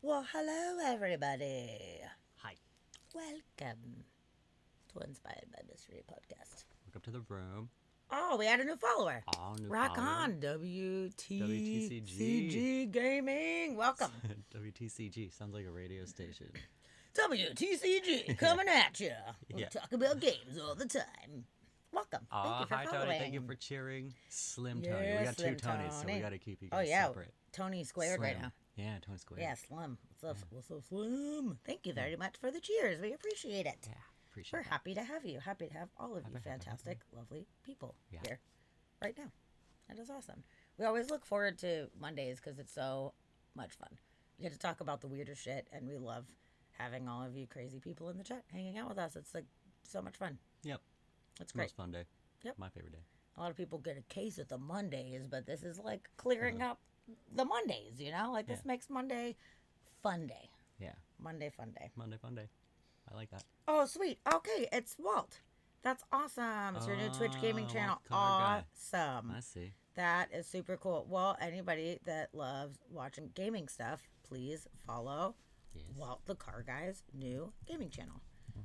Well, hello, everybody. Hi. Welcome to Inspired by Mystery podcast. Welcome to the room. Oh, we had a new follower. All new Rock follower. on, WTCG Gaming. Welcome. WTCG sounds like a radio station. WTCG coming at you. We Yeah. talk about games all the time. Welcome. Thank you for Hi following. Tony. Thank you for cheering. Slim Tony. Yeah, We got Slim two Tonys, so we Tony. got to keep you Oh, guys yeah. separate. Tony squared right Slim. now. Yeah, Tony Square. Yeah, Slim. What's up, Slim? Thank you very much for the cheers. We appreciate it. Yeah, appreciate We're that. happy to have you. Happy to have all of you Happy. fantastic, lovely people Yeah. here right now. That is awesome. We always look forward to Mondays because it's so much fun. We get to talk about the weirdest shit, and we love having all of you crazy people in the chat hanging out with us. It's like so much fun. Yep. It's great. Most fun day. Yep. My favorite day. A lot of people get a case of the Mondays, but this is like clearing up the Mondays, you know? Like this Yeah. makes Monday fun day. Yeah. Monday fun day. Monday fun day. I like that. Oh, sweet. Okay, it's Walt. That's awesome. It's your new Twitch gaming Oh, channel. Walt the car guy. Awesome. I see. That is super cool. Well, anybody that loves watching gaming stuff, please follow Yes. Walt the Car Guy's new gaming channel.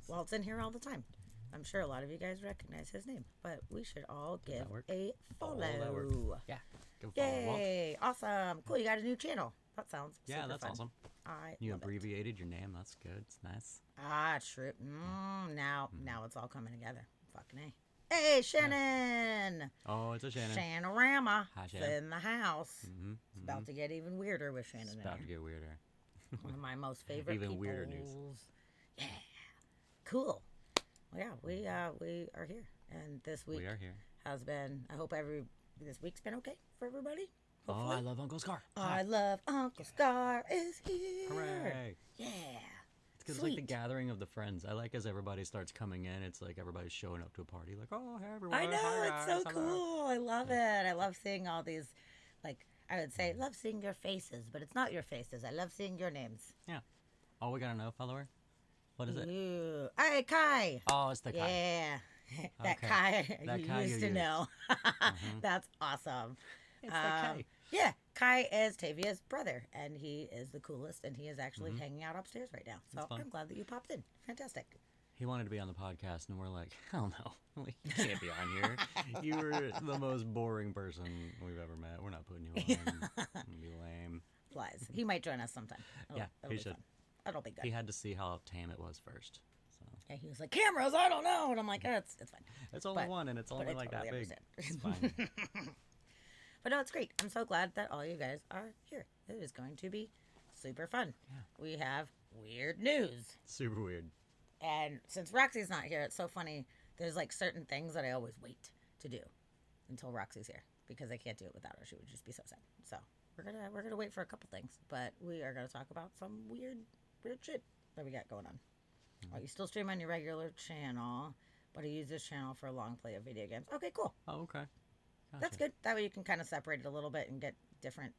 Walt's in here all the time. I'm sure a lot of you guys recognize his name, but we should all give that work? a All that work. follow. Yeah. Go follow Walt. Yay! Awesome. Cool. You got a new channel. That sounds Yeah, super that's fun. awesome. I You love it. abbreviated your name. That's good. It's nice. Ah, true. Now it's all coming together. Fucking A. Hey, Shannon! Oh, it's a Shannon. Shanorama. Hi, It's Shannon. in the house. Mm-hmm. It's about to get even weirder with Shannon It's in about to here. get weirder. One of my most favorite Even weirder peoples. news. Yeah. Cool. Well, yeah, we are here. And this week We are here. has been, I hope this week's been okay for everybody. Oh, Hopefully. I love Uncle Scar. I love Uncle Scar is here. Hooray. Yeah. It's 'cause it's like the Sweet. gathering of the friends. I like as everybody starts coming in, it's like everybody's showing up to a party. Like, oh, hey, everyone. I know, Hi, it's so guys. Hello." cool. I love it. I love seeing all these, like, I would say, love seeing your faces, but it's not your faces. I love seeing your names. Yeah. Oh, we got a no follower? What is it? Ooh. Hey, Kai. Oh, it's the Kai. Yeah. That Okay. Kai That you Kai used you to used. know. That's awesome. It's the Kai. Yeah, Kai is Tavia's brother, and he is the coolest, and he is actually hanging out upstairs right now. So That's fun. I'm glad that you popped in. Fantastic. He wanted to be on the podcast, and we're like, hell no. Like, you can't be on here. You were the most boring person we've ever met. We're not putting you on. It'd be lame. Lies. He might join us sometime. Yeah, it'll he be should. fun. That'll be good. He had to see how tame it was first. So And he was like, cameras, I don't know. And I'm like, oh, it's fine. it's only But- one, and it's only I like that totally big. understand. It's fine. But no, it's great. I'm so glad that all you guys are here. It is going to be super fun. Yeah. We have weird news. Super weird. And since Roxy's not here, it's so funny. There's like certain things that I always wait to do until Roxy's here because I can't do it without her. She would just be so sad. So we're gonna wait for a couple things, but we are gonna talk about some weird shit that we got going on. Oh, you still stream on your regular channel, but I use this channel for a long play of video games. Okay, cool. Oh, okay. That's Gotcha. good. That way you can kind of separate it a little bit and get different,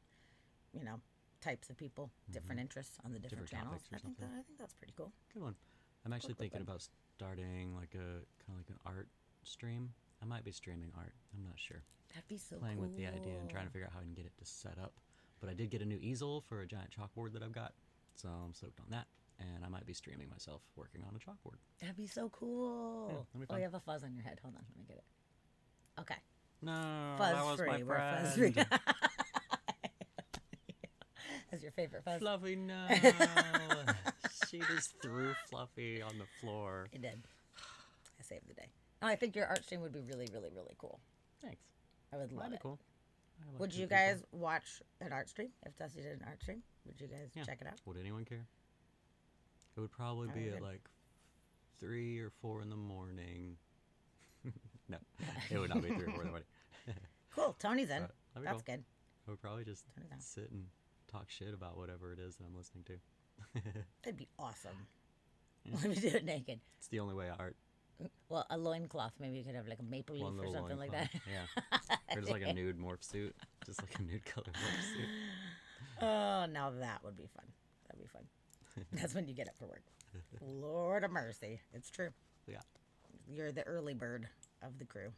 types of people, different interests on the different, Different channels. topics or I think something. I think that's pretty cool. Good one. I'm actually Cool, thinking cool. about starting like a kind of like an art stream. I might be streaming art. I'm not sure. That'd be so Playing cool. with the idea and trying to figure out how I can get it to set up. But I did get a new easel for a giant chalkboard that I've got, so I'm stoked on that. And I might be streaming myself working on a chalkboard. That'd be so cool. Yeah, that'd be Oh, fun. you have a fuzz on your head. Hold on, let me get it. Okay, No, fuzz that was free. my We're fuzz friend. free. That's your favorite fuzz. Fluffy, no. She just threw Fluffy on the floor. I did. I saved the day. Oh, I think your art stream would be really, really, really cool. Thanks. I would love That'd be it. cool. I like Would two you people. guys watch an art stream if Dusty did an art stream? Would you guys Yeah. check it out? Would anyone care? It would probably I be would. at like 3 or 4 in the morning. No, it would not be 3 or 4 in the morning. Cool. Tony's in. But that'd be That's cool. good. I would probably just Turn it down. sit and talk shit about whatever it is that I'm listening to. That'd be awesome. Let me do it naked. It's the only way art. Well, a loincloth. Maybe you could have like a maple leaf One or little something like loincloth. that. Yeah. Or just like a nude morph suit. Just like a nude color morph suit. Oh, now that would be fun. That'd be fun. That's when you get up for work. Lord of mercy. It's true. Yeah. You're the early bird of the crew.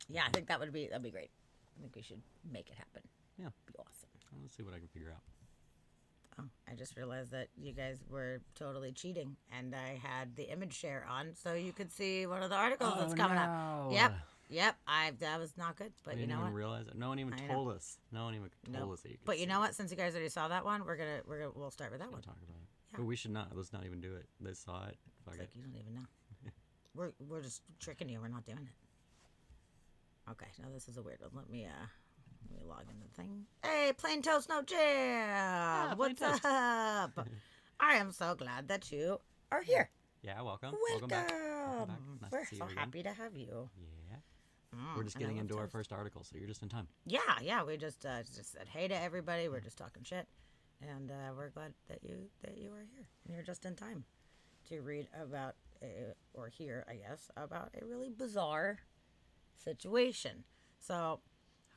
Yeah, I think that'd be great. I think we should make it happen. Yeah. Be awesome. Let's see what I can figure out. Oh, I just realized that you guys were totally cheating, and I had the image share on, so you could see one of the articles that's coming up. Yep, yep. That was not good, but We you didn't know even what? realize it. No one even I know. told us. No one even told Nope. us that you could But see you know it. what? Since you guys already saw that one, we'll start with that We'll one. talk about it. Yeah. But we should not. Let's not even do it. They saw it. Fuck It's it. like you don't even know. We're just tricking you. We're not doing it. Okay, now this is a weird one. Let me log into the thing. Hey, Plain Toast No Jam! Plain What's Toast. up? I am so glad that you are here. Yeah, welcome. Welcome. back. Welcome back. Nice We're to see so you again. happy to have you. Yeah. Mm, We're just and I getting love into our toast. first article, so you're just in time. Yeah. We just said hey to everybody. We're just talking shit, and we're glad that you are here. And you're just in time to read about or hear, I guess, about a really bizarre situation. So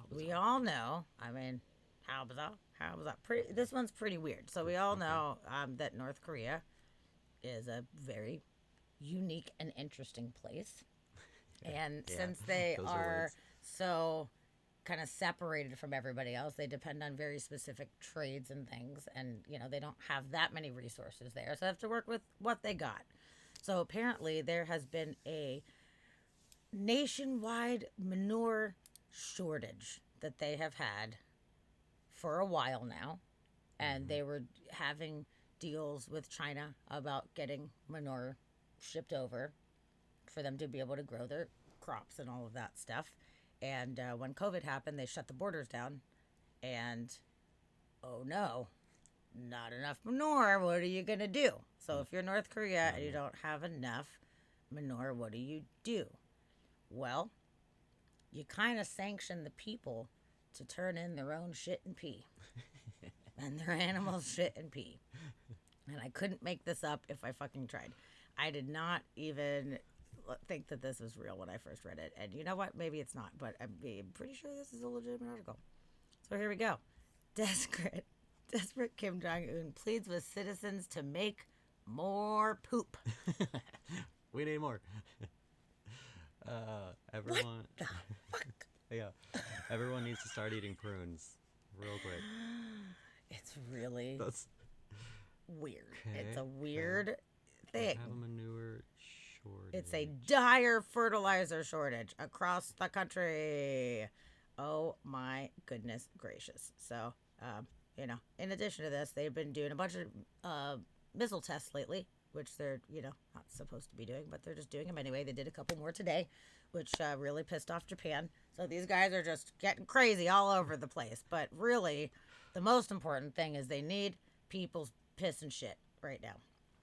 we all know. I mean, how bizarre? How bizarre? This one's pretty weird. So we all know that North Korea is a very unique and interesting place. And Yeah, since they those are words. so kind of separated from everybody else, they depend on very specific trades and things. And, they don't have that many resources there. So they have to work with what they got. So apparently there has been a nationwide manure shortage that they have had for a while now. And they were having deals with China about getting manure shipped over for them to be able to grow their crops and all of that stuff. And when COVID happened, they shut the borders down. And oh no, not enough manure. What are you going to do? So if you're North Korea and you don't have enough manure, what do? Well, you kind of sanction the people to turn in their own shit and pee. And their animals shit and pee. And I couldn't make this up if I fucking tried. I did not even think that this was real when I first read it. And you know what? Maybe it's not, but I'm pretty sure this is a legitimate article. So here we go. Desperate Kim Jong-un pleads with citizens to make more poop. We need more. Everyone. The fuck? Yeah. Everyone needs to start eating prunes real quick. It's really That's weird. okay. It's a weird We thing. have a manure shortage. It's a dire fertilizer shortage across the country. Oh my goodness gracious. So, in addition to this, they've been doing a bunch of missile tests lately, which they're, not supposed to be doing, but they're just doing them anyway. They did a couple more today, which really pissed off Japan. So these guys are just getting crazy all over the place. But really, the most important thing is they need people's piss and shit right now.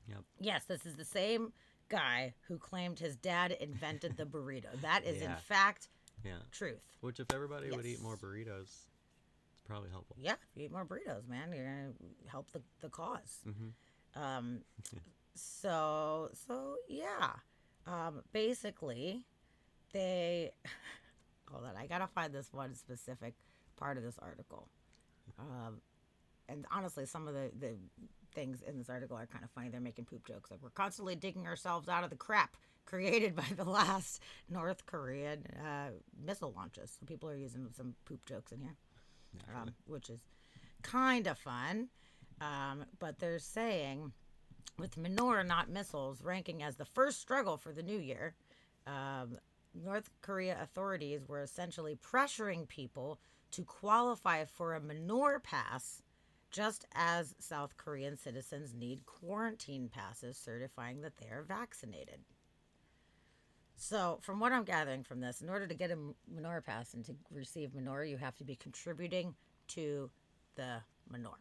Yep. Yes, this is the same guy who claimed his dad invented the burrito. That is, in Yeah. fact, Yeah. truth. Which, if everybody would eat Yes. more burritos, it's probably helpful. Yeah, if you eat more burritos, man, you're going to help the cause. Mm-hmm. So yeah. Basically, they... Hold on, I got to find this one specific part of this article. And honestly, some of the things in this article are kind of funny. They're making poop jokes. Like, we're constantly digging ourselves out of the crap created by the last North Korean missile launches. So people are using some poop jokes in here, which is kind of fun. But they're saying, with manure, not missiles, ranking as the first struggle for the new year, North Korea authorities were essentially pressuring people to qualify for a manure pass, just as South Korean citizens need quarantine passes certifying that they are vaccinated. So, from what I'm gathering from this, in order to get a manure pass and to receive manure, you have to be contributing to the manure.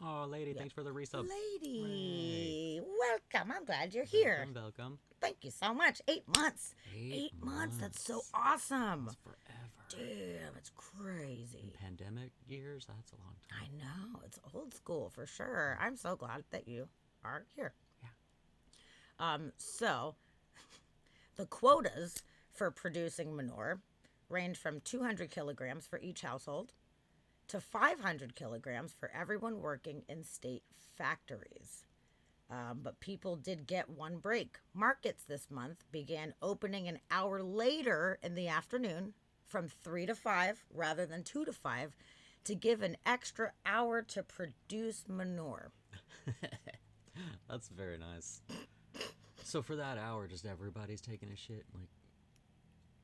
Oh, lady, thanks for the resub. Lady, welcome. I'm glad you're here. Welcome. Thank you so much. 8 months. 8 months. That's so awesome. That's forever. Damn, it's crazy. Pandemic years, that's a long time. I know. It's old school for sure. I'm so glad that you are here. Yeah. So the quotas for producing manure range from 200 kilograms for each household to 500 kilograms for everyone working in state factories. But people did get one break. Markets this month began opening an hour later in the afternoon from 3 to 5 rather than 2 to 5 to give an extra hour to produce manure. That's very nice. So for that hour, just everybody's taking a shit, like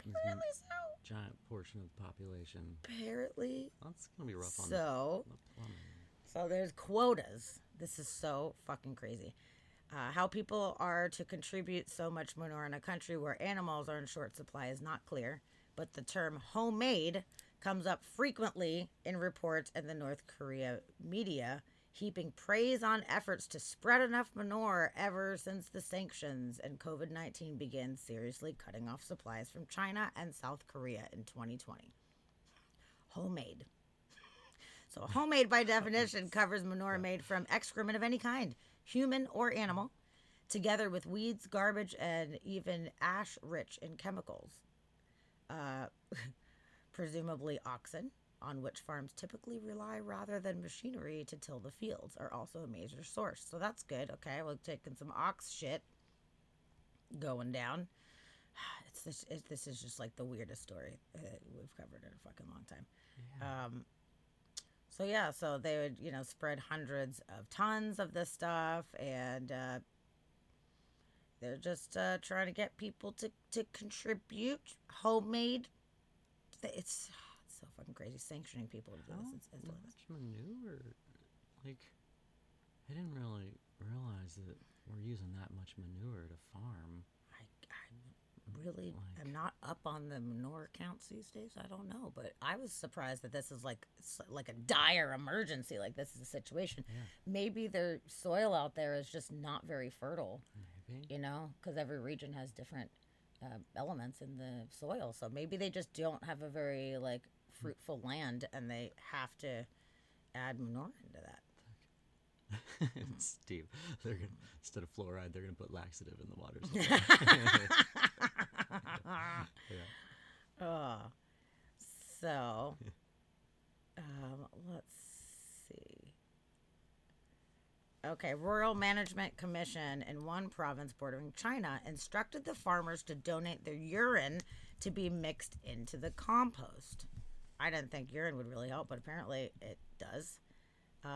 Apparently so. giant portion of the population. Apparently That's gonna be rough on so. the plumbing. So there's quotas. This is so fucking crazy. How people are to contribute so much manure in a country where animals are in short supply is not clear, but the term homemade comes up frequently in reports in the North Korea media, heaping praise on efforts to spread enough manure ever since the sanctions and COVID-19 began seriously cutting off supplies from China and South Korea in 2020. Homemade. So homemade by definition covers manure made from excrement of any kind, human or animal, together with weeds, garbage, and even ash rich in chemicals. Presumably oxen, on which farms typically rely rather than machinery to till the fields, are also a major source. So that's good. Okay, we're taking some ox shit going down. This is just like the weirdest story we've covered in a fucking long time. Yeah. So they would, spread hundreds of tons of this stuff, and they're just trying to get people to contribute homemade. It's so fucking crazy sanctioning people to do this. It's much manure? Like, I didn't really realize that we're using that much manure to farm. I really am not up on the manure counts these days. I don't know, but I was surprised that this is like a dire emergency. Like, this is a situation. Yeah. Maybe their soil out there is just not very fertile. Maybe. Because every region has different elements in the soil. So maybe they just don't have a very fruitful land, and they have to add manure into that. Steve, they're gonna, instead of fluoride, they're gonna put laxative in the water supply. Yeah. So let's see. Okay, Rural Management Commission in one province bordering China instructed the farmers to donate their urine to be mixed into the compost. I didn't think urine would really help, but apparently it does.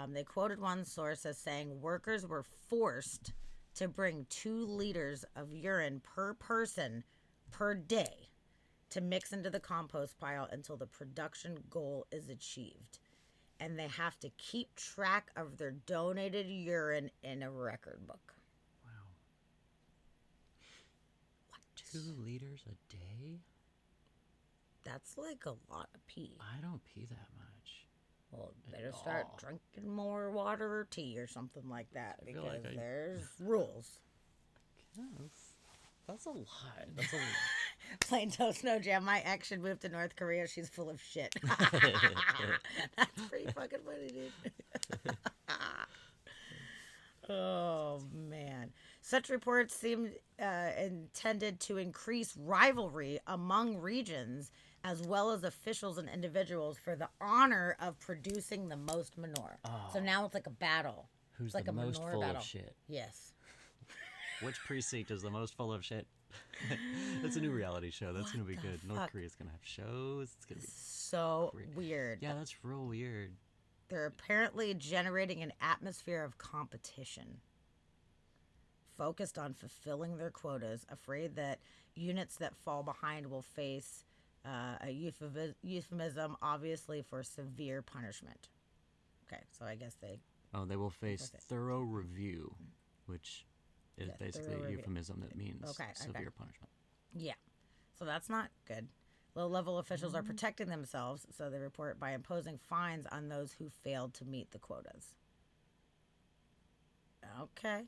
They quoted one source as saying workers were forced to bring 2 liters of urine per person per day to mix into the compost pile until the production goal is achieved. And they have to keep track of their donated urine in a record book. Wow. What? 2 liters a day? That's like a lot of pee. I don't pee that much. Well, better start drinking more water or tea or something like that, because like there's rules. Yes. That's a lot. That's a lot. Plain toast, no jam. My ex should move to North Korea. She's full of shit. That's pretty fucking funny, dude. Oh, man. Such reports seem intended to increase rivalry among regions, as well as officials and individuals, for the honor of producing the most manure. Oh. So now it's like a battle. Who's it's like the a most manure full battle. of shit? Yes. Which precinct is the most full of shit? That's a new reality show. That's going to be good. fuck? North Korea's going to have shows. It's going to be So weird. Yeah, that's real weird. They're apparently generating an atmosphere of competition, focused on fulfilling their quotas, afraid that units that fall behind will face a euphemism, obviously, for severe punishment. Okay, so I guess they will face thorough review, which is basically a euphemism that means severe punishment. Yeah, so that's not good. Low-level officials are protecting themselves, so they report, by imposing fines on those who failed to meet the quotas. Okay.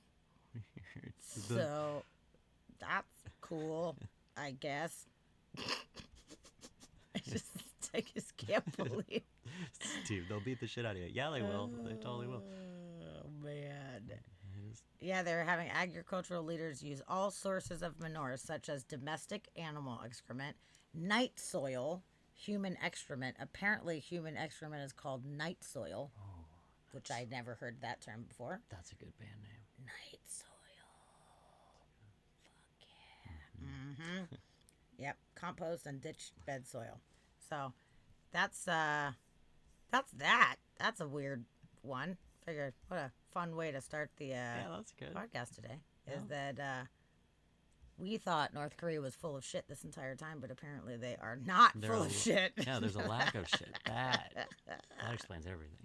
So that's cool, I guess. I just can't believe. Steve, they'll beat the shit out of you. Yeah, they will. They totally will. Oh, man. Yeah, they're having agricultural leaders use all sources of manure, such as domestic animal excrement, night soil, human excrement. Apparently, human excrement is called night soil, which I never heard that term before. That's a good band name. Night soil. Fuck yeah. Mm-hmm. Yep, compost and ditch bed soil. So that's That's that. That's a weird one. Figured what a fun way to start the Yeah, that's good. podcast today. Yeah. Is that we thought North Korea was full of shit this entire time, but apparently they are not They're full a of l- shit. Yeah, there's a lack of shit. That explains everything.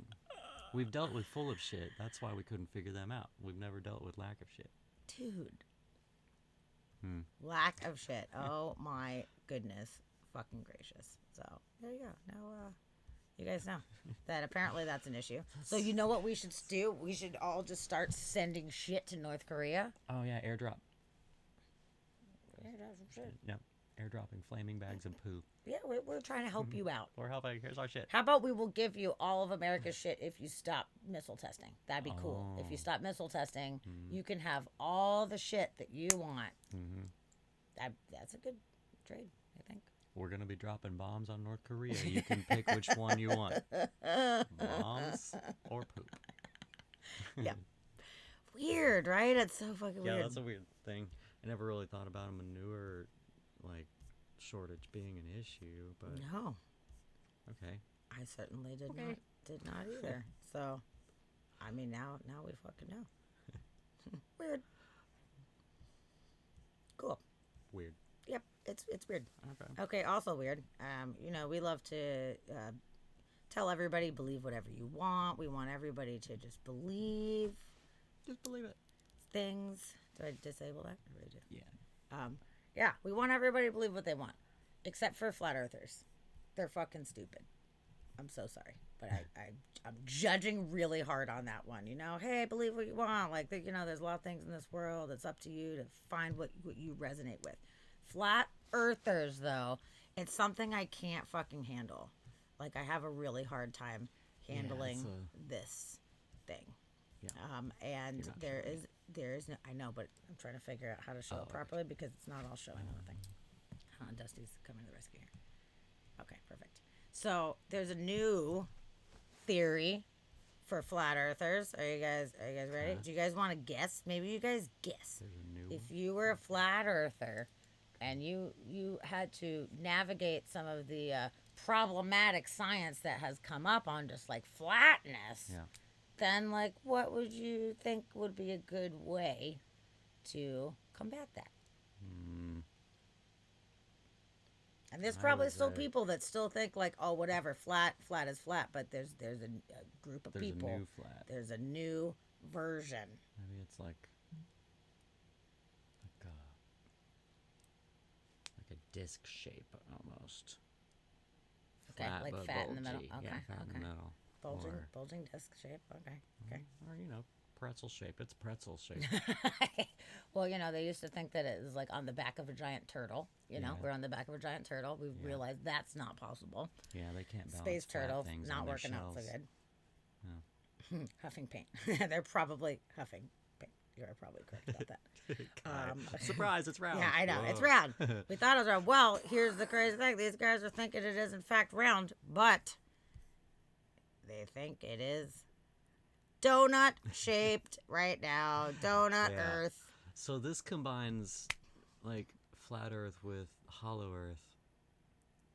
We've dealt with full of shit. That's why we couldn't figure them out. We've never dealt with lack of shit. Dude. Hmm. Lack of shit. Oh my goodness. Fucking gracious. So there you go. Now you guys know that apparently that's an issue. So you know what we should do? We should all just start sending shit to North Korea. Oh yeah, airdrop. Yeah, that's some shit. Yep, airdropping flaming bags of poo. Yeah, we're trying to help you out. Or help out. Here's our shit. How about we will give you all of America's shit if you stop missile testing? That'd be cool. If you Oh. stop missile testing, you can have all the shit that you want. Mm-hmm. That's a good trade, I think. We're gonna be dropping bombs on North Korea. You can pick which one you want. Bombs or poop. Yeah. Weird, right? It's so fucking Yeah, weird. that's a weird thing. I never really thought about a manure like shortage being an issue, but No, okay. I certainly did Okay. not. Did not either. So, I mean, now we fucking know. Weird. Cool. Weird. Yep, it's weird. Okay. Okay, also weird. We love to tell everybody believe whatever you want. We want everybody to just believe Just believe it. things. Do I disable that? Or do I do? Yeah. Yeah, we want everybody to believe what they want, except for flat earthers. They're fucking stupid. I'm so sorry, but I'm judging really hard on that one. You know, hey, believe what you want. Like, there's a lot of things in this world. It's up to you to find what you resonate with. Flat earthers, though, it's something I can't fucking handle. Like, I have a really hard time handling this thing. Yeah. And You're not there is no, I know, but I'm trying to figure out how to show it okay. properly because it's not all showing everything. Dusty's coming to the rescue here. Okay, perfect. So there's a new theory for flat earthers. Are you guys ready? Okay. Do you guys want to guess? Maybe you guys guess. There's a new If one. you were a flat earther and you had to navigate some of the problematic science that has come up on just like flatness, Yeah. then like what would you think would be a good way to combat that? Mm, And there's I probably would still say- people that still think like, oh, whatever, flat is flat, but there's a group of there's people. a new flat. There's a new version. Maybe it's like a disc shape almost. Okay, Flat like but fat in the middle. bulgy. Okay, Yeah, fat in okay. the middle. Bulging disc shape. Okay, okay. Or pretzel shape. It's pretzel shape. Well, they used to think that it was like on the back of a giant turtle. Yeah. We're on the back of a giant turtle. We've Yeah. realized that's not possible. Yeah, they can't balance Space flat turtles things not on their working out so shells. good. Huffing paint. They're probably huffing paint. You're probably correct about that. Surprise! It's round. Yeah, I know. It's Whoa. round. We thought it was round. Well, here's the crazy thing. These guys are thinking it is, in fact, round, but they think it is donut shaped right now. Donut Yeah. Earth. So this combines like flat Earth with hollow Earth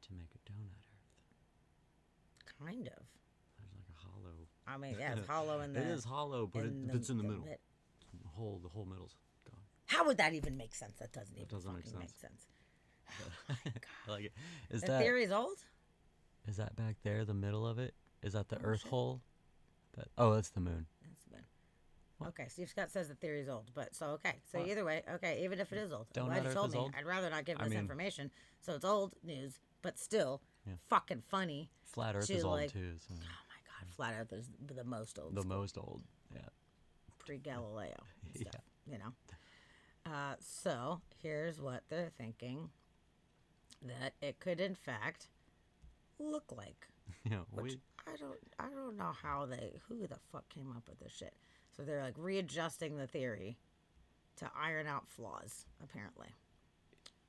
to make a donut Earth. Kind of. There's like a hollow. I mean, yeah, it's hollow in the. It is hollow, but it's in the middle. mid- The whole middle's gone. How would that even make sense? That doesn't even doesn't make fucking make sense. sense. I like it. Is The that theory's old? is that back there? The middle of it? Is that the Oh, Earth shit. hole? That's the moon. That's been. What? Okay, Steve Scott says the theory's old, but so okay. So What? either way, okay, even if it is old, I'm Donut glad you Earth told is me. old? I'd rather not give I this mean- information. So it's old news, but still Yeah. fucking funny. Flat Earth To, is old like, too. So Oh my god, flat Earth is the most old. the school, most old. Yeah. pre-Galileo and Yeah. stuff. So here's what they're thinking that it could in fact look like. Yeah. Which I don't know who the fuck came up with this shit. So they're like readjusting the theory to iron out flaws, apparently.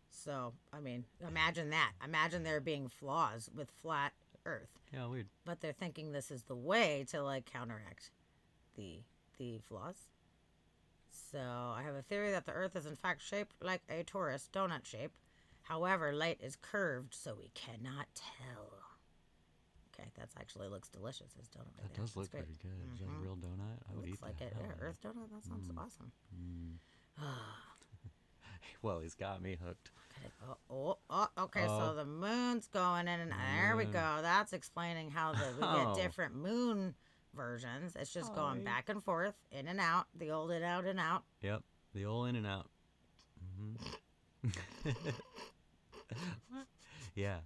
So, I mean, imagine that. Imagine there being flaws with flat Earth. Yeah. Weird. But they're thinking this is the way to like counteract the flaws. So I have a theory that the Earth is in fact shaped like a torus, donut shape. However, light is curved, so we cannot tell. Okay, that's actually looks delicious. This donut right That there. does That's look great. pretty good. Is that a real donut? I would Looks eat like that. it. Hell Yeah, yeah. Earth donut. That sounds awesome. Well, he's got me hooked. Okay. Oh. So the moon's going in, and there we Moon. go. That's explaining how we get Oh. different moon versions. It's just going Oh. back and forth, in and out. The old in, out, and out. Yep. The old in and out. Yeah.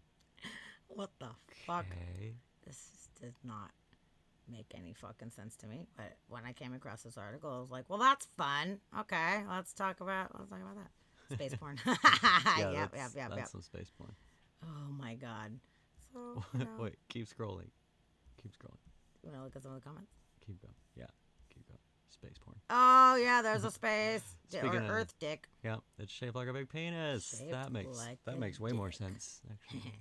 What the fuck? Okay. This did not make any fucking sense to me. But when I came across this article, I was like, "Well, that's fun. Okay, let's talk about that space porn." Yeah, yep. that's some space porn. Oh my god. So Wait, keep scrolling. Keep scrolling. you want to look at some of the comments? Keep going. Yeah, keep going. Space porn. Oh yeah, there's a space or Speaking of- Earth dick. Yeah, it's shaped like a big penis. Shaped That makes like that a makes way more dick. sense. Actually.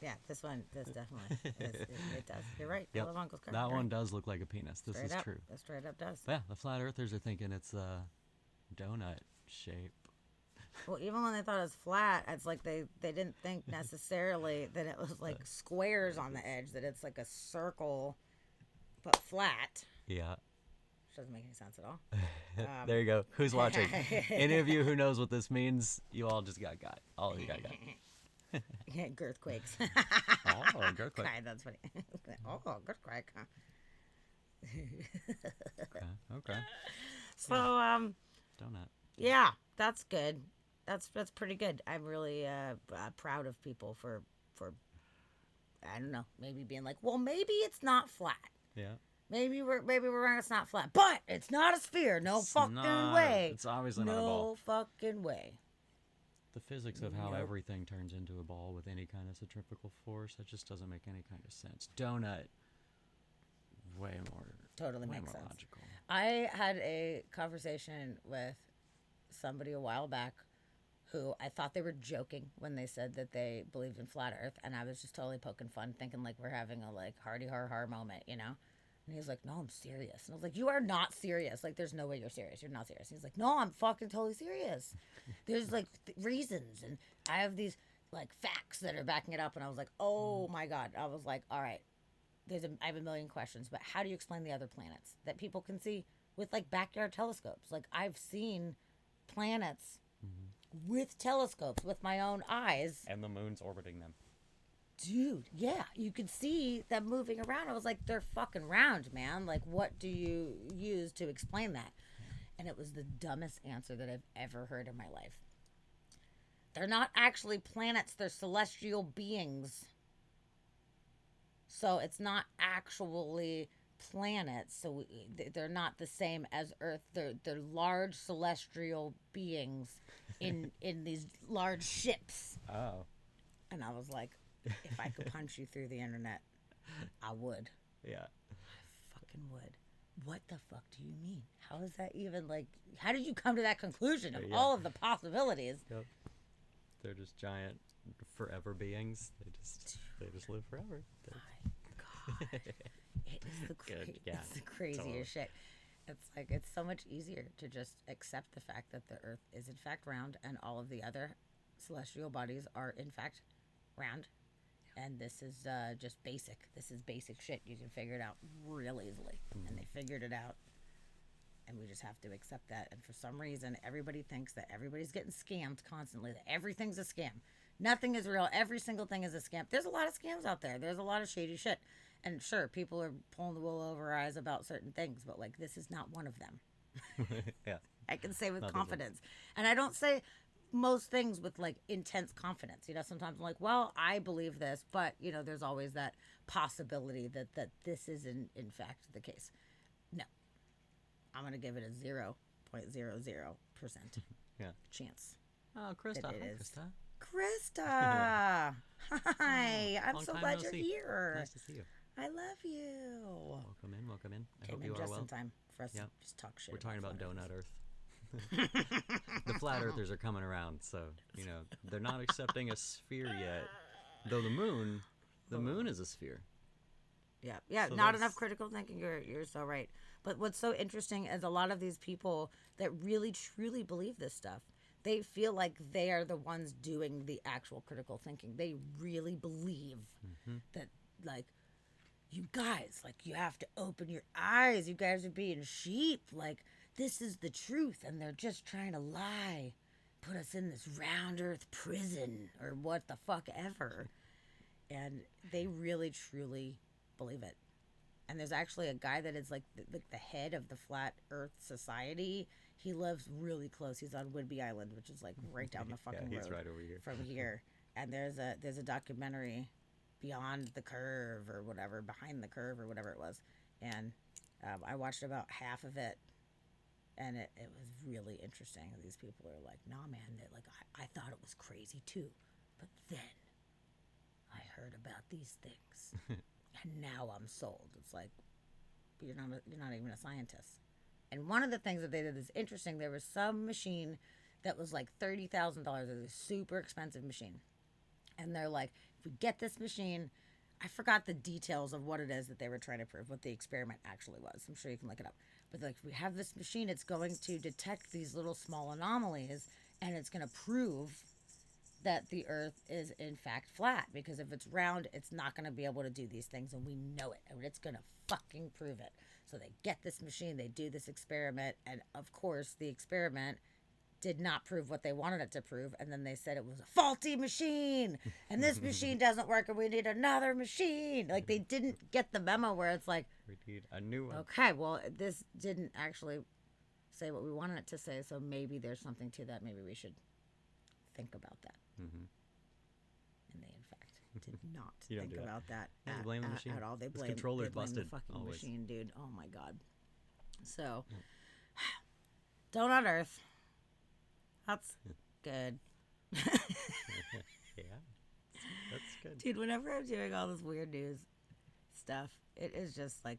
Yeah, this definitely it does. You're right. I Yep. love Uncle's car. That You're one right. does look like a penis. This Straight is up. true. It straight up does. But yeah, the flat earthers are thinking it's a donut shape. Well, even when they thought it was flat, it's like they didn't think necessarily that it was like squares on the edge, that it's like a circle, but flat. Yeah. Which doesn't make any sense at all. There you go. Who's watching? Any of you who knows what this means, you all just got. All of you got. Yeah, girthquakes. Oh, earthquake. Okay, that's funny. Oh, girthquake. Huh? Okay. So, Donut. yeah, that's good. That's pretty good. I'm really proud of people for I don't know, maybe being like, well, maybe it's not flat. Yeah. Maybe we're wrong. It's not flat, but it's not a sphere. No It's fucking not- way. It's obviously not a No ball. fucking way. The physics of how Nope. everything turns into a ball with any kind of centrifugal force, that just doesn't make any kind of sense. Donut, way more. Totally way makes more sense. logical. I had a conversation with somebody a while back who I thought they were joking when they said that they believed in flat Earth, and I was just totally poking fun, thinking like we're having a like hardy har moment, you know. And he was like, "No, I'm serious." And I was like, "You are not serious. Like, there's no way you're serious. You're not serious." He's like, "No, I'm fucking totally serious. There's like reasons, and I have these like facts that are backing it up." And I was like, "Oh my god!" I was like, "All right, I have a million questions, but how do you explain the other planets that people can see with like backyard telescopes? Like, I've seen planets with telescopes with my own eyes." And the moon's orbiting them. Dude, yeah, you could see them moving around. I was like, they're fucking round, man. Like, what do you use to explain that? And it was the dumbest answer that I've ever heard in my life. They're not actually planets, they're celestial beings. So it's not actually planets. So they're not the same as Earth. They're large celestial beings in these large ships. Oh. And I was like, if I could punch you through the internet, I would. Yeah. Fucking would. What the fuck do you mean? How is that even like? How did you come to that conclusion of Yeah. all of the possibilities? Yep. They're just giant forever beings. They just live forever. My God, it is the Good, yeah, it's the craziest totally. shit. It's like it's so much easier to just accept the fact that the Earth is in fact round and all of the other celestial bodies are in fact round. And this is just basic. This is basic shit. You can figure it out real easily. And they figured it out. And we just have to accept that. And for some reason, everybody thinks that everybody's getting scammed constantly, that everything's a scam. Nothing is real. Every single thing is a scam. There's a lot of scams out there. There's a lot of shady shit. And sure, people are pulling the wool over our eyes about certain things, but like this is not one of them. Yeah. I can say with Not these ones. confidence. And I don't say most things with like intense confidence. You know, sometimes I'm like, well, I believe this, but you know, there's always that possibility that this is in fact the case. No. I'm going to give it a 0.00% Yeah. chance. Oh, Krista. That it Hi, is. Krista. Krista. Hi. I'm Long so time glad no you're see. here. Nice to see you. I love you. Welcome in. Welcome in. I Came hope in you are just well. in time for us Yep. to just talk shit. We're talking about flat Donut earthers. Earth. The flat earthers are coming around, so you know they're not accepting a sphere yet. Though the moon is a sphere. Yeah, yeah. So Not that's- enough critical thinking. You're so right. But what's so interesting is a lot of these people that really truly believe this stuff, they feel like they are the ones doing the actual critical thinking. They really believe that, like, you guys, like, you have to open your eyes. You guys are being sheep. Like, this is the truth, and they're just trying to lie, put us in this round earth prison or what the fuck ever. And they really, truly believe it. And there's actually a guy that is like the head of the Flat Earth Society. He lives really close. He's on Whidbey Island, which is like right down the fucking he's road right over here. from here. And there's a documentary, Beyond the Curve or whatever, Behind the Curve or whatever it was. And I watched about half of it, and it was really interesting. These people are like, nah, man, like I thought it was crazy too, but then I heard about these things, and now I'm sold. It's like, you're not even a scientist. And one of the things that they did is interesting. There was some machine that was like $30,000. It was a super expensive machine, and they're like, if we get this machine, I forgot the details of what it is that they were trying to prove, what the experiment actually was. I'm sure you can look it up. But like, we have this machine, it's going to detect these little small anomalies, and it's going to prove that the earth is in fact flat, because if it's round, it's not going to be able to do these things, and we know it, and it's going to fucking prove it. So they get this machine, they do this experiment, and of course the experiment did not prove what they wanted it to prove, and then they said it was a faulty machine, and this machine doesn't work, and we need another machine. Like, they didn't get the memo where it's like, We need a new one. okay, well, this didn't actually say what we wanted it to say, so maybe there's something to that. Maybe we should think about that. Mm-hmm. And they, in fact, did not You don't think do that. about that Yeah, you blame the machine. at all. They This blame, controller's they blame busted, the fucking always. machine, dude. Oh, my God. So, Donut Earth. That's good. Yeah, that's good. Dude, whenever I'm doing all this weird news stuff, it is just like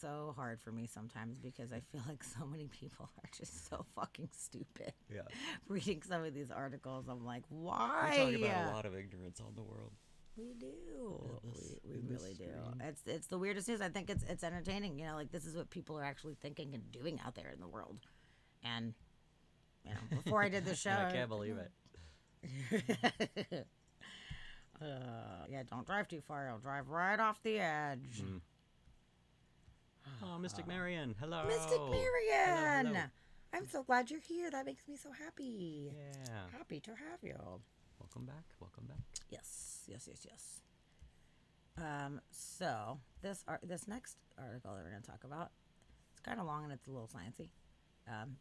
so hard for me sometimes, because I feel like so many people are just so fucking stupid. Yeah, Reading some of these articles, I'm like, we why? talk about a lot of ignorance on the world. We do. We in this really do. stream. It's the weirdest news. I think it's entertaining. You know, like, this is what people are actually thinking and doing out there in the world. And, you know, before I did the show, I can't believe it. Yeah, don't drive too far. I'll drive right off the edge. Mm. Oh, Mystic Marion, hello. Mystic Hello, Marion! hello. I'm so glad you're here. That makes me so happy. Yeah. Happy to have you. Welcome back. Welcome back. Yes. So this next article that we're going to talk about, it's kind of long and it's a little sciencey.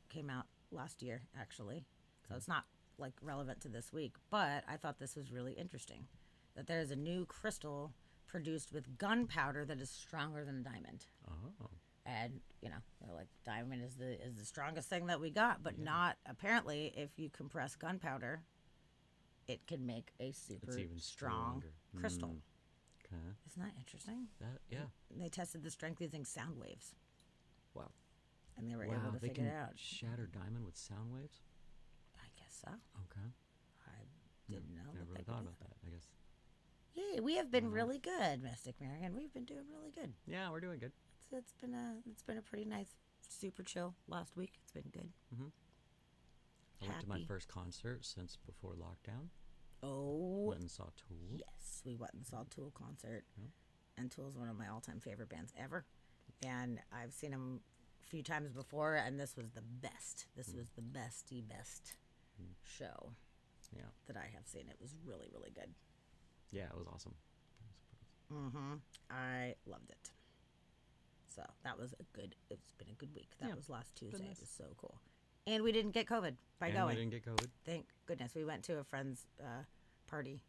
Came out last year, actually, so it's not like relevant to this week. But I thought this was really interesting, that there is a new crystal produced with gunpowder that is stronger than a diamond. Oh. And you know, they're like, diamond is the strongest thing that we got, but not apparently. If you compress gunpowder, it can make a super It's even strong stronger. crystal. Okay. Isn't that interesting? Yeah. They tested the strength using sound waves, Wow. and they were Wow. able to They figure can it out. shatter diamond with sound waves. I guess so. Okay. I didn't know. Never that really they thought could do about that. I guess. Yeah, we have been really good, Mystic Marion. We've been doing really good. Yeah, we're doing good. It's been a pretty nice, super chill last week. It's been good. I went to my Happy. first concert since before lockdown. Oh, Went and saw Tool. yes, we went and saw Tool concert, Yep. and Tool's one of my all-time favorite bands ever. And I've seen them a few times before, and this was the best. This was the best show Yeah. that I have seen. It was really, really good. Yeah, it was awesome. I loved it. So that was it's been a good week. That Yeah, was last Tuesday. nice. It was so cool. And we didn't get COVID by And going. we didn't get COVID. Thank goodness. We went to a friend's party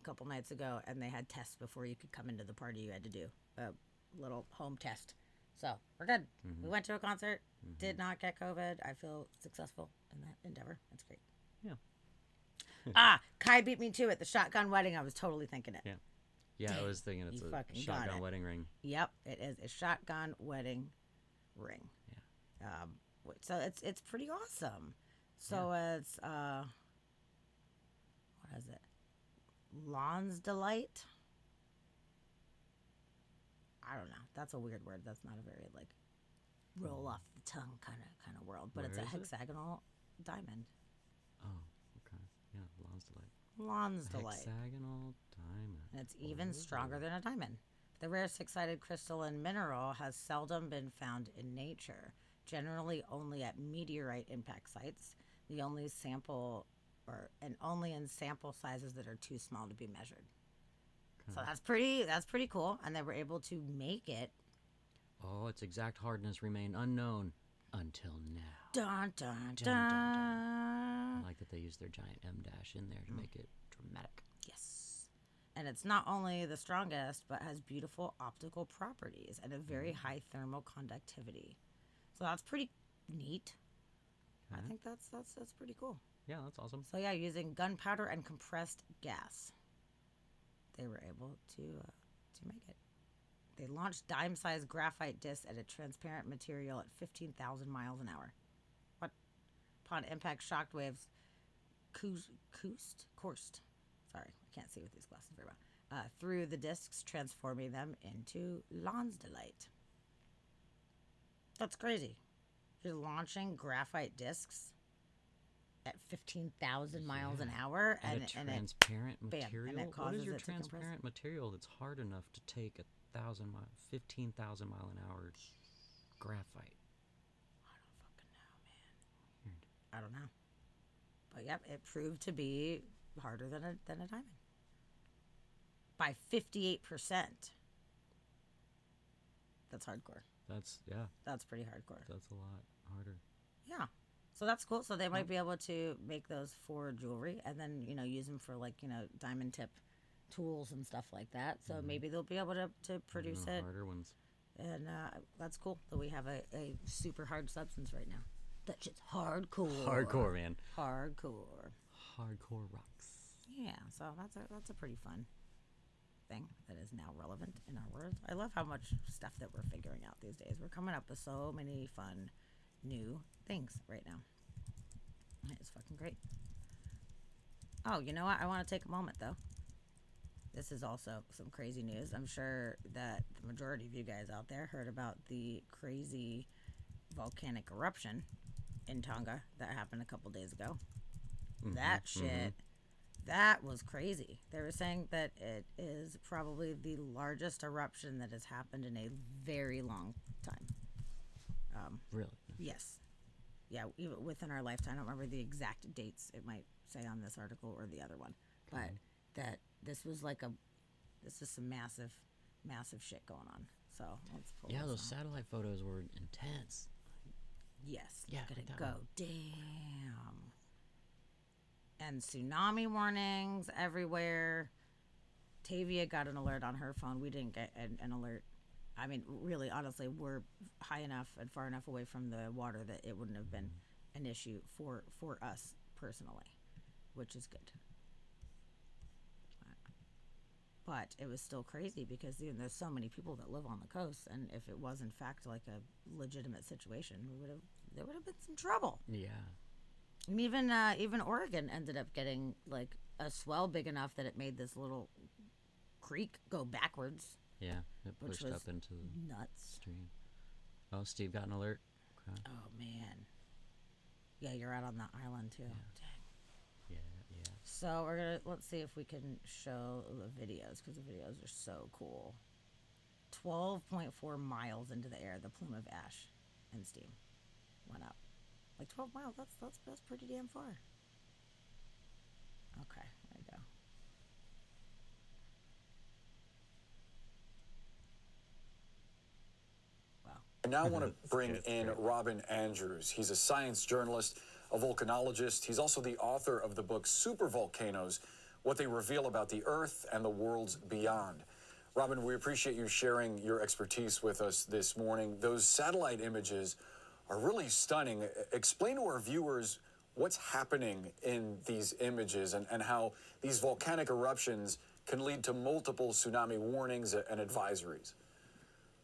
a couple nights ago, and they had tests before you could come into the party. You had to do a little home test. So we're good. We went to a concert, did not get COVID. I feel successful in that endeavor. That's great. Yeah. Kai beat me to it. The shotgun wedding. I was totally thinking it. Yeah. Yeah, I was thinking it's You a fucking got shotgun it. wedding ring. Yep, it is a shotgun wedding ring. Yeah. So it's pretty awesome. So it's what is it? Lawn's Delight. I don't know. That's a weird word. That's not a very like roll off the tongue kind of world. But it's Where a is it? hexagonal diamond. Oh, okay. Yeah, Lonsdaleite. Lonsdaleite. Hexagonal diamond. And it's even stronger than a diamond. The rare six-sided crystalline mineral has seldom been found in nature, generally only at meteorite impact sites. The only sample, and only in sample sizes that are too small to be measured. So that's pretty cool, and they were able to make it. Oh, its exact hardness remained unknown until now. Dun dun dun. Dun, dun, dun. I like that they used their giant M dash in there to make it dramatic. Yes. And it's not only the strongest, but has beautiful optical properties and a very high thermal conductivity. So that's pretty neat. I think that's pretty cool. Yeah, that's awesome. So yeah, using gunpowder and compressed gas, they were able to make it. They launched dime-sized graphite discs at a transparent material at 15,000 miles an hour. What? Upon impact, shock waves coursed. Sorry, I can't see with these glasses very well. Through the discs, transforming them into Lonsdaleite. That's crazy. You're launching graphite discs at 15,000 miles an hour, and a transparent material. And it what is causes your it to compress. transparent material that's hard enough to take 15,000 mile an hour graphite? I don't fucking know, man. I don't know. But yep, it proved to be harder than a diamond by 58%. That's hardcore. That's pretty hardcore. That's a lot harder. Yeah. So that's cool. So they might be able to make those for jewelry and then, use them for diamond tip tools and stuff like that. So maybe they'll be able to produce it. Harder ones. And that's cool that we have a super hard substance right now. That shit's hardcore. Hardcore, man. Hardcore. Hardcore rocks. Yeah. So that's a pretty fun thing that is now relevant in our world. I love how much stuff that we're figuring out these days. We're coming up with so many fun new things right now. It's fucking great. Oh, you know what? I want to take a moment though. This is also some crazy news. I'm sure that the majority of you guys out there heard about the crazy volcanic eruption in Tonga that happened a couple days ago. That shit, that was crazy. They were saying that it is probably the largest eruption that has happened in a very long time. Really? Yes. Yeah, even within our lifetime. I don't remember the exact dates it might say on this article or the other one. But that this was some massive shit going on. So let's pull Yeah, this those out. satellite photos were intense. Yes. Yeah, Look at like it that go. one. Damn. And tsunami warnings everywhere. Tavia got an alert on her phone. We didn't get an alert. I mean, really, honestly, we're high enough and far enough away from the water that it wouldn't have been an issue for us personally, which is good. But it was still crazy because there's so many people that live on the coast, and if it was in fact like a legitimate situation, there would have been some trouble. Yeah. And even Oregon ended up getting like a swell big enough that it made this little creek go backwards. Yeah, it Which pushed was up into the nuts. stream. Oh, Steve got an alert. Okay. Oh man. Yeah, you're out on the island too. Dang. Yeah. So let's see if we can show the videos because the videos are so cool. 12.4 miles into the air, the plume of ash and steam went up. Like 12 miles, that's pretty damn far. Okay, there you go. I now want to bring in Robin Andrews. He's a science journalist, a volcanologist. He's also the author of the book Supervolcanoes, What They Reveal About the Earth and the Worlds Beyond. Robin, we appreciate you sharing your expertise with us this morning. Those satellite images are really stunning. Explain to our viewers what's happening in these images and how these volcanic eruptions can lead to multiple tsunami warnings and advisories.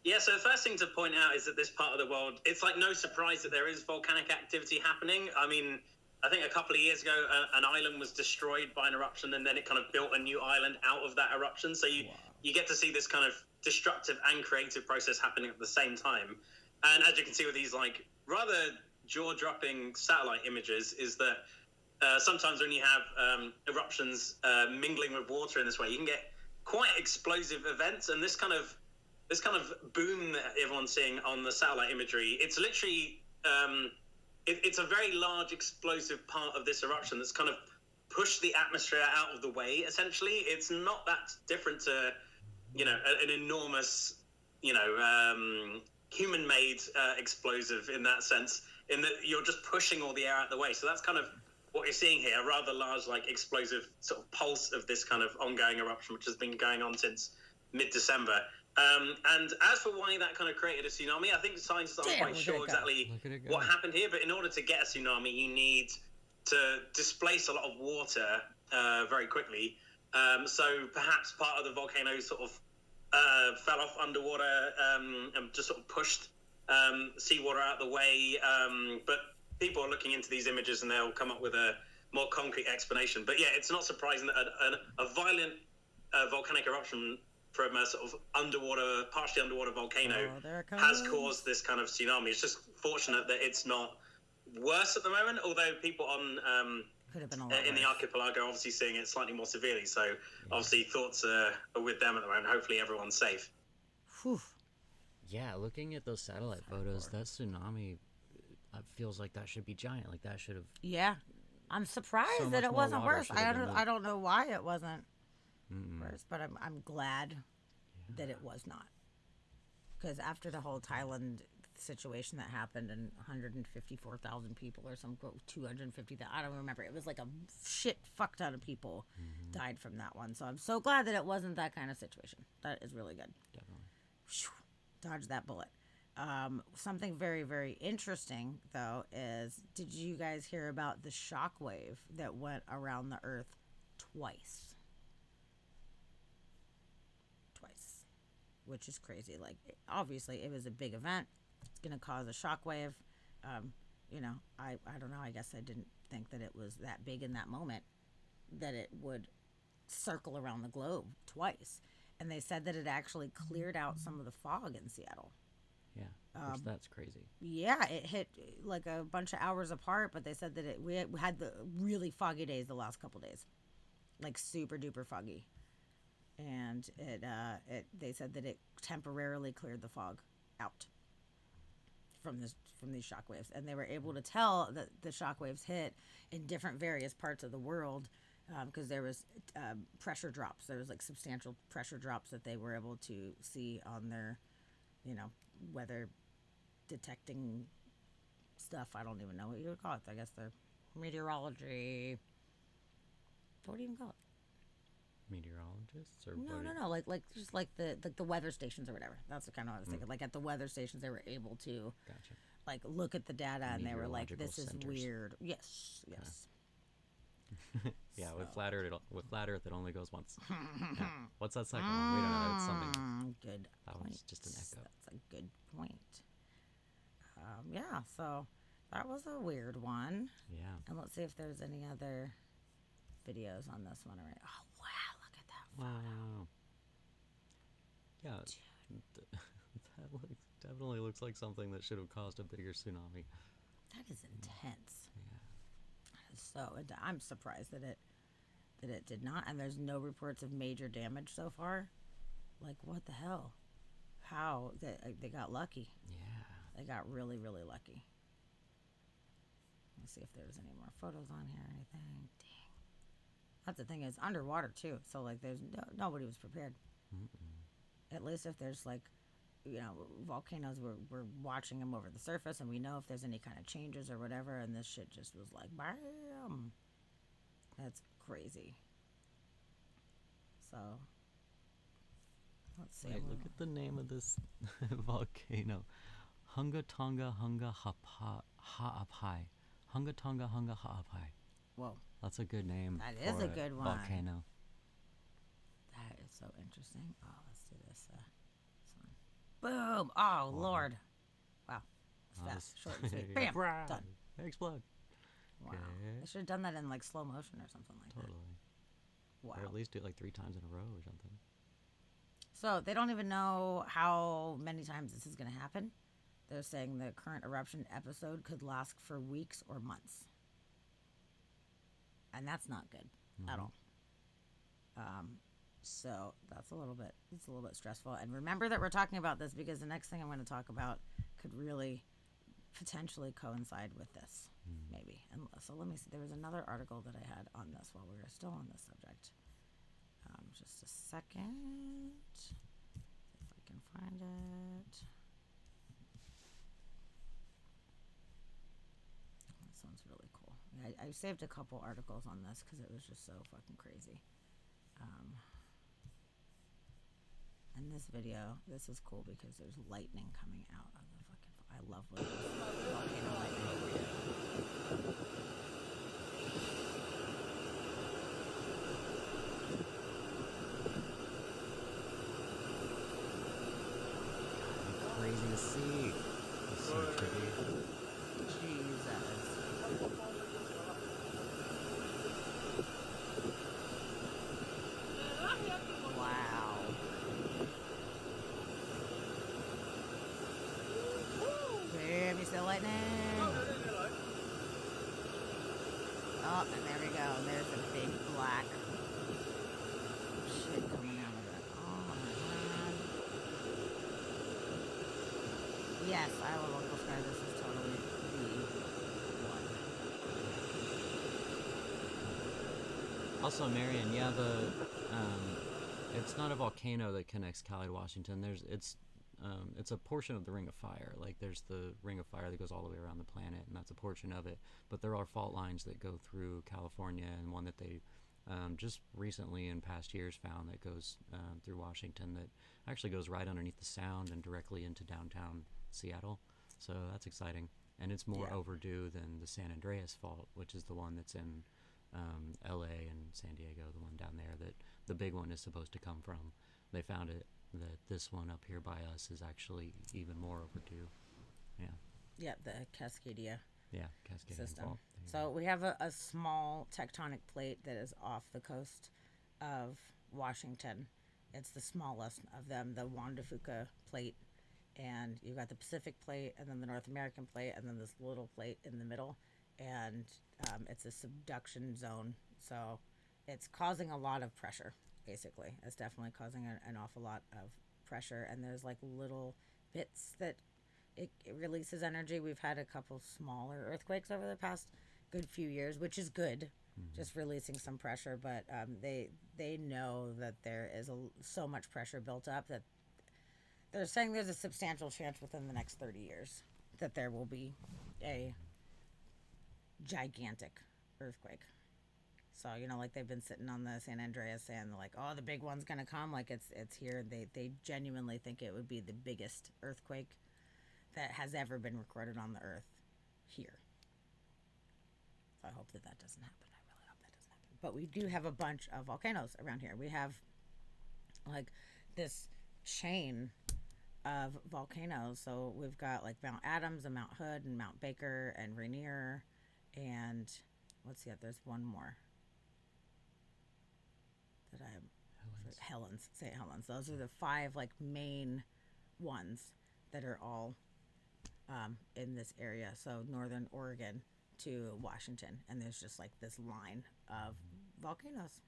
Yeah, so the first thing to point out is that this part of the world, it's like no surprise that there is volcanic activity happening. I mean, I think a couple of years ago, an island was destroyed by an eruption, and then it kind of built a new island out of that eruption. So you get to see this kind of destructive and creative process happening at the same time. And as you can see with these like rather jaw-dropping satellite images, is that sometimes when you have eruptions mingling with water in this way, you can get quite explosive events. And this kind of boom that everyone's seeing on the satellite imagery, it's literally it's a very large explosive part of this eruption that's kind of pushed the atmosphere out of the way. Essentially, it's not that different to an enormous human-made explosive in that sense, in that you're just pushing all the air out the way. So that's kind of what you're seeing here, a rather large, like, explosive sort of pulse of this kind of ongoing eruption, which has been going on since mid-December. And as for why that kind of created a tsunami, I think scientists aren't quite sure exactly what happened here, but in order to get a tsunami, you need to displace a lot of water very quickly. So perhaps part of the volcano sort of fell off underwater and just sort of pushed seawater out of the way. But people are looking into these images and they'll come up with a more concrete explanation. But yeah, it's not surprising that a violent volcanic eruption from a sort of partially underwater volcano has caused this kind of tsunami. It's just fortunate that it's not worse at the moment, although people on could have been a lot in the archipelago are obviously seeing it slightly more severely. So obviously thoughts are with them at the moment. Hopefully everyone's safe. Whew. Yeah, looking at those satellite photos, that tsunami feels like that should be giant. Like that should have. Yeah, I'm surprised So that much it more wasn't water worse. should have been I don't know why it wasn't worse, but I'm glad that it was not. Because after the whole Thailand situation that happened and 154,000 people or some 250,000, I don't remember. It was like a shit fuck ton of people died from that one. So I'm so glad that it wasn't that kind of situation. That is really good. Definitely. Dodge that bullet. Something very, very interesting, though, is did you guys hear about the shockwave that went around the Earth twice? Twice. Which is crazy. Like, obviously, it was a big event. It's going to cause a shockwave. I don't know. I guess I didn't think that it was that big in that moment that it would circle around the globe twice. And they said that it actually cleared out some of the fog in Seattle. Yeah, that's crazy. Yeah, it hit like a bunch of hours apart, but they said that we had the really foggy days the last couple days, like super duper foggy, and they said that it temporarily cleared the fog out from these shockwaves, and they were able to tell that the shockwaves hit in different various parts of the world. Because there was pressure drops. There was like substantial pressure drops that they were able to see on their, weather detecting stuff. I don't even know what you would call it. I guess the meteorology. What do you even call it? Meteorologists or No. Like just like the weather stations or whatever. That's the kind of what I was thinking. Like at the weather stations, they were able to like look at the data and they were like, "This is weird." Yes. Yeah, with flat Earth, it only goes once. Yeah. What's that second one? We don't know. It's something. Good. That point. one's just an echo. That's a good point. Yeah. So that was a weird one. Yeah. And let's see if there's any other videos on this one. Already. Oh wow! Look at that. Wow. Yeah. That definitely looks like something that should have caused a bigger tsunami. That is intense. Yeah. So I'm surprised that it did not, and there's no reports of major damage so far. Like, what the hell? How they got lucky? Yeah, they got really, really lucky. Let's see if there's any more photos on here or anything. Dang, that's the thing, is underwater too. So like, there's nobody was prepared. At least if there's like, volcanoes, we're watching them over the surface, and we know if there's any kind of changes or whatever, and this shit just was like, bam. That's crazy. So, let's see. Wait, look at the name of this volcano. Hunga Tonga Hunga Ha'apai. Hunga Tonga Hunga Ha'apai. Whoa. That's a good name. That is a good one. Volcano. That is so interesting. Oh, let's do this. Boom! Oh, Lord. Wow. It's fast, short and sweet. Bam! Done. Explode. Wow. I should have done that in like slow motion or something like Totally. that. Wow. Or at least do it like 3 times in a row or something. So they don't even know how many times this is going to happen. They're saying the current eruption episode could last for weeks or months. and that's not good at all. So it's a little bit stressful. And remember that we're talking about this because the next thing I'm going to talk about could really potentially coincide with this, maybe. And so let me see. There was another article that I had on this while we were still on this subject. Just a second. See if I can find it. This one's really cool. I saved a couple articles on this because it was just so fucking crazy. And this video, this is cool because there's lightning coming out of the fucking. I love volcano lightning. Crazy to see. It's so trippy. Jesus. Wow. Damn, you see the lightning? Oh, and there we go. There's a big black shit coming out of it. Oh my god. Yes, Iowa local sky. This is totally the one. Also, Marion, yeah, it's not a volcano that connects Cali to Washington. It's a portion of the Ring of Fire. Like, there's the Ring of Fire that goes all the way around the planet, and that's a portion of it. But there are fault lines that go through California, and one that they just recently in past years found that goes through Washington that actually goes right underneath the Sound and directly into downtown Seattle. So that's exciting. And it's more overdue than the San Andreas fault, which is the one that's in LA and San Diego, the one down there that the big one is supposed to come from. They found it that this one up here by us is actually even more overdue. Yeah, the Cascadia Cascade system. fault. So we have a small tectonic plate that is off the coast of Washington. It's the smallest of them, the Juan de Fuca plate. And you've got the Pacific plate, and then the North American plate, and then this little plate in the middle. And it's a subduction zone. So it's causing a lot of pressure, basically. It's definitely causing an awful lot of pressure. And there's like little bits that it releases energy. We've had a couple smaller earthquakes over the past good few years, which is good, just releasing some pressure. But they know that there is so much pressure built up that they're saying there's a substantial chance within the next 30 years that there will be a gigantic earthquake. So, like they've been sitting on the San Andreas saying like, oh, the big one's going to come. Like it's here. They genuinely think it would be the biggest earthquake that has ever been recorded on the earth here. So I hope that doesn't happen. I really hope that doesn't happen. But we do have a bunch of volcanoes around here. We have like this chain of volcanoes. So we've got like Mount Adams and Mount Hood and Mount Baker and Rainier and let's see, there's one more that Helens, St. Helens. Those are the 5 like main ones that are all in this area. So northern Oregon to Washington, and there's just like this line of volcanoes.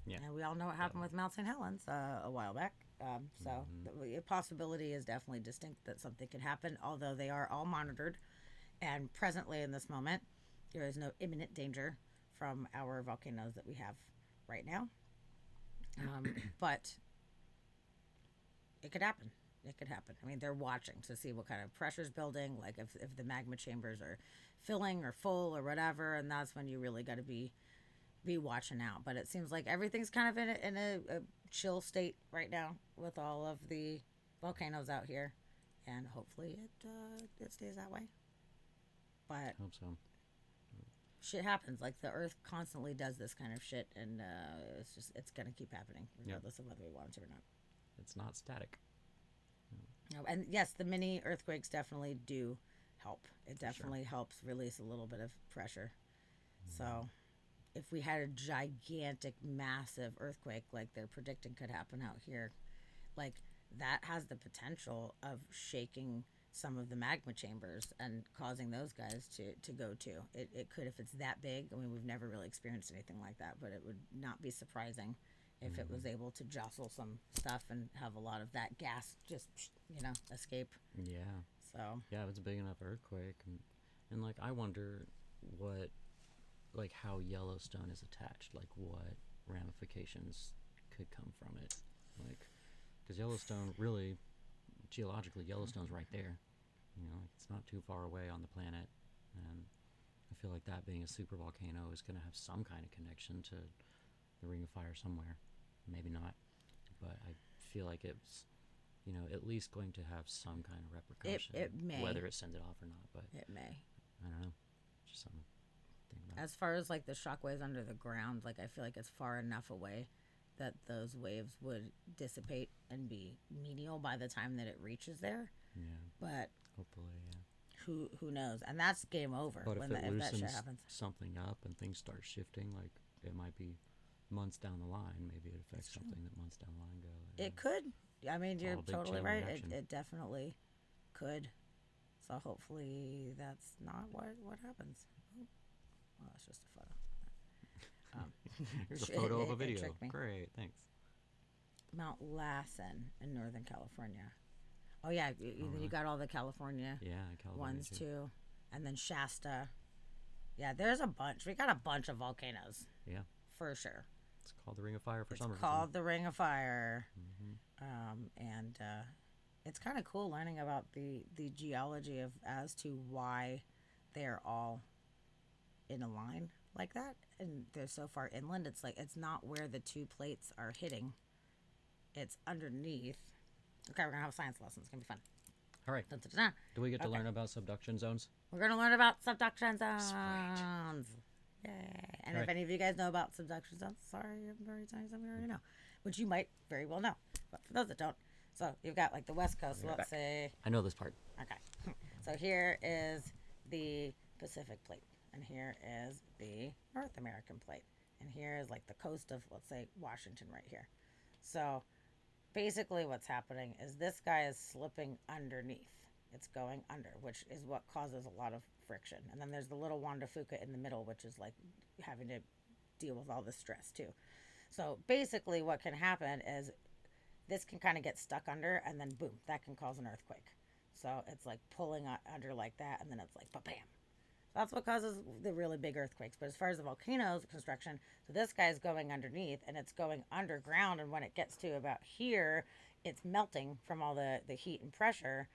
Yeah. And we all know what happened with Mount St. Helens a while back. So the possibility is definitely distinct that something could happen, although they are all monitored. And presently in this moment, there is no imminent danger from our volcanoes that we have right now. But it could happen. It could happen. I mean, they're watching to see what kind of pressure's building, like if the magma chambers are filling or full or whatever, and that's when you really got to be watching out. But it seems like everything's kind of in a chill state right now with all of the volcanoes out here, and hopefully it stays that way. But Hope so. shit happens. Like the Earth constantly does this kind of shit, and it's gonna keep happening regardless of whether we want it to or not. It's not static. No, and yes, the mini earthquakes definitely do help. It definitely helps release a little bit of pressure. So if we had a gigantic, massive earthquake like they're predicting could happen out here, like that has the potential of shaking some of the magma chambers and causing those guys to go to. It could, if it's that big. I mean, we've never really experienced anything like that, but it would not be surprising if it was able to jostle some stuff and have a lot of that gas just, escape. Yeah. So, Yeah, if it's a big enough earthquake. And like, I wonder what, like, how Yellowstone is attached. Like, what ramifications could come from it. Like, because Yellowstone, really, geologically, Yellowstone's right there. It's not too far away on the planet. And I feel like that being a super volcano is going to have some kind of connection to the Ring of Fire somewhere. Maybe not. But I feel like it's, at least going to have some kind of repercussion. It may. Whether it sends it off or not. But it may. I don't know. Just something to think about. As far as like the shockwaves under the ground, like I feel like it's far enough away that those waves would dissipate and be menial by the time that it reaches there. Yeah. But Hopefully, yeah. who knows? And that's game over But when if it if that shit loosens happens. something up and things start shifting, like it might be months down the line. Maybe it affects something that months down the line go. It could. I mean, you're all a big totally chain right. reaction. It definitely could. So hopefully that's not what happens. Oh, well, it's just a photo. Here's a photo of a it video. tricked me. Great, thanks. Mount Lassen in Northern California. Oh yeah, you got all the California Yeah, California ones too, and then Shasta. Yeah, there's a bunch. We got a bunch of volcanoes Yeah, for sure. it's called the Ring of Fire for It's some reason. called the Ring of Fire, and it's kind of cool learning about the geology of as to why they're all in a line like that, and they're so far inland. It's like it's not where the two plates are hitting; it's underneath. Okay, we're gonna have a science lesson. It's gonna be fun. All right. Dun, dun, dun, dun. Do we get to Okay. learn about subduction zones? We're gonna learn about subduction zones. Yay! And if Right. any of you guys know about subduction zones, sorry, I'm very telling you something you already know, which you might very well know. But for those that don't, so you've got like the West Coast. So let's say, I know this part. okay. So here is the Pacific Plate, and here is the North American Plate, and here is like the coast of, let's say, Washington right here. So basically what's happening is this guy is slipping underneath. It's going under, which is what causes a lot of friction. And then there's the little Juan de Fuca in the middle, which is like having to deal with all the stress too. So basically what can happen is this can kind of get stuck under, and then boom, that can cause an earthquake. So it's like pulling under like that, and then it's like ba-bam. That's what causes the really big earthquakes. But as far as the volcanoes construction, so this guy's going underneath and it's going underground, and when it gets to about here, it's melting from all the heat and pressure.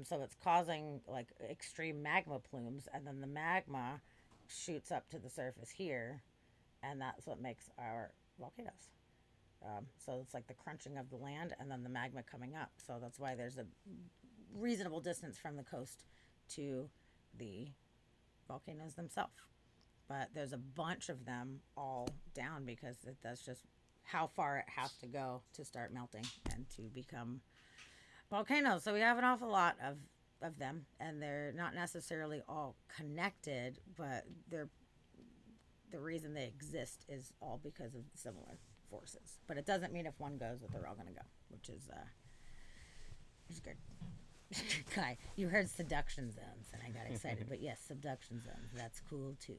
So it's causing like extreme magma plumes, and then the magma shoots up to the surface here, and that's what makes our volcanoes. So it's like the crunching of the land and then the magma coming up. So that's why there's a reasonable distance from the coast to the volcanoes themselves. But there's a bunch of them all down because that's just how far it has to go to start melting and to become volcanoes. So we have an awful lot of them, and they're not necessarily all connected, but they're the reason they exist is all because of similar forces. But it doesn't mean if one goes that they're all going to go, which is good. Kai, you heard seduction zones, and I got excited. But yes, subduction zones, that's cool too.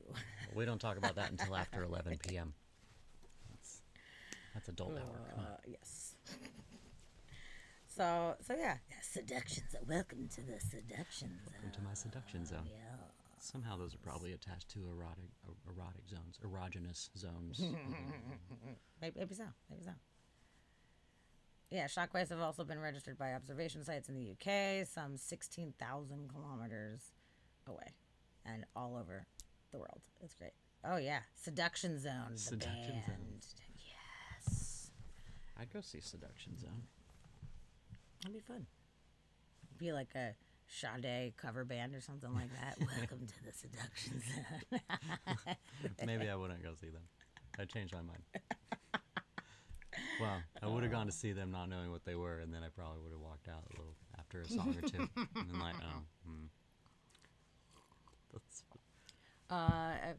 We don't talk about that until after 11 p.m. That's adult hour. Come on. Yes. So yeah, seduction zone. Welcome to the seduction zone. Welcome to my seduction zone. Yeah. Somehow those are probably attached to erotic zones, erogenous zones. Maybe so. Yeah, shockwaves have also been registered by observation sites in the UK, some 16,000 kilometers away, and all over the world. It's great. Oh yeah, Seduction Zone. The Seduction Zone. band. Yes, I'd go see Seduction Zone. that'd be fun. Be like a Sade cover band or something like that. Welcome to the Seduction Zone. Maybe I wouldn't go see them. I changed my mind. Well, I would have gone to see them not knowing what they were, and then I probably would have walked out a little after a song or two. And then like, That's, I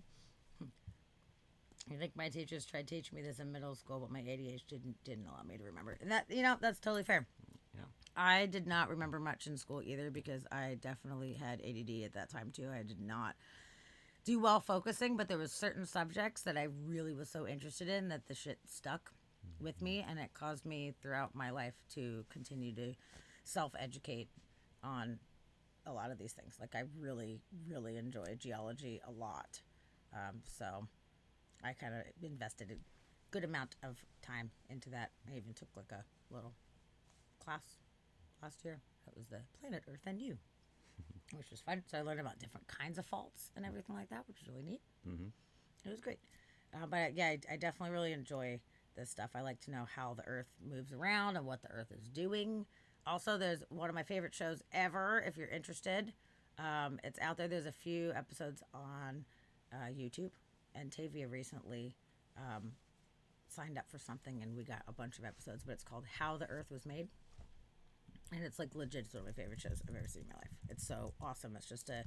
think my teachers tried teaching me this in middle school, but my ADHD didn't allow me to remember. And that that's totally fair. yeah. I did not remember much in school either because I definitely had ADD at that time too. I did not do well focusing, but there was certain subjects that I really was so interested in that the shit stuck with me, and it caused me throughout my life to continue to self-educate on a lot of these things. Like I really, really enjoy geology a lot. So I kind of invested a good amount of time into that. I even took like a little class last year. That was the Planet Earth and You, which was fun. So I learned about different kinds of faults and everything like that, which was really neat. Mm-hmm. It was great. But yeah, I definitely really enjoy this stuff. I like to know how the Earth moves around and what the Earth is doing. Also, there's one of my favorite shows ever, if you're interested. It's out there. There's a few episodes on YouTube. And Tavia recently signed up for something, and we got a bunch of episodes, but it's called How the Earth Was Made. And it's like legit, it's one of my favorite shows I've ever seen in my life. It's so awesome. It's just a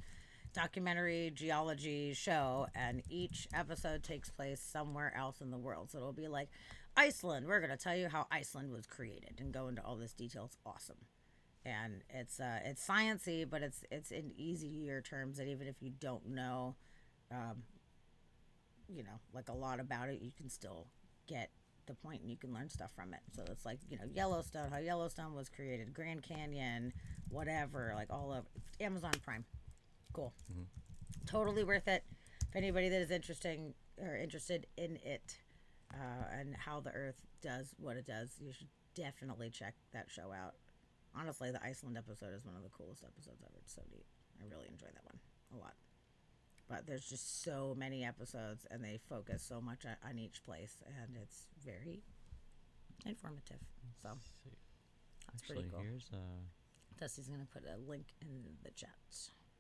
documentary geology show, and each episode takes place somewhere else in the world. So it'll be like Iceland. We're going to tell you how Iceland was created and go into all this detail. It's awesome. And it's sciencey, but it's in easier terms that even if you don't know, you know, like a lot about it, you can still get the point and you can learn stuff from it. So it's like, you know, Yellowstone, how Yellowstone was created, Grand Canyon, whatever, like all of Amazon Prime. Cool. Mm-hmm. Totally worth it. If anybody that is interested in it and how the Earth does what it does, you should definitely check that show out. Honestly, the Iceland episode is one of the coolest episodes ever. It's so neat. I really enjoy that one a lot. But there's just so many episodes, and they focus so much on each place, and it's very informative. So that's Actually, pretty cool. Here's Dusty's gonna put a link in the chat.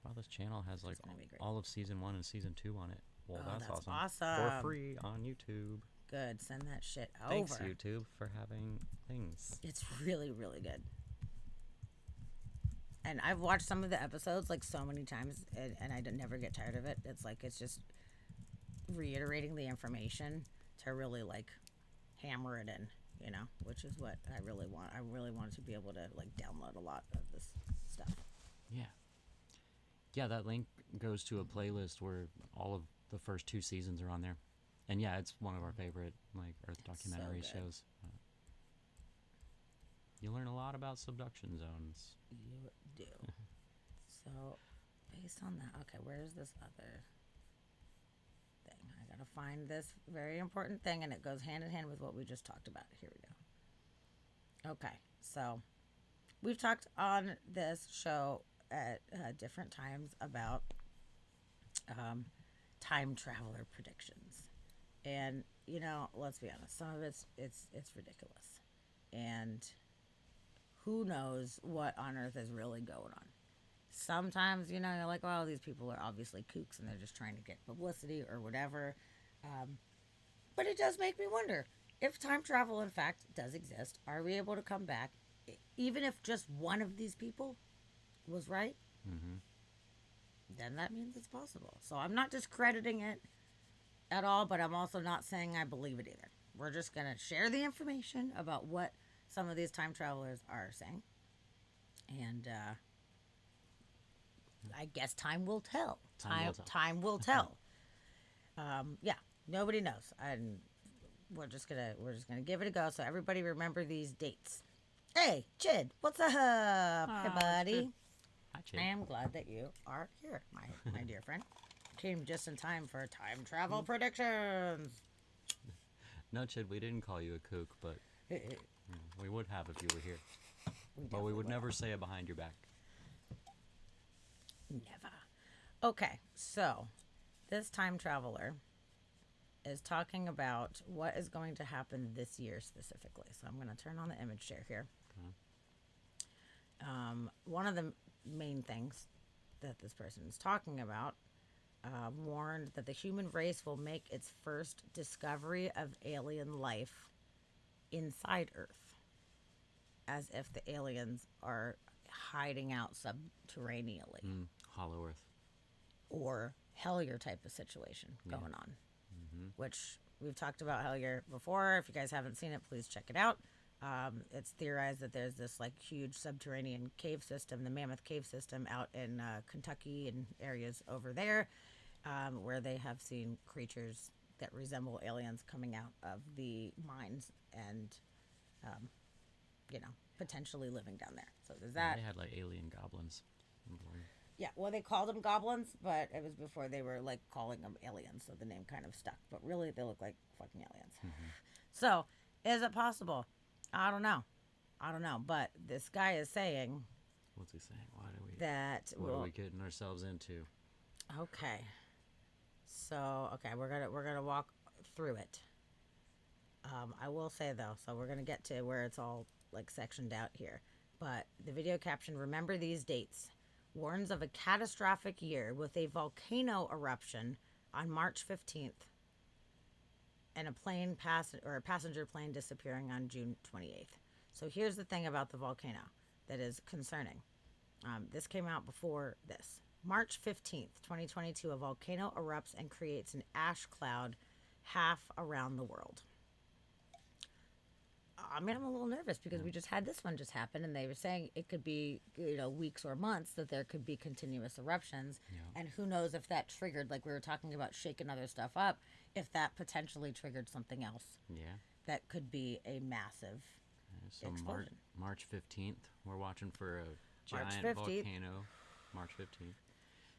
wow, this channel has like all of season 1 and season 2 on it. Well, Oh, that's awesome. awesome. For free on YouTube. Good. Send that shit over. Thanks, YouTube, for having things. It's really, really good. And I've watched some of the episodes like so many times, and I never get tired of it. It's like it's just reiterating the information to really like hammer it in, you know, which is what I really want. I really wanted to be able to like download a lot of this stuff. Yeah. Yeah, that link goes to a playlist where all of the first 2 seasons are on there. And yeah, it's one of our favorite like Earth documentary shows. You learn a lot about subduction zones. You do. So, based on that, okay, where's this other thing? I gotta find this very important thing, and it goes hand in hand with what we just talked about. Here we go. Okay, so we've talked on this show at different times about time traveler predictions, and you know, let's be honest, some of it's ridiculous, and who knows what on earth is really going on. Sometimes, you know, you're like, well, these people are obviously kooks and they're just trying to get publicity or whatever. But it does make me wonder, if time travel in fact does exist, are we able to come back, even if just one of these people was right? Mm-hmm. Then that means it's possible. So I'm not discrediting it at all, but I'm also not saying I believe it either. We're just going to share the information about what some of these time travelers are saying. And I guess time will tell. Time will tell. Yeah, nobody knows. And we're just gonna give it a go. So everybody remember these dates. Hey, Chid, what's up? Hey, buddy. Hi, Chid. I am glad that you are here, my dear friend. Came just in time for time travel predictions. No, Chid, we didn't call you a kook, but we would have if you were here. But we would never say it behind your back. Never. Okay, so this time traveler is talking about what is going to happen this year specifically. So I'm going to turn on the image share here. One of the main things that this person is talking about warned that the human race will make its first discovery of alien life inside Earth, as if the aliens are hiding out subterraneally. Hollow Earth. Or Hellier type of situation going on. Which we've talked about Hellier before. If you guys haven't seen it, please check it out. It's theorized that there's this like huge subterranean cave system, the Mammoth Cave System, out in Kentucky and areas over there, where they have seen creatures that resemble aliens coming out of the mines and, potentially living down there. So there's that. They had like alien goblins. Yeah, well, they called them goblins, but it was before they were like calling them aliens, so the name kind of stuck. But really, they look like fucking aliens. So, is it possible? I don't know. But this guy is saying What's he saying? that. What are we getting ourselves into? Okay. So, we're gonna walk through it. I will say though, so we're gonna get to where it's all like sectioned out here. But the video caption, remember these dates, warns of a catastrophic year with a volcano eruption on March 15th and a passenger plane disappearing on June 28th. So here's the thing about the volcano that is concerning. This came out before this. March 15th, 2022, a volcano erupts and creates an ash cloud half around the world. I'm a little nervous because we just had this one just happen, and they were saying it could be, weeks or months that there could be continuous eruptions. Yeah. And who knows if that triggered, like we were talking about shaking other stuff up, if that potentially triggered something else. Yeah. That could be a massive explosion. March 15th, we're watching for a giant volcano. March 15th.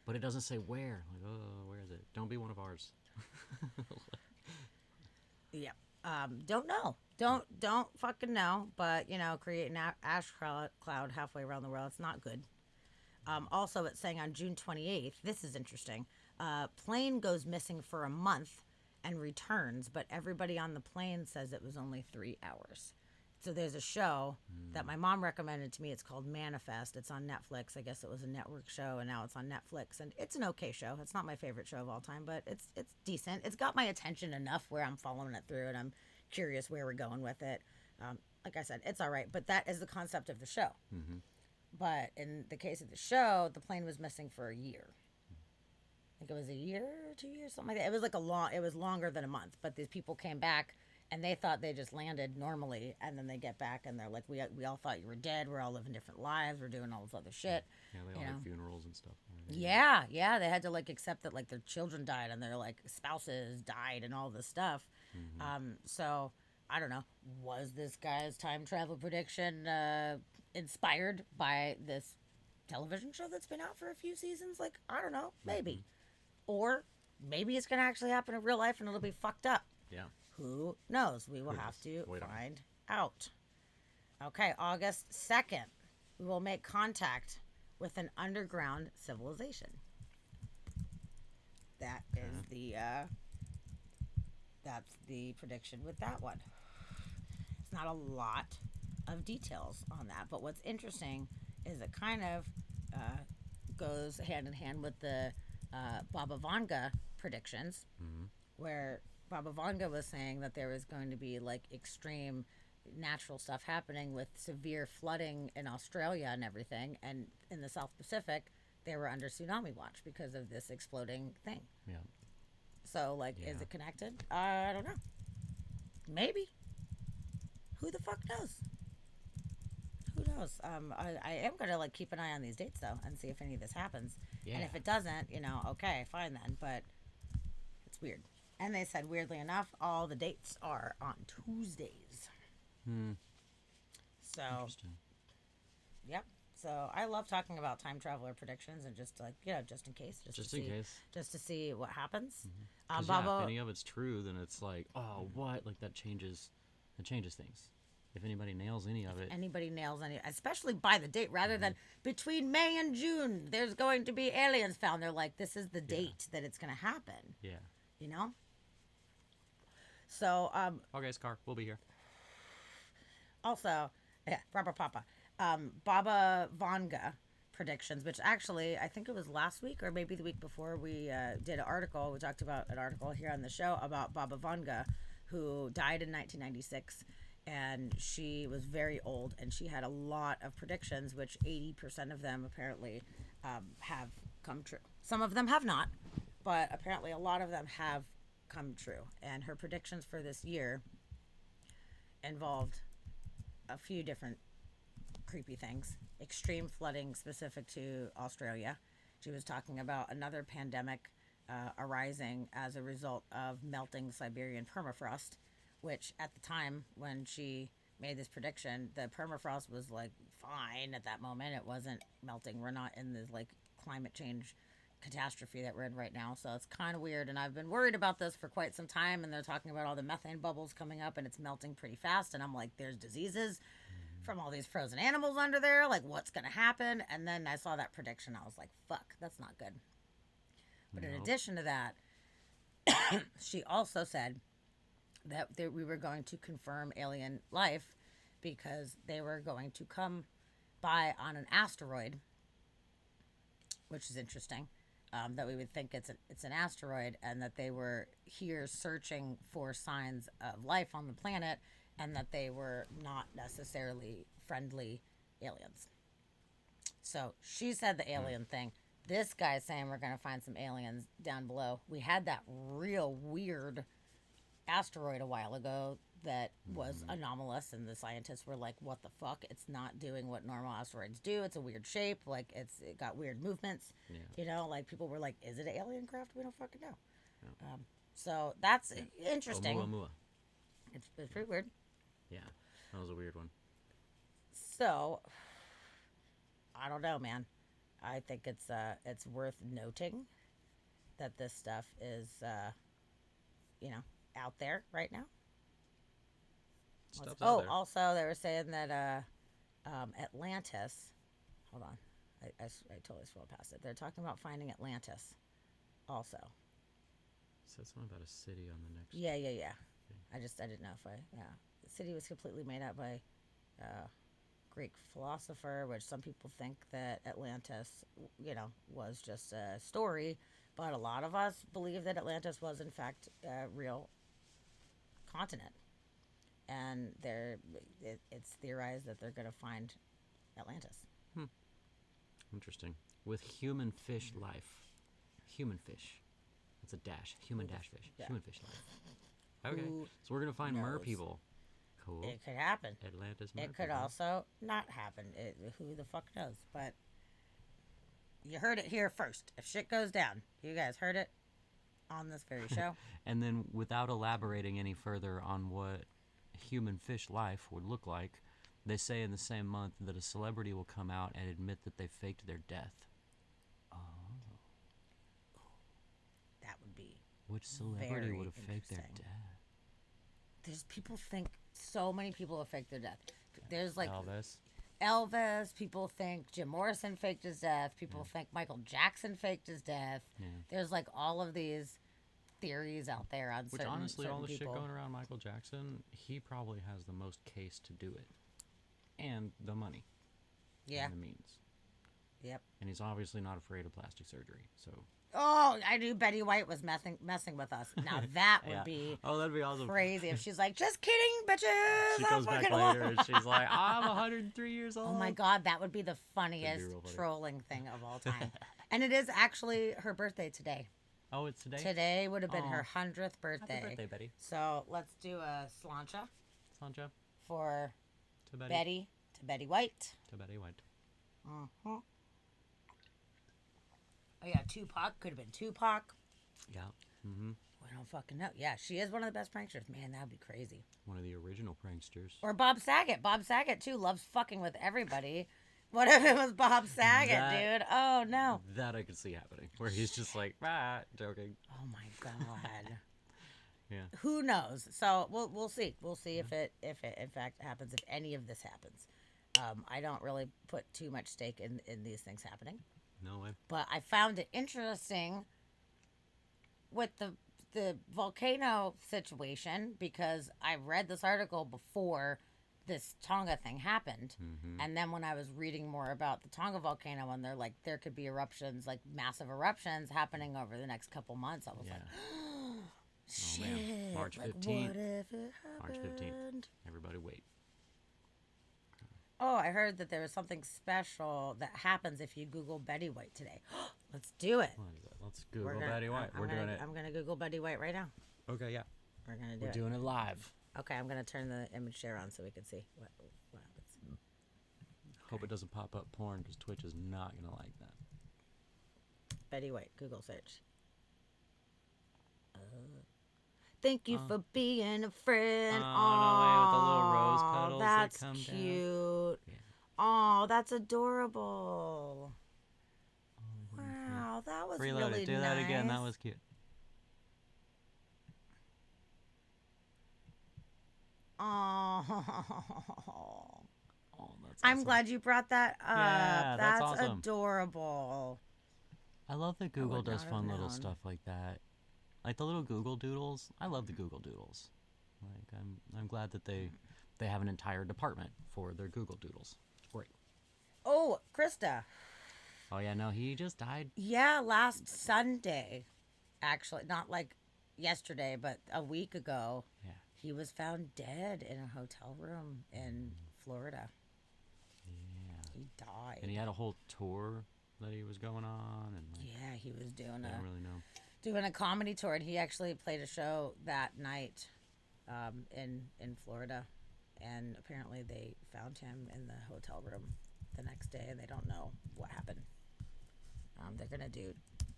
But it doesn't say where. Like, oh, where is it? Don't be one of ours. Yeah. Don't know. Don't fucking know. But, create an ash cloud halfway around the world. It's not good. Also, it's saying on June 28th, this is interesting. Plane goes missing for a month and returns, but everybody on the plane says it was only 3 hours. So there's a show that my mom recommended to me. It's called Manifest. It's on Netflix. I guess it was a network show, and now it's on Netflix. And it's an okay show. It's not my favorite show of all time, but it's decent. It's got my attention enough where I'm following it through, and I'm curious where we're going with it. Like I said, it's all right. But that is the concept of the show. Mm-hmm. But in the case of the show, the plane was missing for a year. I think it was a year or 2 years, something like that. It was it was longer than a month. But these people came back, and they thought they just landed normally, and then they get back, and they're like, we all thought you were dead. We're all living different lives. We're doing all this other shit. Yeah, they all had funerals and stuff. Yeah. They had to, accept that, their children died, and their, spouses died, and all this stuff. Mm-hmm. So, I don't know. Was this guy's time travel prediction inspired by this television show that's been out for a few seasons? I don't know. Maybe. Mm-hmm. Or maybe it's going to actually happen in real life, and it'll be fucked up. Yeah. Who knows? We will have to find out. Okay, August 2nd, we will make contact with an underground civilization. That is that's the prediction with that one. It's not a lot of details on that, but what's interesting is it kind of goes hand in hand with the Baba Vanga predictions, where Baba Vanga was saying that there was going to be extreme natural stuff happening with severe flooding in Australia and everything, and in the South Pacific they were under tsunami watch because of this exploding thing. Yeah. So is it connected? I don't know. Maybe. Who the fuck knows? Who knows? I am gonna keep an eye on these dates though and see if any of this happens. Yeah. And if it doesn't, okay, fine then. But it's weird. And they said, weirdly enough, all the dates are on Tuesdays. So, interesting. Yep. So I love talking about time traveler predictions and just just in case, just to see what happens. Mm-hmm. If any of it's true, then it's what? That changes things. If anybody nails any of it, especially by the date, rather than between May and June, there's going to be aliens found. They're like, this is the date that it's going to happen. Yeah. So, okay, Scar, we'll be here. Also, Barbara Papa, Baba Vanga predictions, which actually, I think it was last week or maybe the week before, we did an article. We talked about an article here on the show about Baba Vanga, who died in 1996, and she was very old, and she had a lot of predictions, which 80% of them apparently have come true. Some of them have not, but apparently a lot of them have come true. And her predictions for this year involved a few different creepy things. Extreme flooding specific to Australia. She was talking about another pandemic arising as a result of melting Siberian permafrost, which at the time when she made this prediction, the permafrost was like fine at that moment. It wasn't melting. We're not in this like climate change catastrophe that we're in right now. So it's kind of weird. And I've been worried about this for quite some time. And they're talking about all the methane bubbles coming up and it's melting pretty fast. And I'm like, there's diseases from all these frozen animals under there. Like, what's going to happen? And then I saw that prediction. I was like, fuck, that's not good. But in addition to that, she also said that we were going to confirm alien life because they were going to come by on an asteroid, which is interesting. That we would think it's an asteroid, and that they were here searching for signs of life on the planet, and that they were not necessarily friendly aliens. So she said the alien thing. This guy's saying we're going to find some aliens down below. We had that real weird asteroid a while ago that was anomalous, and the scientists were like, what the fuck? It's not doing what normal asteroids do. It's a weird shape. Like, it got weird movements. Yeah. You know, like, people were like, is it an alien craft? We don't fucking know. Yeah. So that's interesting. Oumuamua. It's pretty weird. Yeah, that was a weird one. So, I don't know, man. I think it's worth noting that this stuff is, out there right now. Stuff's out there. Also, they were saying that Atlantis. Hold on, I totally scrolled past it. They're talking about finding Atlantis. Also. Said something about a city on the next. Yeah. I didn't know if the city was completely made up by Greek philosopher, which some people think that Atlantis, was just a story, but a lot of us believe that Atlantis was in fact a real continent. And it's theorized that they're going to find Atlantis. Interesting. With human fish life. Human fish. That's a dash. Human dash fish. Yeah. Human fish life. Okay. Who So we're going to find mer knows? people. Cool. It could happen. Atlantis mer It could people. also not happen. Who the fuck knows? But you heard it here first. If shit goes down, you guys heard it on this very show. And then, without elaborating any further on what human fish life would look like, they say in the same month that a celebrity will come out and admit that they faked their death. That would be. Which celebrity Very would have faked their interesting. death? There's people think so many people have faked their death. There's like Elvis. People think Jim Morrison faked his death. People think Michael Jackson faked his death. Yeah. There's like all of these theories out there on Which certain, honestly, certain all the people. shit going around Michael Jackson, he probably has the most case to do it. And the money. Yeah. And the means. Yep. And he's obviously not afraid of plastic surgery, so... Oh, I knew Betty White was messing with us. Now that would Yeah. be Oh, that'd be awesome. crazy if she's like, just kidding, bitches. She I'm comes back fucking later alive." and she's like, I'm 103 years old. Oh my God, that would be the funniest real funny. trolling thing of all time. And it is actually her birthday today. Oh, it's today? Today would have been her Aw. 100th birthday. Happy birthday, Betty. So let's do a slancha Sancha. for To Betty. Betty to Betty White. To Betty White. Oh yeah, Tupac could have been Tupac. Yeah. Mm-hmm. We don't fucking know. Yeah, she is one of the best pranksters. Man, that would be crazy. One of the original pranksters. Or Bob Saget. Bob Saget too loves fucking with everybody. What if it was Bob Saget, That- dude? Oh no. That I could see happening. Where he's just like, joking. Oh my God. Yeah. Who knows? So we'll see. We'll see if it in fact happens. If any of this happens. I don't really put too much stake in these things happening. No way. But I found it interesting with the volcano situation because I read this article before this Tonga thing happened. Mm-hmm. And then when I was reading more about the Tonga volcano and they're like, there could be eruptions, like massive eruptions happening over the next couple months, I was like, shit. man. March like, 15th. What if it March 15th. happened? Everybody wait. Oh, I heard that there was something special that happens if you Google Betty White today. Let's do it. What is that? Let's Google Betty White. We're doing it. I'm going to Google Betty White right now. Okay, yeah. We're going to do We're it. doing it live. Okay, I'm gonna turn the image share on so we can see what happens. Hope it doesn't pop up porn because Twitch is not gonna like that. Betty White, Google search. Thank you for being a friend. Oh, no way, with the little rose Aw, petals that that's come down. cute. Yeah. Oh, that's adorable. Wow, that was Reload really it. Do nice. that again. That was cute. Oh, Oh, that's I'm awesome. glad you brought that up. Yeah, that's awesome. Adorable. I love that Google would does not have fun little known. stuff like that. Like the little Google Doodles. I love the Google Doodles. Like I'm glad that they have an entire department for their Google Doodles. It's great. Oh, Krista. Oh yeah, no, he just died. Yeah, last Sunday. Actually, not like yesterday, but a week ago. Yeah. He was found dead in a hotel room in Florida. Yeah. He died. And he had a whole tour that he was going on, and like, Yeah, he was doing I don't really know. doing a comedy tour, and he actually played a show that night in Florida, and apparently they found him in the hotel room the next day, and they don't know what happened. They're gonna do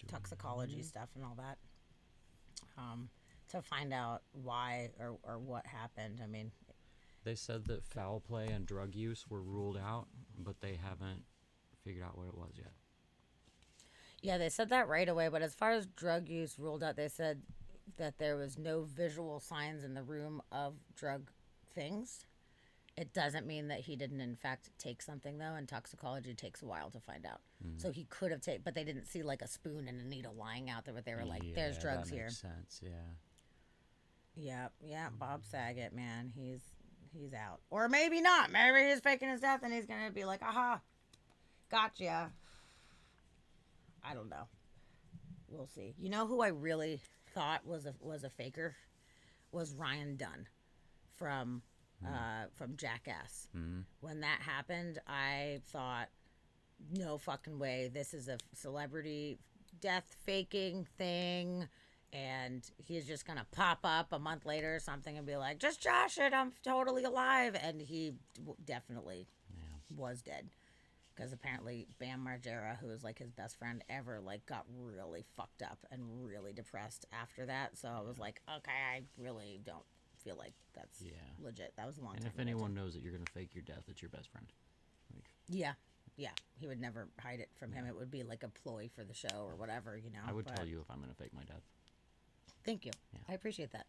toxicology stuff and all that to find out why or what happened. I mean, They said that foul play and drug use were ruled out, but they haven't figured out what it was yet. yeah, they said that right away. But as far as drug use ruled out, they said that there was no visual signs in the room of drug things. It doesn't mean that he didn't, in fact, take something, though, and toxicology takes a while to find out. So he could have taken, but they didn't see, like, a spoon and a needle lying out there, but they were like, there's drugs that here. makes sense, yeah. Yeah, Bob Saget, man, he's out. Or maybe not. Maybe he's faking his death, and he's going to be like, aha, gotcha. I don't know. We'll see. You know who I really thought was a faker? Was Ryan Dunn from Jackass. When that happened, I thought, no fucking way. This is a celebrity death faking thing, and he's just gonna pop up a month later or something and be like, "Just Josh it, I'm totally alive," and he definitely was dead. Because apparently Bam Margera, who was like his best friend ever, like got really fucked up and really depressed after that. So I was like, okay, I really don't feel like that's legit. That was a long And time if ago, anyone too. knows that you're going to fake your death, it's your best friend. Like, Yeah. He would never hide it from him. It would be like a ploy for the show or whatever, you know. I would but tell you if I'm going to fake my death. Thank you. Yeah. I appreciate that.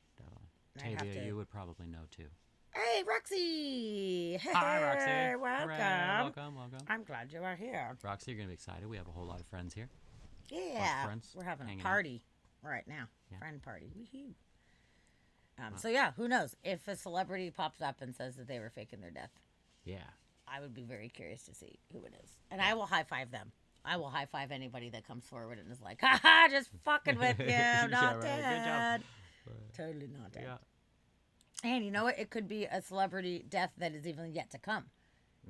I have Tavia, to- you would probably know too. Hey, Roxy! Hey, Hi, Roxy. welcome. Hooray, welcome. I'm glad you are here. Roxy, you're going to be excited. We have a whole lot of friends here. Yeah, friends we're having a hanging out. party right now. Yeah. Friend party. Woohoo! So yeah, who knows? If a celebrity pops up and says that they were faking their death, Yeah. I would be very curious to see who it is, and I will high five them. I will high five anybody that comes forward and is like, "Haha, just fucking with you, Yeah, not right. dead, Good job. totally not dead." Yeah. And you know what? It could be a celebrity death that is even yet to come.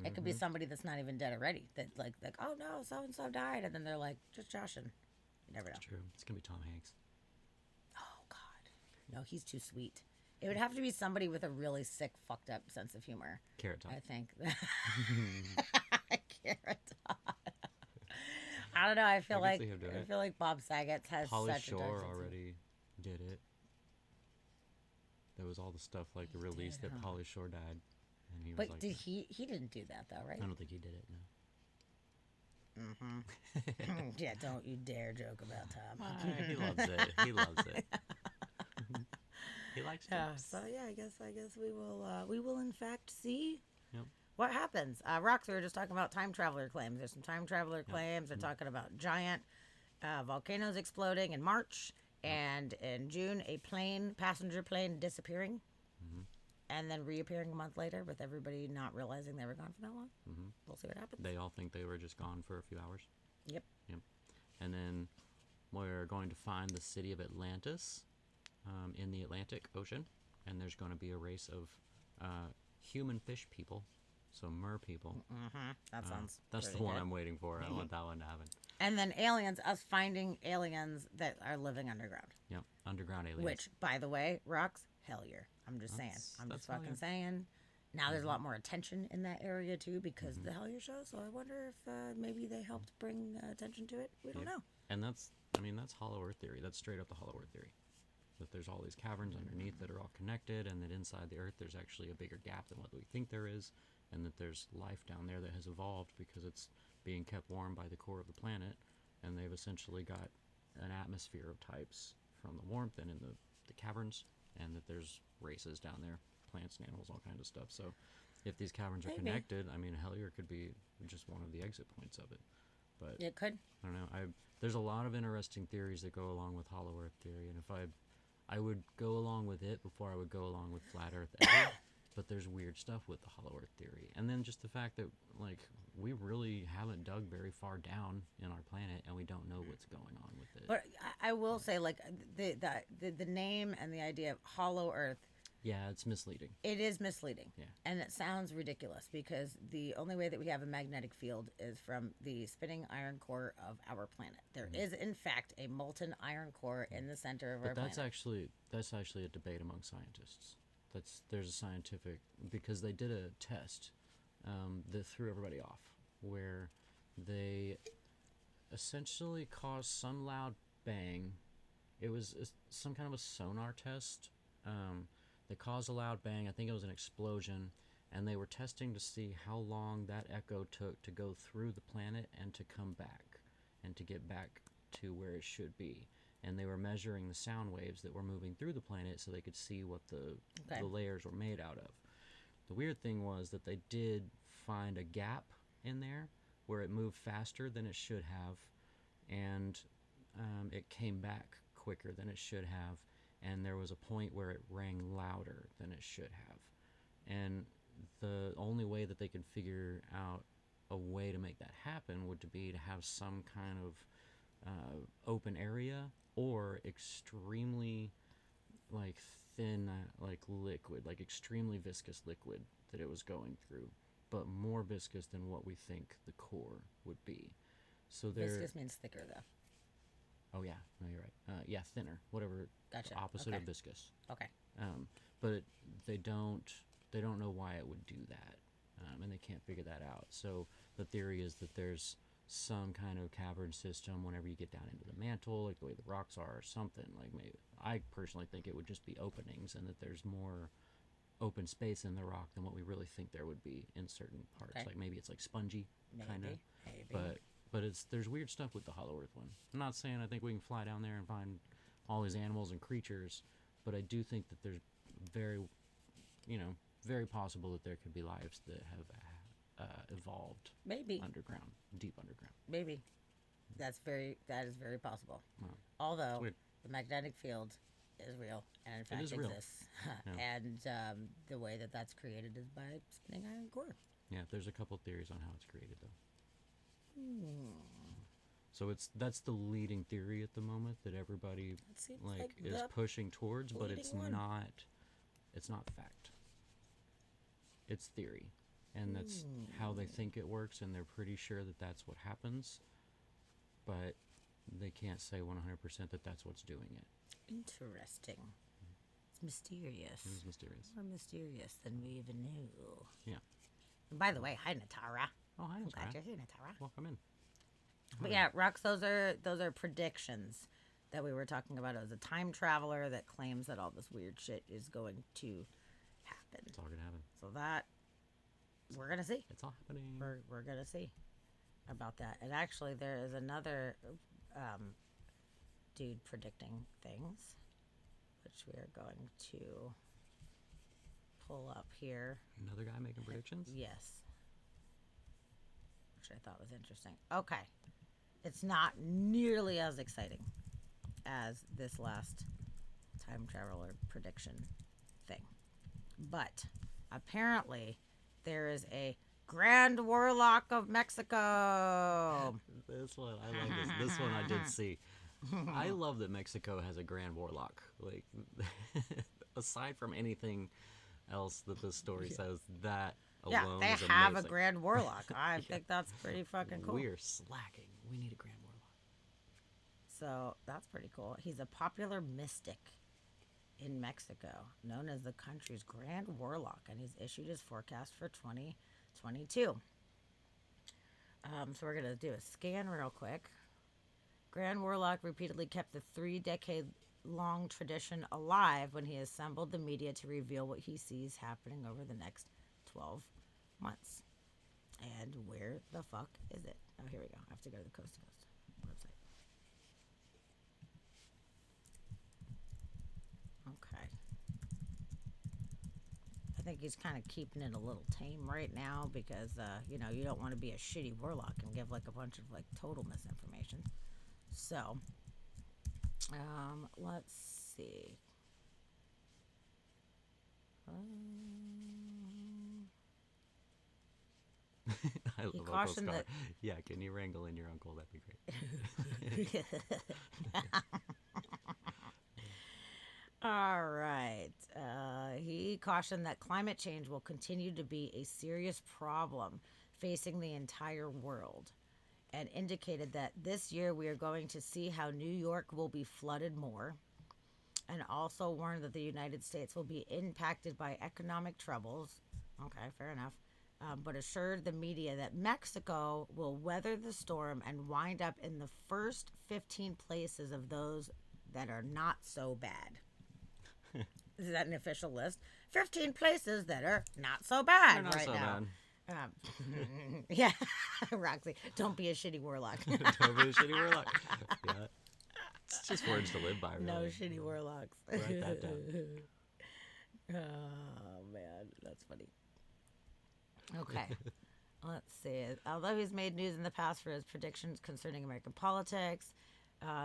It could be somebody that's not even dead already. That like, oh no, so and so died, and then they're like, just joshing. You never know. True. It's going to be Tom Hanks. Oh God, no, he's too sweet. It would have to be somebody with a really sick, fucked up sense of humor. Carrot Top. I think. Carrot Top. I don't know. I feel I like can see him doing it. Bob Saget has Pauly such a dark Shore sense of- already did it. There was all the stuff like the release did, that huh? Pauly Shore died. And he was But like, did he? He didn't do that though, right? I don't think he did it, no. Yeah, don't you dare joke about Tom. He loves it. He loves it. He likes it. So yeah, I guess we will in fact see Yep. what happens. Rox, we were just talking about time traveler claims. There's some time traveler claims. They're talking about giant volcanoes exploding in March, and in June a passenger plane disappearing, and then reappearing a month later with everybody not realizing they were gone for that long. We'll see what happens. They all think they were just gone for a few hours. Yep. Yep. And then we're going to find the city of Atlantis in the Atlantic Ocean. And there's going to be a race of human fish people, so mer people. That sounds. That's pretty the one good. I'm waiting for. I want that one to happen. And then aliens, us finding aliens that are living underground. Yep. Underground aliens. Which, by the way, Rox, Hellier. I'm just saying. I'm that's just fucking Hellier. saying. Now there's a lot more attention in that area too because of the Hellier show. So I wonder if maybe they helped bring attention to it. We don't know. And that's Hollow Earth theory. That's straight up the Hollow Earth theory. That there's all these caverns underneath that are all connected, and that inside the Earth there's actually a bigger gap than what we think there is, and that there's life down there that has evolved because it's being kept warm by the core of the planet, and they've essentially got an atmosphere of types from the warmth and in the caverns, and that there's races down there, plants and animals, all kinds of stuff. So if these caverns are Maybe. connected, I mean, Hellier could be just one of the exit points of it. But It could. I don't know. There's a lot of interesting theories that go along with Hollow Earth theory, and if I would go along with it before I would go along with Flat Earth ever. But there's weird stuff with the Hollow Earth theory, and then just the fact that like we really haven't dug very far down in our planet, and we don't know what's going on with it. But I will say, like the name and the idea of Hollow Earth, Yeah, it's misleading. it is misleading. Yeah. And it sounds ridiculous because the only way that we have a magnetic field is from the spinning iron core of our planet. There is, in fact, a molten iron core in the center of our But that's planet. actually a debate among scientists. There's a scientific, because they did a test that threw everybody off, where they essentially caused some loud bang. It was some kind of a sonar test. They caused a loud bang. I think it was an explosion, and they were testing to see how long that echo took to go through the planet and to come back, and to get back to where it should be. And they were measuring the sound waves that were moving through the planet so they could see what the layers were made out of. The weird thing was that they did find a gap in there where it moved faster than it should have, and it came back quicker than it should have, and there was a point where it rang louder than it should have. And the only way that they could figure out a way to make that happen would be to have some kind of open area or extremely like thin like liquid, like extremely viscous liquid that it was going through, but more viscous than what we think the core would be. So there. Viscous means thicker, though. Oh yeah, no, you're right. Yeah, thinner, whatever. Gotcha. Opposite Okay. of viscous. Okay. But they don't know why it would do that, and they can't figure that out. So the theory is that there's some kind of cavern system whenever you get down into the mantle, like the way the rocks are, or something. Like maybe I personally think it would just be openings, and that there's more open space in the rock than what we really think there would be in certain parts. Okay. Like maybe it's like spongy, kind of. Maybe. But there's weird stuff with the Hollow Earth one. I'm not saying I think we can fly down there and find all these animals and creatures, but I do think that there's very possible that there could be lives that have evolved Maybe. underground, deep underground. Maybe. That is very possible. Wow. Although weird. the magnetic field is real and in fact is real. exists. Yeah. And the way that that's created is by spinning iron core. Yeah, there's a couple theories on how it's created though. So that's the leading theory at the moment that everybody It seems like like is the pushing towards, but it's leading one. not fact. It's theory, and that's how they think it works, and they're pretty sure that that's what happens, but they can't say 100% that that's what's doing it. Interesting. It's mysterious. It's mysterious. More mysterious than we even knew. Yeah. And by the way, hi Natara. Oh, hi, I'm glad Natara. you're here, Natara. Welcome in. But yeah, Rox, those are predictions that we were talking about. It was a time traveler that claims that all this weird shit is going to happen. It's all gonna happen. So that we're gonna see. It's all happening. We're gonna see about that. And actually, there is another dude predicting things, which we are going to pull up here. Another guy making predictions. Yes. Which I thought was interesting. Okay. It's not nearly as exciting as this last time traveler prediction thing. But apparently there is a Grand Warlock of Mexico. This one, I love this. This one I did see. I love that Mexico has a Grand Warlock. Like, aside from anything else that this story says, that Yeah, alone they is have amazing. a Grand Warlock. I think that's pretty fucking cool. We're slacking. We need a Grand Warlock. So that's pretty cool. He's a popular mystic in Mexico, known as the country's Grand Warlock, and he's issued his forecast for 2022. So we're going to do a scan real quick. Grand Warlock repeatedly kept the 3-decade-long tradition alive when he assembled the media to reveal what he sees happening over the next 12 months. And where the fuck is it? Oh, here we go. I have to go to the Coast to Coast website. Okay. I think he's kind of keeping it a little tame right now because, you know, you don't want to be a shitty warlock and give like a bunch of like total misinformation. So, let's see. I love Uncle cautioned Scar. that- Yeah, can you wrangle in your uncle? That'd be great. All right. He cautioned that climate change will continue to be a serious problem facing the entire world and indicated that this year we are going to see how New York will be flooded more, and also warned that the United States will be impacted by economic troubles. Okay, fair enough. But assured the media that Mexico will weather the storm and wind up in the first 15 places of those that are not so bad. Is that an official list? 15 places that are not so bad They're not right so now. bad. Yeah, Roxy, don't be a shitty warlock. Don't be a shitty warlock. Yeah. It's just words to live by, really. No shitty warlocks. Write that down. Oh, man, that's funny. Okay, let's see. Although he's made news in the past for his predictions concerning American politics,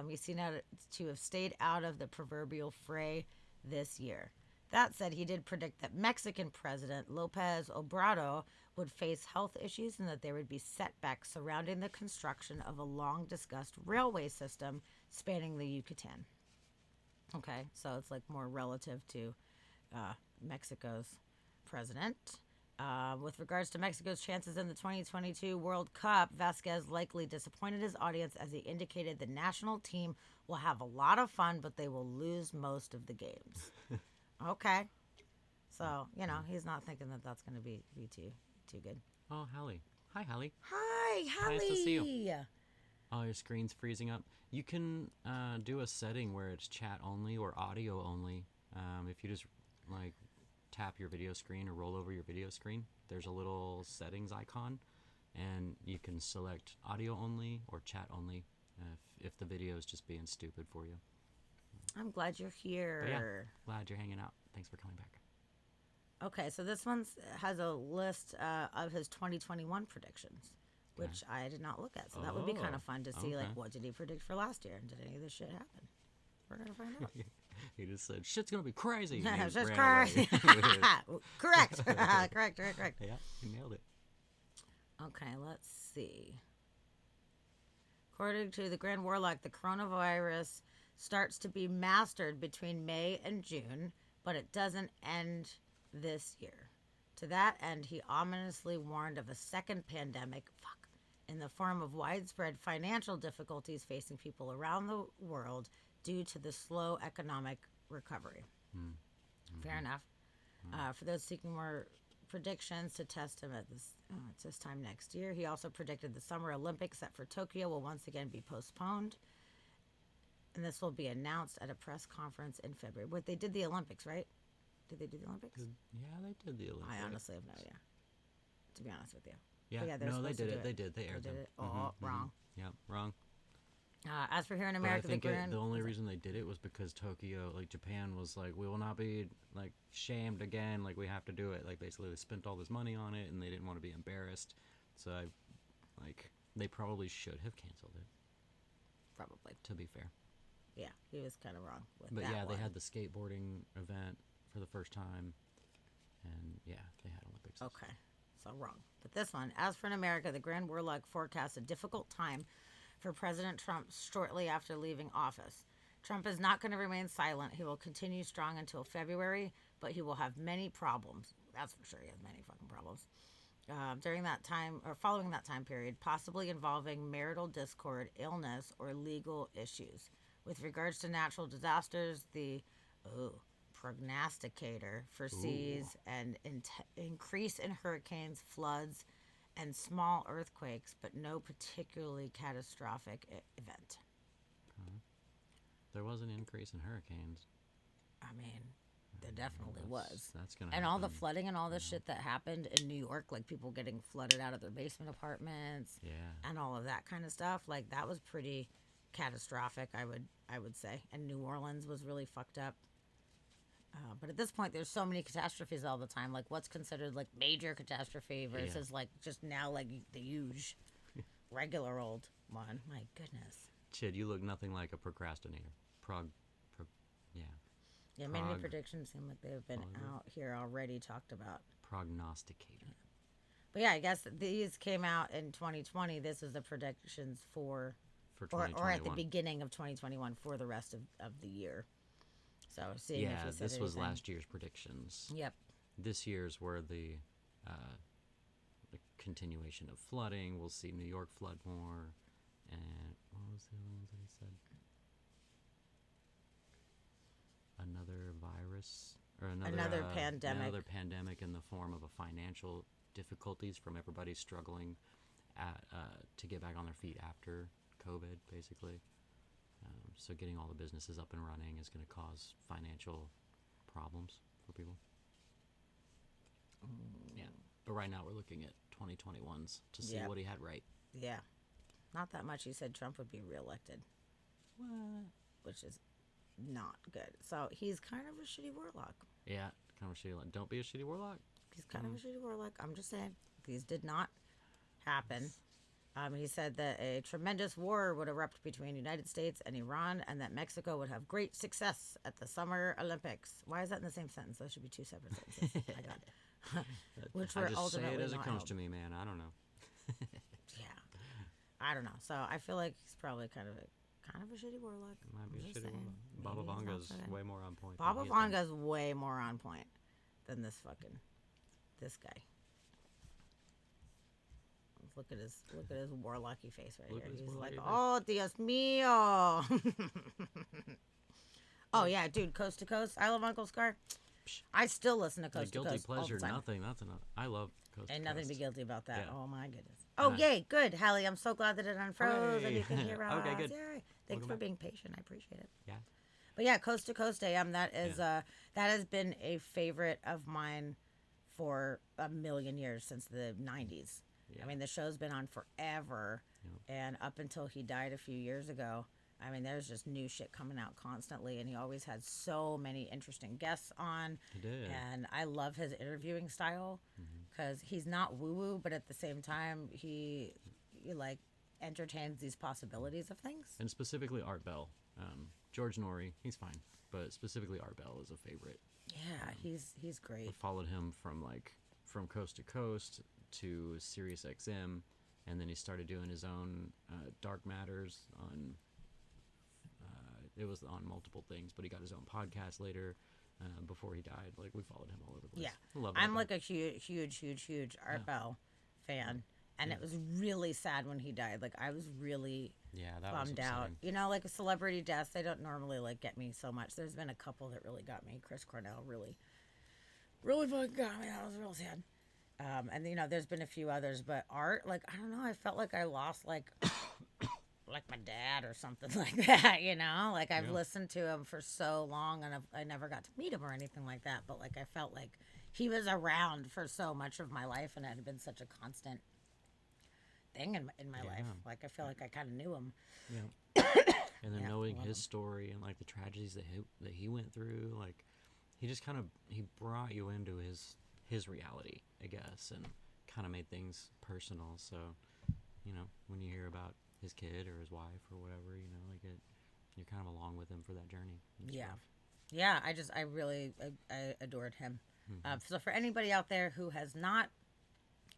he's seen out to have stayed out of the proverbial fray this year. That said, he did predict that Mexican President Lopez Obrador would face health issues and that there would be setbacks surrounding the construction of a long-discussed railway system spanning the Yucatan. Okay, so it's like more relative to Mexico's president. With regards to Mexico's chances in the 2022 World Cup, Vasquez likely disappointed his audience as he indicated the national team will have a lot of fun, but they will lose most of the games. Okay. So, you know, he's not thinking that that's going to be too good. Oh, Hallie. Hi, Hallie. Hi, Hallie. Nice to see you. Oh, your screen's freezing up. You can do a setting where it's chat only or audio only. If you just, like, tap your video screen or roll over your video screen, there's a little settings icon, and you can select audio only or chat only if the video is just being stupid for you. I'm glad you're here. But yeah, glad you're hanging out. Thanks for coming back. Okay, so this one has a list of his 2021 predictions, which I did not look at. So that would be kind of fun to see, like, what did he predict for last year? And did any of this shit happen? We're going to find out. He just said, shit's going to be crazy. and he Just ran crazy. away. Correct. Correct. Yeah, he nailed it. Okay, let's see. According to the Grand Warlock, the coronavirus starts to be mastered between May and June, but it doesn't end this year. To that end, he ominously warned of a second pandemic, in the form of widespread financial difficulties facing people around the world due to the slow economic recovery. Fair enough. For those seeking more predictions to test him at this time next year, he also predicted the Summer Olympics set for Tokyo will once again be postponed. And this will be announced at a press conference in February. What, they did the Olympics, right? Did they do the Olympics? Yeah, they did the Olympics. I honestly have no idea, to be honest with you. Yeah, But yeah, they're no, they supposed to did do it. They did. They aired did them. it. Oh, wrong. Yeah, wrong. As for here in But I America, think the Grand... the only reason they did it was because Tokyo, like Japan, was like, we will not be like shamed again. Like we have to do it. Like basically, they spent all this money on it, and they didn't want to be embarrassed. So, they probably should have canceled it. Probably. To be fair. Yeah, he was kind of wrong with But that yeah, one. they had the skateboarding event for the first time, and yeah, they had Olympics. Okay, so wrong. But this one, as for in America, the Grand Warlock forecasts a difficult time for President Trump shortly after leaving office. Trump is not going to remain silent. He will continue strong until February, but he will have many problems. That's for sure. He has many fucking problems. During that time, or following that time period, possibly involving marital discord, illness, or legal issues. With regards to natural disasters, the prognosticator foresees an increase in hurricanes, floods, and small earthquakes, but no particularly catastrophic event. There was an increase in hurricanes. I mean, there definitely was. That's gonna And all the happen. flooding and all the shit that happened in New York, like people getting flooded out of their basement apartments, Yeah. and all of that kind of stuff, like that was pretty catastrophic. I would say, and New Orleans was really fucked up. But at this point, there's so many catastrophes all the time. Like, what's considered like major catastrophe versus like just now like the huge, regular old one. My goodness. Chid, you look nothing like a procrastinator. Yeah. Yeah, many Prog- predictions seem like they've been out here already talked about. Prognosticator. But yeah, I guess these came out in 2020. This is the predictions for For or 2021. at the beginning of 2021 for the rest of the year. So seeing if Yeah, you said this was anything. last year's predictions. Yep. This year's were the continuation of flooding. We'll see New York flood more. And what was the other ones that he said? Another virus or Another pandemic. Another pandemic in the form of a financial difficulties from everybody struggling to get back on their feet after COVID, basically. So getting all the businesses up and running is going to cause financial problems for people. Yeah, but right now we're looking at 2021s to see Yep. what he had right. Yeah. Not that much. He said Trump would be reelected, which is not good. So he's kind of a shitty warlock. Yeah, kind of a shitty. Don't be a shitty warlock. He's kind of a shitty warlock. I'm just saying. These did not happen. He said that a tremendous war would erupt between the United States and Iran, and that Mexico would have great success at the Summer Olympics. Why is that in the same sentence? Those should be two separate sentences. My God. Which I were just say ultimately it as it not comes held. to me, man. I don't know. Yeah. I don't know. So I feel like he's probably kind of a shitty warlock. Might be I'm a just shitty saying. one. Baba Maybe he's not Vanga's so good. way more on point. Baba than he has been. Vanga's way more on point than this guy. Look at his warlocky face right Look here. at his He's like, warlocky face. oh, Dios mío. Oh yeah, dude, Coast to Coast. I love Uncle Scar. I still listen to The Coast to guilty Coast all pleasure, the time. nothing. That's enough. I love Coast Ain't to nothing to be Coast. guilty about that. Yeah. Oh my goodness. Oh yay, good, Hallie. I'm so glad that it unfroze and you can hear us. Okay, good. Yay. Thanks Welcome for back. being patient. I appreciate it. Yeah. But yeah, Coast to Coast AM. That is that has been a favorite of mine for a million years since the '90s. Yeah. I mean, the show's been on forever, and up until he died a few years ago. I mean, there's just new shit coming out constantly, and he always had so many interesting guests on. He did. And I love his interviewing style because he's not woo woo, but at the same time, he like entertains these possibilities of things. And specifically Art Bell. George Norrie, he's fine, but specifically Art Bell is a favorite. Yeah, he's I great. followed him from Coast to Coast to Sirius XM, and then he started doing his own Dark Matters on. It was on multiple things, but he got his own podcast later. Before he died, like we followed him all over the place. Yeah, I love I'm Art like a huge Art Bell fan, and it was really sad when he died. Like I was really Bell. Yeah, that was bummed out. upsetting. You know, like celebrity deaths, they don't normally like get me so much. There's been a couple that really got me. Chris Cornell really fucking got me. That was real sad. And you know, there's been a few others, but Art, like I don't know, I felt like I lost like like my dad or something like that. You know, like I've listened to him for so long, and I never got to meet him or anything like that. But like I felt like he was around for so much of my life, and it had been such a constant thing in my life. Like I feel like I kind of knew him. Yeah. And then Yeah, knowing love his him. story and like the tragedies that he went through, like he just kind of he brought you into his reality, I guess, and kind of made things personal. So, you know, when you hear about his kid or his wife or whatever, you know, like you're kind of along with him for that journey. It's Yeah. rough. Yeah, I really I adored him. So for anybody out there who has not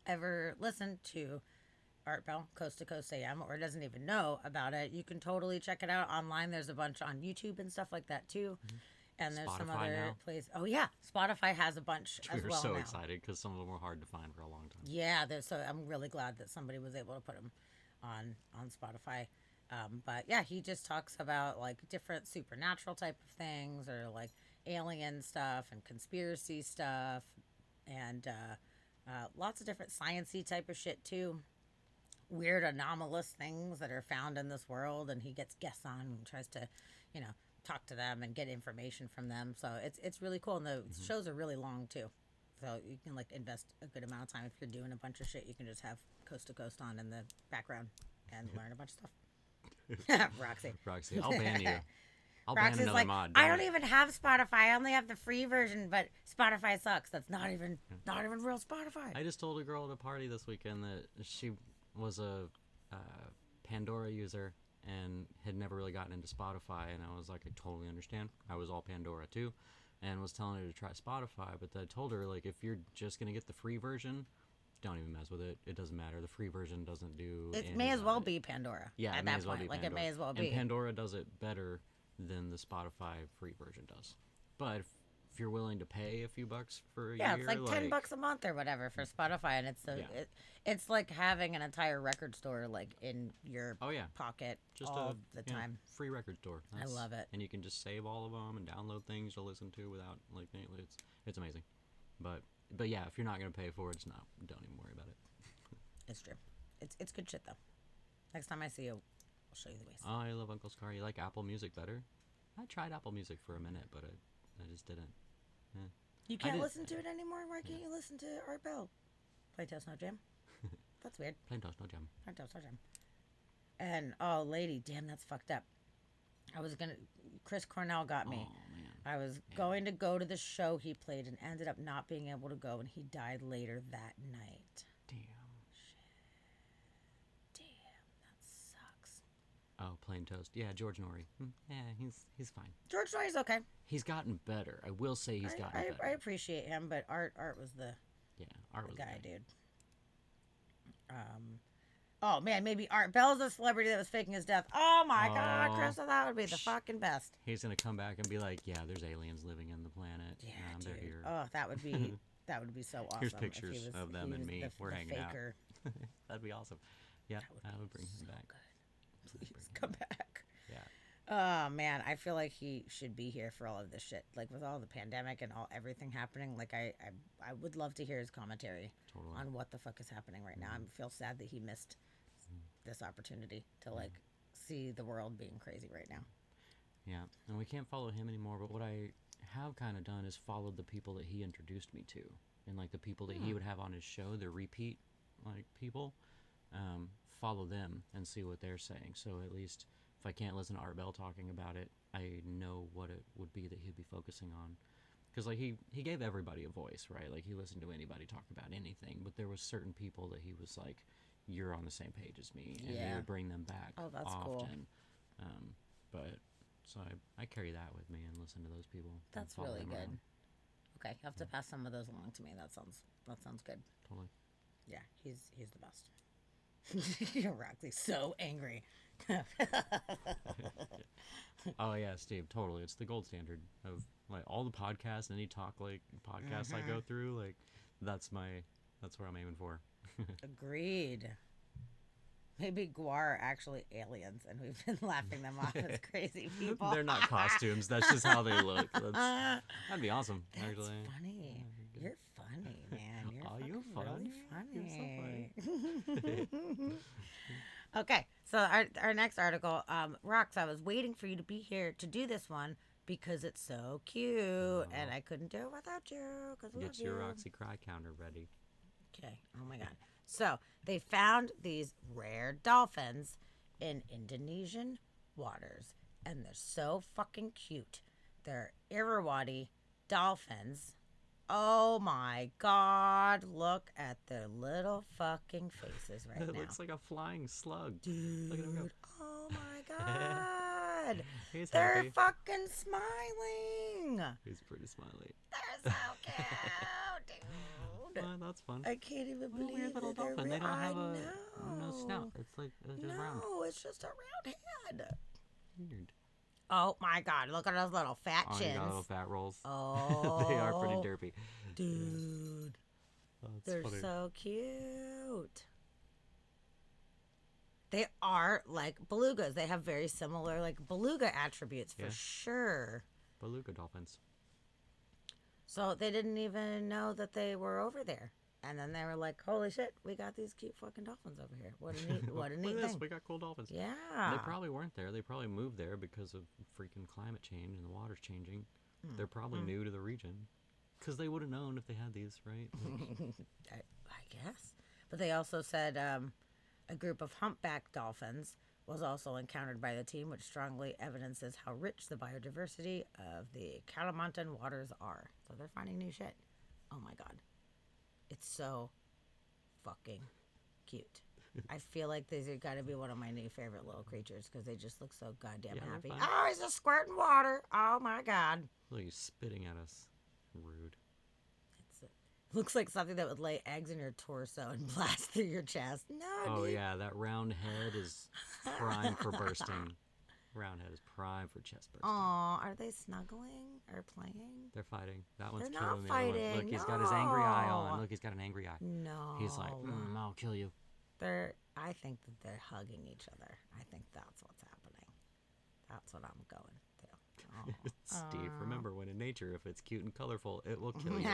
ever listened to Art Bell Coast to Coast AM or doesn't even know about it, you can totally check it out online. There's a bunch on YouTube and stuff like that too. And there's some Spotify other now. places. Oh yeah, Spotify has a bunch We as were well so now. excited because some of them were hard to find for a long time. Yeah, so I'm really glad that somebody was able to put him on Spotify. But yeah, he just talks about like different supernatural type of things, or like alien stuff and conspiracy stuff, and lots of different sciencey type of shit too. Weird anomalous things that are found in this world, and he gets guests on and tries to, you know, talk to them and get information from them. So it's really cool, and the shows are really long too. So you can like invest a good amount of time if you're doing a bunch of shit. You can just have Coast to Coast on in the background and learn a bunch of stuff. Roxy, I'll ban you. I'll ban Roxy's another like, mod. I don't even have Spotify. I only have the free version, but Spotify sucks. That's not even real Spotify. I just told a girl at a party this weekend that she was a Pandora user and had never really gotten into Spotify, and I was like, I totally understand. I was all Pandora too, and was telling her to try Spotify, but I told her, like, if you're just gonna get the free version, don't even mess with it. It doesn't matter. The free version doesn't do. It may as well be Pandora. Yeah, at that point, like it may as well be. And Pandora does it better than the Spotify free version does. But if you're willing to pay a few bucks for a year, It's like $10 a month or whatever for Spotify, and it's like having an entire record store like in your pocket just all the time. Free record store. I love it, and you can just save all of them and download things to listen to without like it's amazing. But yeah, if you're not gonna pay for it, don't even worry about it. It's true. It's good shit though. Next time I see you, I'll show you the ways. Oh, I love Uncle Scar. You like Apple Music better? I tried Apple Music for a minute, but I just didn't. Yeah. You can't listen to it anymore? Why can't you listen to Art Bell? Play Toast No Jam? That's weird. Play Toast No Jam. Play Toast No Jam. And, oh, lady, damn, that's fucked up. Chris Cornell got me. Oh, man. I was going to go to the show he played and ended up not being able to go, and he died later that night. Damn. That sucks. Oh, Plain Toast. Yeah, George Norrie. Yeah, he's fine. George Norrie's okay. He's gotten better. I will say he's gotten better. I appreciate him, but Art was the Art was guy, dude. Oh man, maybe Art Bell's the celebrity that was faking his death. Oh my God, Crystal, that would be the fucking best. He's gonna come back and be like, "Yeah, there's aliens living in the planet. Yeah, they're here." Oh, that would be so awesome. Here's pictures of them and me. We're hanging faker. out. That'd be awesome. Yeah, I would bring him back. Good. Please come back. Yeah. Oh man, I feel like he should be here for all of this shit. Like with all the pandemic and everything happening, like I would love to hear his commentary on what the fuck is happening right now. I feel sad that he missed this opportunity to like see the world being crazy right now. Yeah, and we can't follow him anymore, but what I have kind of done is followed the people that he introduced me to, and like the people that he would have on his show, the repeat like people, follow them and see what they're saying. So at least if I can't listen to Art Bell talking about it, I know what it would be that he'd be focusing on. Because like he gave everybody a voice, right? Like he listened to anybody talk about anything, but there was certain people that he was like, you're on the same page as me, and he would bring them back often. Cool. But so I carry that with me and listen to those people. That's really good. Around. Okay, you have to pass some of those along to me. That sounds good. Totally. Yeah, he's the best. Roxy's so angry. Oh yeah, Steve, totally. It's the gold standard of like all the podcasts, any talk like podcasts I go through, like that's where I'm aiming for. Agreed. Maybe Guar are actually aliens, and we've been laughing them off as crazy people. They're not costumes. That's just how they look. That'd be awesome. That's actually. Funny. You're funny, man. You're funny? Really funny. You're so funny. Okay, so our next article, Rox, I was waiting for you to be here to do this one because it's so cute, and I couldn't do it without you. Get your Roxy cry counter ready. Okay. Oh my God. So they found these rare dolphins in Indonesian waters, and they're so fucking cute. They're Irrawaddy dolphins. Oh my God. Look at their little fucking faces right now. It looks like a flying slug. Dude. Look at him go. Oh my God. He's They're happy. fucking smiling. He's pretty smiley. They're so cute, dude. That's fun. I can't even believe weird little that they're dolphin. They don't have no snout. It's like just round. No, it's just a round head. Weird. Oh my God! Look at those little fat Oh, chins. you got little fat rolls. Oh, They are pretty derpy. dude. They're funny. so cute. They are like belugas. They have very similar like beluga attributes for Yeah. sure. Beluga dolphins. So they didn't even know that they were over there. And then they were like, holy shit, we got these cute fucking dolphins over here. What a neat, what a Look neat at this, thing. we got cool dolphins. Yeah. They probably weren't there. They probably moved there because of freaking climate change and the water's changing. They're probably new to the region. Because they would have known if they had these, right? I guess. But they also said a group of humpback dolphins was also encountered by the team, which strongly evidences how rich the biodiversity of the Kalimantan waters are. So they're finding new shit. Oh my god. It's so fucking cute. I feel like these are got to be one of my new favorite little creatures because they just look so goddamn Yeah, they're happy. fun. Oh, he's just squirting water. Oh my god. Look, he's spitting at us. Rude. Looks like something that would lay eggs in your torso and blast through your chest. No, Oh, dude. yeah, that round head is prime for bursting. Round head is prime for chest bursting. Aw, are they snuggling or playing? They're fighting. That one's They're killing not the other one. fighting, Look, he's got his angry eye no. on. Look, he's got an angry eye. No. He's like, I'll kill you. I think that they're hugging each other. I think that's what's happening. That's what I'm going to. Steve, remember when in nature, if it's cute and colorful, it will kill you.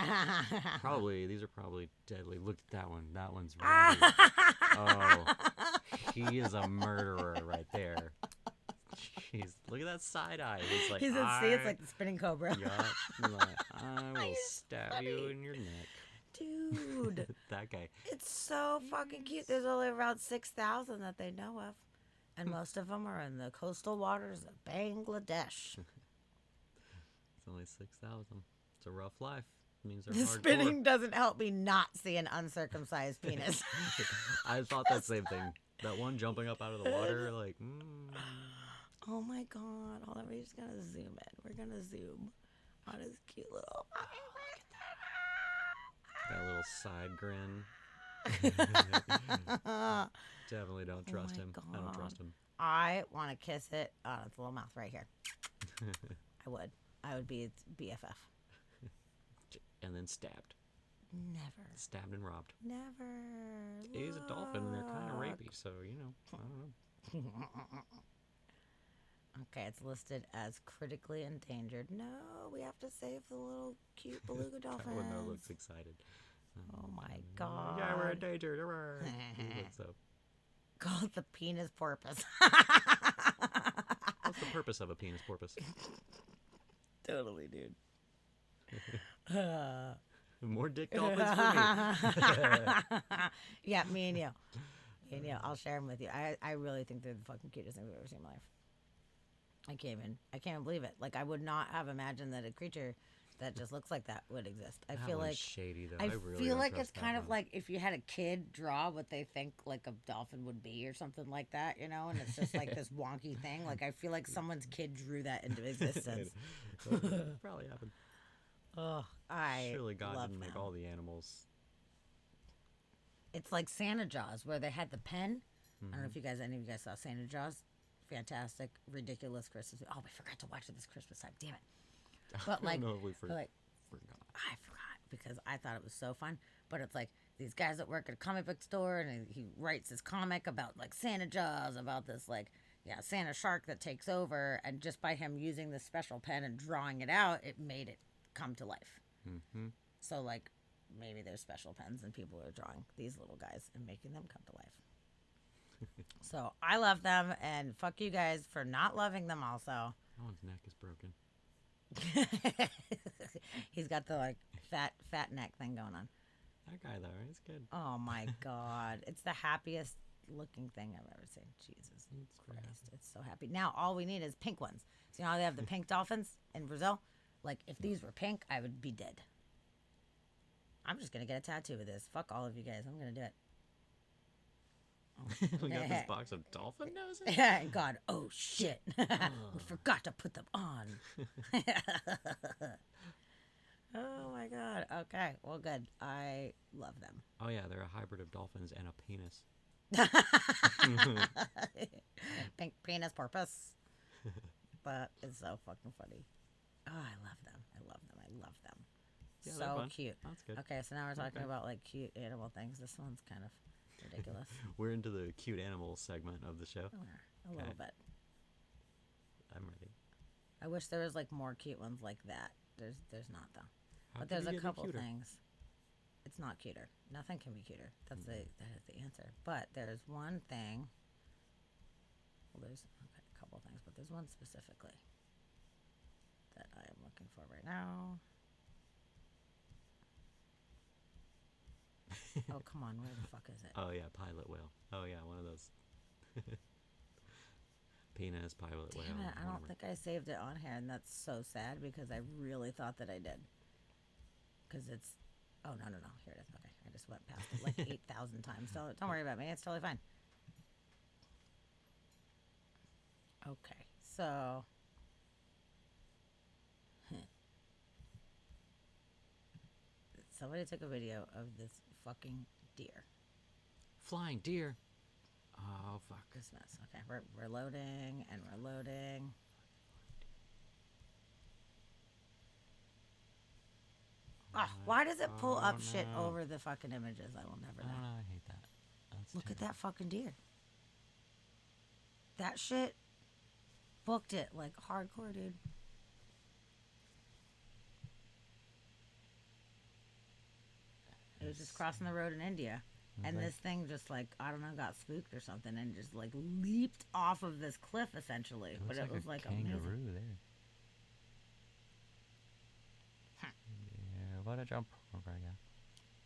These are probably deadly. Look at that one. That one's ready. Oh, he is a murderer right there. Jeez, look at that side eye. He's like, He's at sea. It's like the spinning cobra. yeah, he's like, I will You're stab you funny. in your neck. Dude, That guy. it's so fucking cute. There's only around 6,000 that they know of. And most of them are in the coastal waters of Bangladesh. It's only 6,000. It's a rough life. It means they're The hardcore. spinning doesn't help me not see an uncircumcised penis. I thought that same thing. That one jumping up out of the water, like, Oh my god. Hold on, we're just gonna zoom in. We're gonna zoom on his cute little that little side grin. Definitely don't trust my him. I don't God. trust him. I want to kiss it on its little mouth right here. I would. I would be its BFF. And then stabbed. Never. Stabbed and robbed. Never. He's a dolphin and they're kind of Look. rapey, so, I don't know. Okay, it's listed as critically endangered. No, we have to save the little cute beluga That dolphins. one though looks excited. Oh my god. Yeah, we're endangered. Hurrah. He looks up. Call it the penis porpoise. What's the purpose of a penis porpoise? Totally, dude. More dick dolphins for me. Yeah, me and you. Me and you. I'll share them with you. I really think they're the fucking cutest thing I've ever seen in my life. I can't even believe it. Like, I would not have imagined that a creature that just looks like that would exist. I That feel one's like shady though. I really feel don't like trust it's kind that of one. like if you had a kid draw what they think like a dolphin would be or something like that, you know, and it's just like this wonky thing. Like I feel like someone's kid drew that into existence. Probably happened. Oh, I Surely God love didn't make them. all the animals. It's like Santa Jaws where they had the pen. I Mm-hmm. don't know if any of you guys saw Santa Jaws. Fantastic, ridiculous Christmas. Oh, we forgot to watch it this Christmas time. Damn it. But like, no, we like forgot. I forgot because I thought it was so fun. But it's like these guys that work at a comic book store and he writes this comic about like Santa Jaws, about this like, yeah, Santa shark that takes over. And just by him using this special pen and drawing it out, it made it come to life. Mm-hmm. So like maybe there's special pens and people are drawing these little guys and making them come to life. So I love them and fuck you guys for not loving them also. That one's neck is broken. He's got the like fat neck thing going on. That guy though, he's good. Oh my god. It's the happiest looking thing I've ever seen. Jesus very Christ. It's so happy. Now all we need is pink ones. So you know how they have the pink dolphins in Brazil? Like if these were pink, I would be dead. I'm just gonna get a tattoo of this. Fuck all of you guys. I'm gonna do it. We got this box of dolphin noses. And God, oh shit. We forgot to put them on. Oh my god. Okay, well good. I love them. Oh yeah, they're a hybrid of dolphins and a penis. Pink penis porpoise. That is so fucking funny. Oh, I love them. I love them. I love them. Yeah, they're So fun. cute. That's good. Okay, so now we're talking Okay. about like cute animal things. This one's kind of ridiculous. We're into the cute animals segment of the show. A little Okay. bit. I'm ready. I wish there was like more cute ones like that. There's not though. How But can there's you a get any couple cuter? things. It's not cuter. Nothing can be cuter. That is the answer. But there's one thing. Well, there's a couple things, but there's one specifically that I am looking for right now. Oh, come on. Where the fuck is it? Oh yeah, pilot whale. Oh yeah, one of those. Penis pilot whale. Damn it. I don't whatever. think I saved it on here, and that's so sad because I really thought that I did. Because it's. Oh, no. Here it is. Okay. I just went past it like 8,000 times. Don't worry about me. It's totally fine. Okay. So. Somebody took a video of this fucking deer. Flying deer. Oh fuck. This mess. Okay. We're loading and we're loading. Oh, why does it pull up shit no. over the fucking images? I will never I don't know. know. I hate that. That's Look at terrible. that fucking deer. That shit booked it like hardcore, dude. It was just crossing the road in India. And this thing just like, I don't know, got spooked or something and just like leaped off of this cliff essentially. But it was a like kangaroo amazing. there. Yeah, what a jump. Okay, yeah.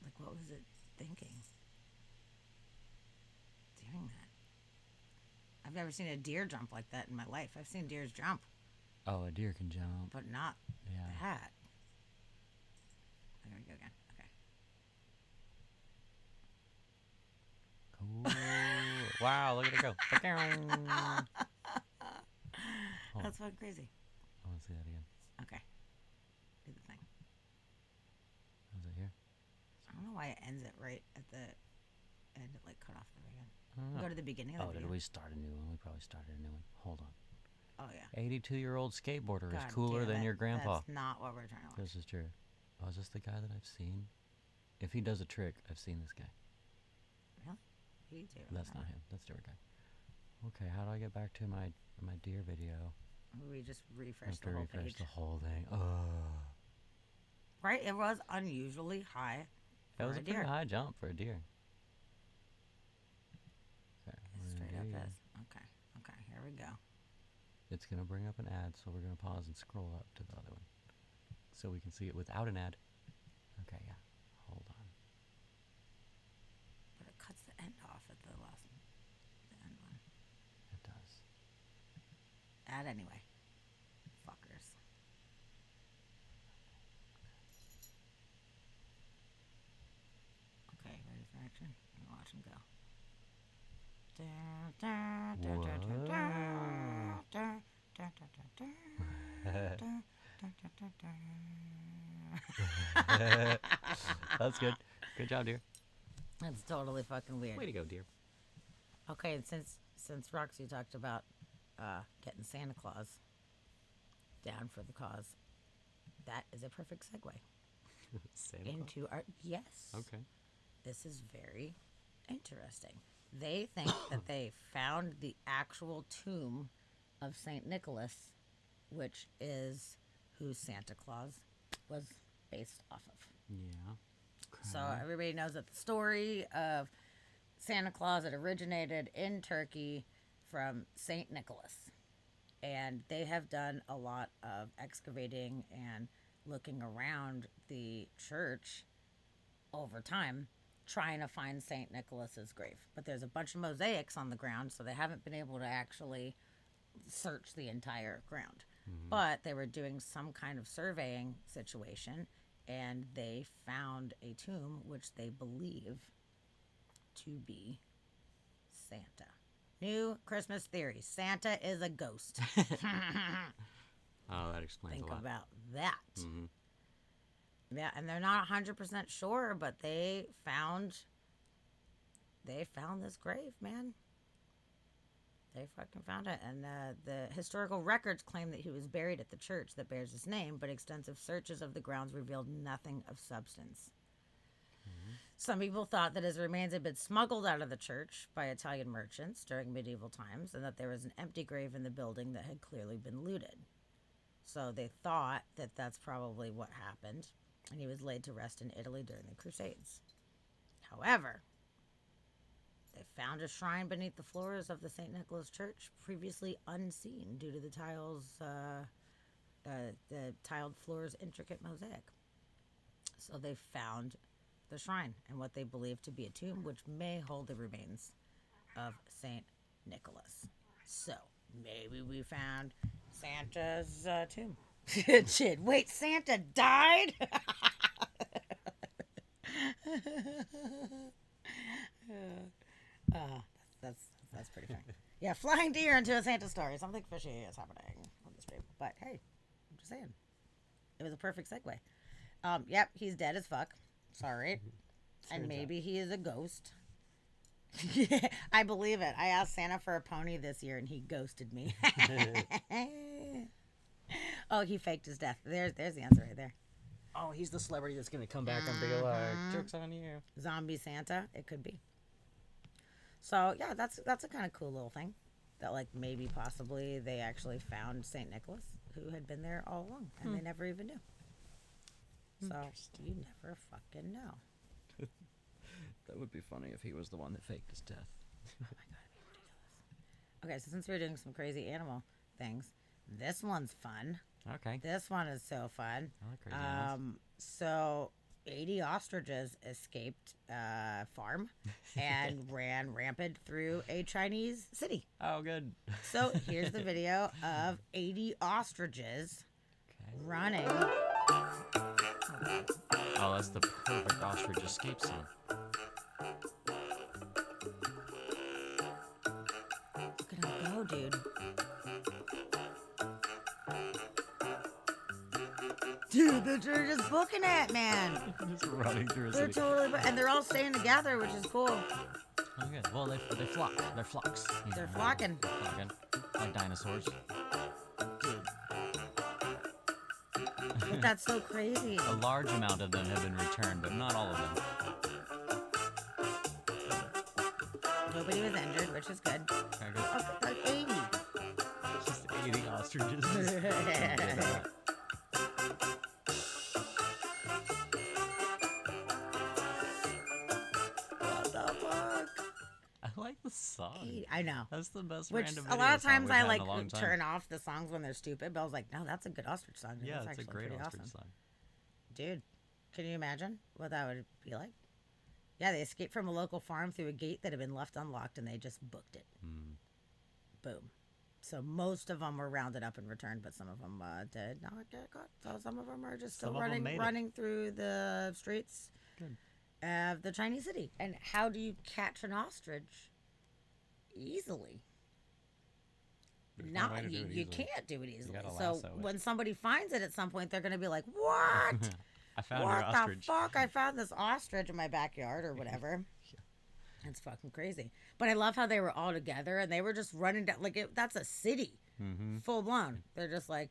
Like, what was it thinking? Doing that. I've never seen a deer jump like that in my life. I've seen deers jump, Oh, a deer can jump. but not Yeah. that. There we go again. Okay. Cool. Wow, look at it go. Oh. That's fucking crazy. I want to see that again. Okay. Do the thing. Is it here? I don't know why it ends it right at the end. It like cut off the very end. I don't know. Go to the beginning of the Oh, did video. we start a new one? We probably started a new one. Hold on. Oh yeah. 82-year-old skateboarder God is cooler damn than it. your grandpa. That's not what we're trying to watch. This is true. Oh, is this the guy that I've seen? If he does a trick, I've seen this guy. Really? You do. That's not him. That's a different guy. Okay, how do I get back to my deer video? We just I refresh have the to whole refresh page. the whole thing. Oh, Right? It was unusually high. that was for a a pretty deer. high jump for a deer. Okay, we're in Straight up deer. is. Okay. Okay. Here we go. It's gonna bring up an ad, so we're gonna pause and scroll up to the other one, so we can see it without an ad. Okay, yeah. Hold on. But it cuts the end off at the last, the end one. It does. Add anyway. Fuckers. Okay, ready for action? I'm gonna watch him go. That's good. Good job, dear. That's totally fucking weird. Way to go, dear. Okay, and since Roxy talked about getting Santa Claus down for the cause, that is a perfect segue Santa Claus? into our yes. Okay. This is very interesting. They think that they found the actual tomb of Saint Nicholas, which is who Santa Claus was based off of. Yeah. So everybody knows that the story of Santa Claus had originated in Turkey from Saint Nicholas. And they have done a lot of excavating and looking around the church over time trying to find Saint Nicholas's grave. But there's a bunch of mosaics on the ground, so they haven't been able to actually search the entire ground. But they were doing some kind of surveying situation, and they found a tomb which they believe to be Santa. New Christmas theory: Santa is a ghost. Oh, that explains Think a lot. about that. Mhm. Yeah, and they're not 100% sure, but they found this grave, man. They fucking found it, and the historical records claim that he was buried at the church that bears his name, but extensive searches of the grounds revealed nothing of substance. Some people thought that his remains had been smuggled out of the church by Italian merchants during medieval times, and that there was an empty grave in the building that had clearly been looted. So they thought that that's probably what happened. and he was laid to rest in Italy during the Crusades. However, they found a shrine beneath the floors of the St. Nicholas Church, previously unseen due to the tiled floor's intricate mosaic. So they found the shrine and what they believe to be a tomb, which may hold the remains of St. Nicholas. So maybe we found Santa's tomb. Shit, wait, Santa died? That's pretty funny. Yeah, flying deer into a Santa story. Something fishy is happening on the stream. But hey, I'm just saying. It was a perfect segue. Yep, he's dead as fuck. Sorry. And maybe he is a ghost. I believe it. I asked Santa for a pony this year and he ghosted me. Oh, he faked his death. There's the answer right there. Oh, he's the celebrity that's gonna come back and be like, "Joke's on you." Zombie Santa, it could be. So yeah, that's a kind of cool little thing. That like maybe possibly they actually found Saint Nicholas, who had been there all along, and they never even knew. So you never fucking know. That would be funny if he was the one that faked his death. Oh my god, it'd be ridiculous. Okay, so since we're doing some crazy animal things, this one's fun. Okay. This one is so fun. I like crazy animals. So 80 ostriches escaped a farm and ran rampant through a Chinese city. Oh, good. So here's the video of 80 ostriches running. Oh, that's the perfect ostrich escape scene. Look at him go, dude. Dude, they're just booking it, man. Just running through a They're city. totally, and they're all staying together, which is cool. Oh, good. Well, they flock. They're flocks. You They're know, flocking. flocking. Like dinosaurs. But that's so crazy. A large amount of them have been returned, but not all of them. Nobody was injured, which is good. Very good. Oh, like 80. Just 80 ostriches. What the fuck? I like the song. 80. I know. That's the best Which random a video lot of song times we've I had in like a long time. turn off the songs when they're stupid, but I was like, no, that's a good ostrich song. Dude. Yeah, That's it's a actually great pretty ostrich awesome. song. Dude, can you imagine what that would be like? Yeah, they escaped from a local farm through a gate that had been left unlocked, and they just booked it. Boom. So most of them were rounded up and returned, but some of them did not get caught. So some of them are just still Some of 'em made it. running through the streets Good. of the Chinese city. And how do you catch an ostrich easily? There's no way Not to do you, it you easily. can't do it easily. gotta So lasso it. when somebody finds it at some point, they're going to be like, "What? I found your What the ostrich. fuck? I found this ostrich in my backyard or whatever." It's fucking crazy. But I love how they were all together and they were just running down. Like, that's a city. Mm-hmm. Full blown. They're just like,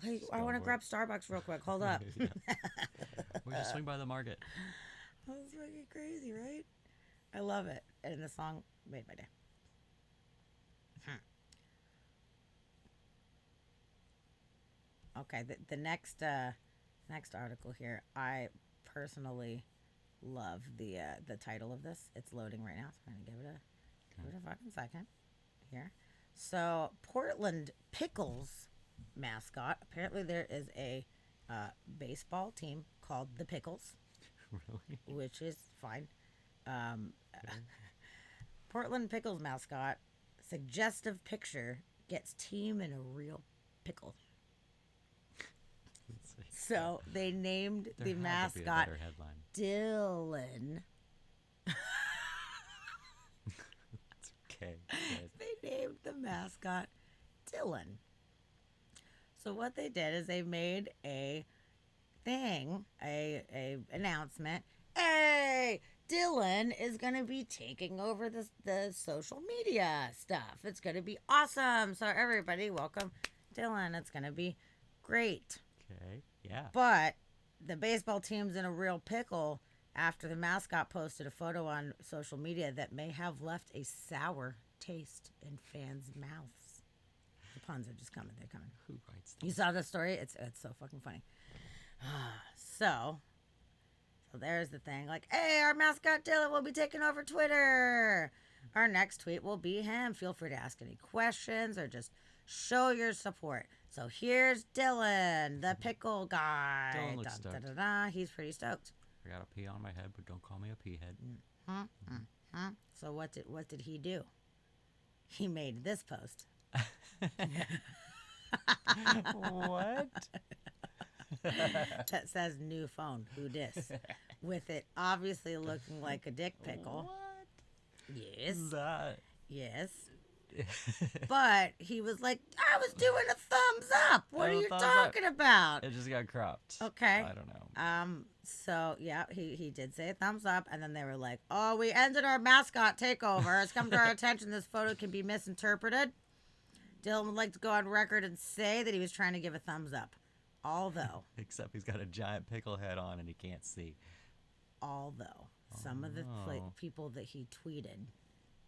"Hey, I want to grab Starbucks real quick. Hold up." We just swing by the market. That's fucking crazy, right? I love it. And the song made my day. Okay, the next article here, I personally love the title of this. It's loading right now, so I'm gonna give it a fucking second here. So Portland Pickles mascot. Apparently, there is a baseball team called the Pickles, Really? which is fine. Portland Pickles mascot. Suggestive picture gets team in a real pickle. Let's see. So they named There the had to be a mascot better headline. Dylan. It's okay. Yes. They named the mascot Dylan. So what they did is they made a thing, a announcement. Hey, Dylan is gonna be taking over the social media stuff. It's gonna be awesome. So everybody, welcome Dylan. It's gonna be great. Okay. Yeah. But the baseball team's in a real pickle after the mascot posted a photo on social media that may have left a sour taste in fans' mouths. The puns are just coming. They're coming. Who writes that? You saw the story? It's so fucking funny. So there's the thing. Like, hey, our mascot Dylan will be taking over Twitter. Our next tweet will be him. Feel free to ask any questions or just show your support. So here's Dylan, the pickle guy. Dylan looks stoked. He's pretty stoked. I got a pee on my head, but don't call me a pea head. So what did he do? He made this post. What? That says new phone. Who dis? With it obviously looking like a dick pickle. What? Yes. That. Yes. But he was like, I was doing a thumbs up. What are you talking about? It just got cropped. Okay. I don't know. So yeah, he did say a thumbs up, and then they were like, oh, we ended our mascot takeover. It's come to our attention this photo can be misinterpreted. Dylan would like to go on record and say that he was trying to give a thumbs up. Although Except he's got a giant pickle head on and he can't see. Some of the people that he tweeted,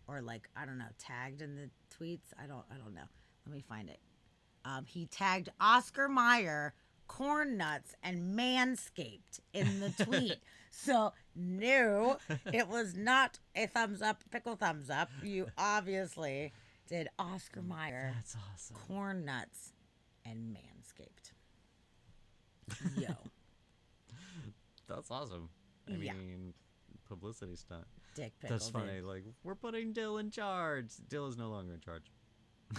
or like, I don't know, tagged in the tweets, I don't know. Let me find it. He tagged Oscar Mayer, Corn Nuts, and Manscaped in the tweet. So no, it was not a thumbs up, pickle thumbs up. You obviously did Oscar Mayer, That's awesome. Corn Nuts, and Manscaped. Yo. That's awesome. I Yeah. mean, publicity stunt. Dick pickle. That's funny. dude. Like, we're putting Dill in charge. Dill's no longer in charge.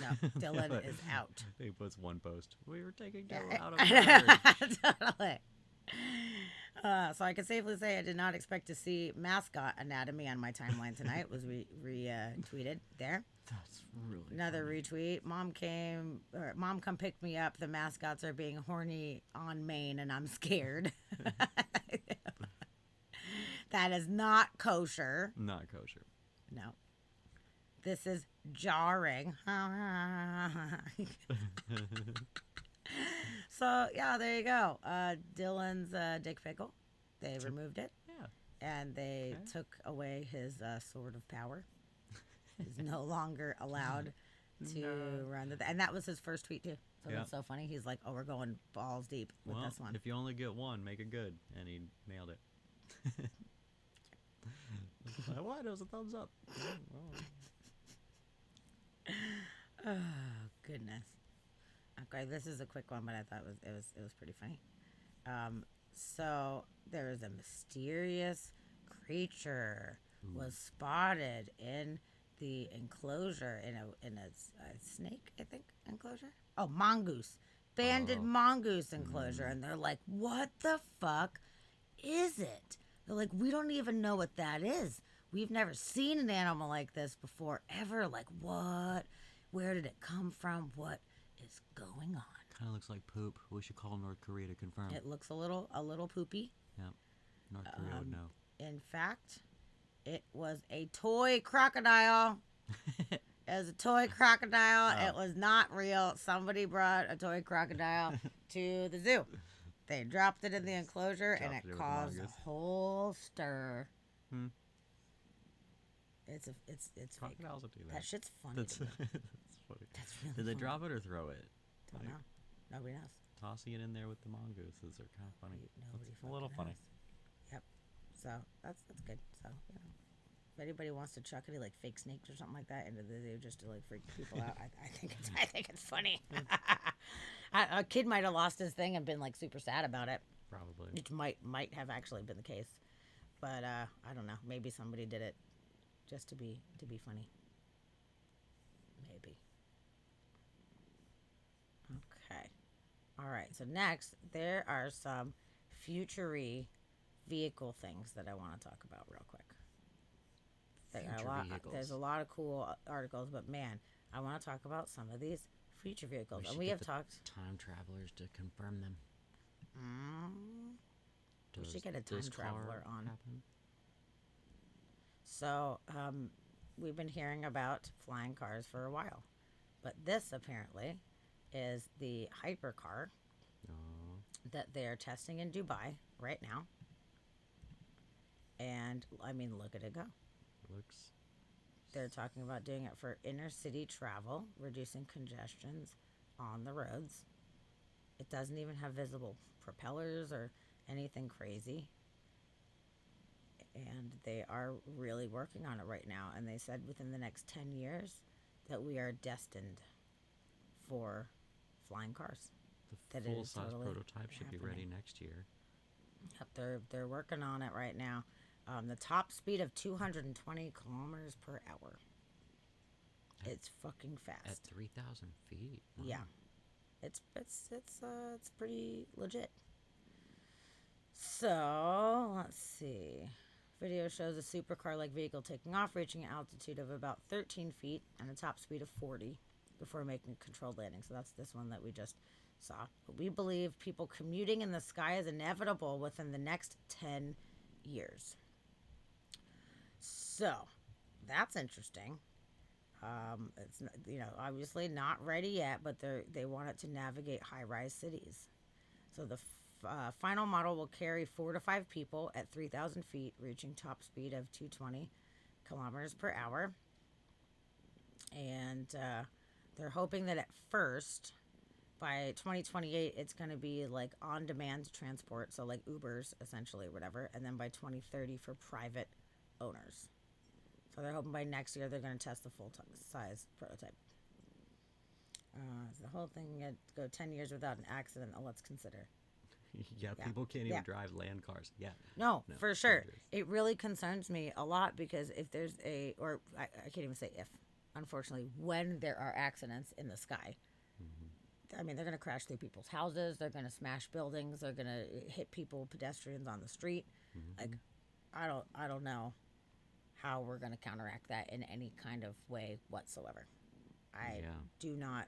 No, Dylan is out. He puts one post. We were taking Dill Yeah. out of charge. Totally. So I can safely say I did not expect to see mascot anatomy on my timeline tonight. It was retweeted there. That's really Another funny. retweet. Mom come pick me up. The mascots are being horny on Maine and I'm scared. That is not kosher. Not kosher. No. This is jarring. So yeah, there you go. Dylan's dick pickle. They removed it Yeah. and they Okay. took away his sword of power. He's no longer allowed to run the. And that was his first tweet too. So Yeah. that's so funny. He's like, "Oh, we're going balls deep with Well, this one." if you only get one, make it good. And he nailed it. What? It was a thumbs up. Oh goodness. Okay, this is a quick one, but I thought it was pretty funny. So there is a mysterious creature was spotted in the enclosure in a snake, I think, enclosure. Oh, mongoose, banded Oh. mongoose enclosure, and they're like, "What the fuck is it?" They're like, "We don't even know what that is. We've never seen an animal like this before, ever. Like, what? Where did it come from? What is going on?" Kind of looks like poop. We should call North Korea to confirm. It looks a little poopy. Yep. North Korea would know. In fact, it was a toy crocodile. It was a toy crocodile. Oh. It was not real. Somebody brought a toy crocodile to the zoo. They dropped it in the enclosure, and Dropped it it with caused a mongoose. whole stir. Hmm. It's fake. Crocodiles will do that. That shit's funny. That's, to me. that's funny. That's really Did they funny. drop it or throw it? Don't know. Nobody knows. Tossing it in there with the mongooses are kind of funny. Nobody It's a little fucking funny. knows. Yep. So that's good. So if anybody wants to chuck any like fake snakes or something like that into the zoo just to like freak people out, I think it's funny. A kid might have lost his thing and been like super sad about it, Probably. which might have actually been the case. But I don't know. Maybe somebody did it just to be funny. Maybe. Okay. All right. So next, there are some future-y vehicle things that I want to talk about real quick. Future There's a vehicles. lot of cool articles, but man, I want to talk about some of these future vehicles. And should we get have the talked. Time travelers to confirm them. We should Does get a time this car traveler on. happen? So, we've been hearing about flying cars for a while, but this apparently is the hypercar Oh, that they are testing in Dubai right now. And I mean, look at it go. looks. They're talking about doing it for inner city travel, reducing congestions on the roads. It doesn't even have visible propellers or anything crazy. And they are really working on it right now. And they said within the next 10 years that we are destined for flying cars. The That it is full-size totally prototype should be ready happening. next year. Yep, they're working on it right now. The top speed of 220 kilometers per hour. It's fucking At fast. 3,000 feet. Wow. Yeah, it's pretty legit. So let's see. Video shows a supercar-like vehicle taking off, reaching an altitude of about 13 feet and a top speed of 40 before making a controlled landing. So that's this one that we just saw. But we believe people commuting in the sky is inevitable within the next 10 years. So that's interesting. It's obviously not ready yet, but they want it to navigate high-rise cities. So the final model will carry 4 to 5 people at 3,000 feet, reaching top speed of 220 kilometers per hour. And they're hoping that at first, by 2028, it's going to be like on-demand transport, so like Ubers, essentially, or whatever. And then by 2030 for private owners. So they're hoping by next year they're going to test the full-size prototype. The whole thing would go 10 years without an accident. Let's consider. Yeah, people can't even drive land cars. Yeah. No, for sure. dangerous. It really concerns me a lot because if there's I can't even say if, unfortunately, when there are accidents in the sky, I mean, they're going to crash through people's houses. They're going to smash buildings. They're going to hit people, pedestrians on the street. Like, I don't know how we're going to counteract that in any kind of way whatsoever. I do not.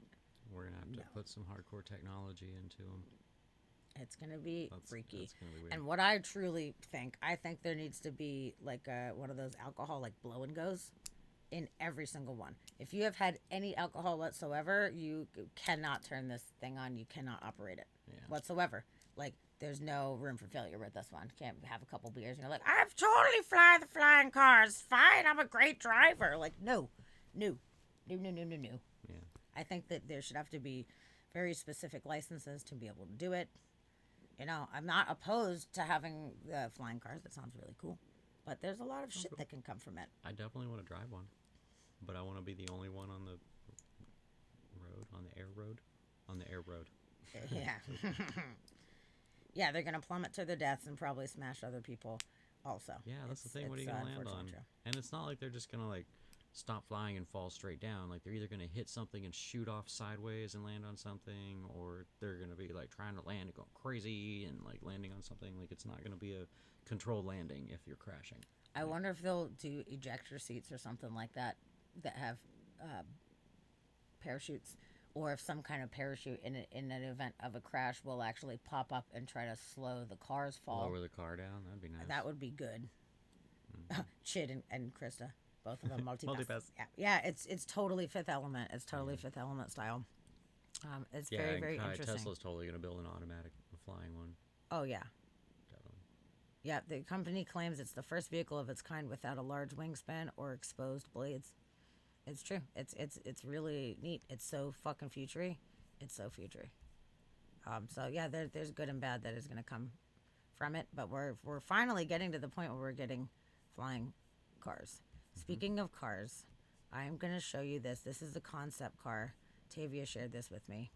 We're going to have to put some hardcore technology into them. It's going to be freaky. That's gonna be weird. And what I truly think, I think there needs to be like one of those alcohol like blow and goes in every single one. If you have had any alcohol whatsoever, you cannot turn this thing on. You cannot operate it whatsoever. Like, there's no room for failure with this one. Can't have a couple beers and you're like, I've totally fly the flying cars. Fine, I'm a great driver. Like, no. Yeah. I think that there should have to be very specific licenses to be able to do it. You know, I'm not opposed to having the flying cars. That sounds really cool. But there's a lot of shit that can come from it. I definitely want to drive one, but I want to be the only one on the road, on the air road. Yeah. Yeah, they're going to plummet to their deaths and probably smash other people also. Yeah, that's the thing. What are you going to land on? True. And it's not like they're just going to, like, stop flying and fall straight down. Like, they're either going to hit something and shoot off sideways and land on something, or they're going to be, like, trying to land and go crazy and, like, landing on something. Like, it's not going to be a controlled landing if you're crashing. I wonder if they'll do ejector seats or something like that that have parachutes, or if some kind of parachute in an event of a crash will actually pop up and try to slow the car's fall. Lower the car down. That'd be nice. That would be good. Chid and Krista, both of them multipass. Multipass. Yeah, it's totally Fifth Element. It's totally Fifth Element style. It's very, very interesting. Tesla's totally going to build an automatic flying one. Oh, yeah. Definitely. Yeah, the company claims it's the first vehicle of its kind without a large wingspan or exposed blades. It's true. It's really neat. It's so fucking futury. It's so futury. So yeah, there's good and bad that is going to come from it, but we're finally getting to the point where we're getting flying cars. Speaking of cars, I'm going to show you this. This is the concept car. Tavia shared this with me.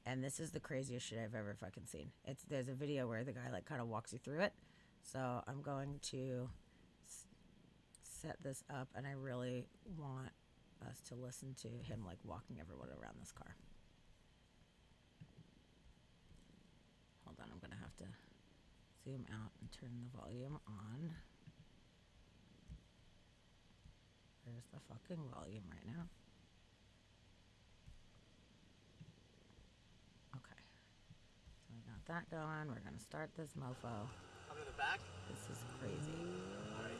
And this is the craziest shit I've ever fucking seen. There's a video where the guy like kind of walks you through it. So I'm going to set this up, and I really want us to listen to him like walking everyone around this car. Hold on, I'm gonna have to zoom out and turn the volume on. Where's the fucking volume right now? Okay, so we got that going. We're gonna start this mofo. I'm in the back. This is crazy. All right.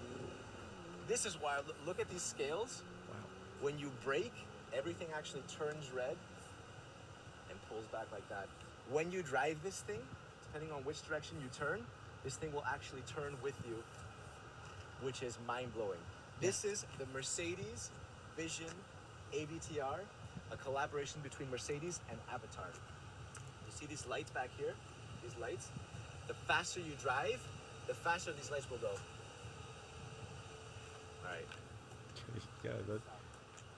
This is wild. Look at these scales. Wow. When you brake, everything actually turns red and pulls back like that. When you drive this thing, depending on which direction you turn, this thing will actually turn with you, which is mind-blowing. This is the Mercedes Vision AVTR, a collaboration between Mercedes and Avatar. You see these lights back here? these lights. The faster you drive, the faster these lights will go. All right. Yeah,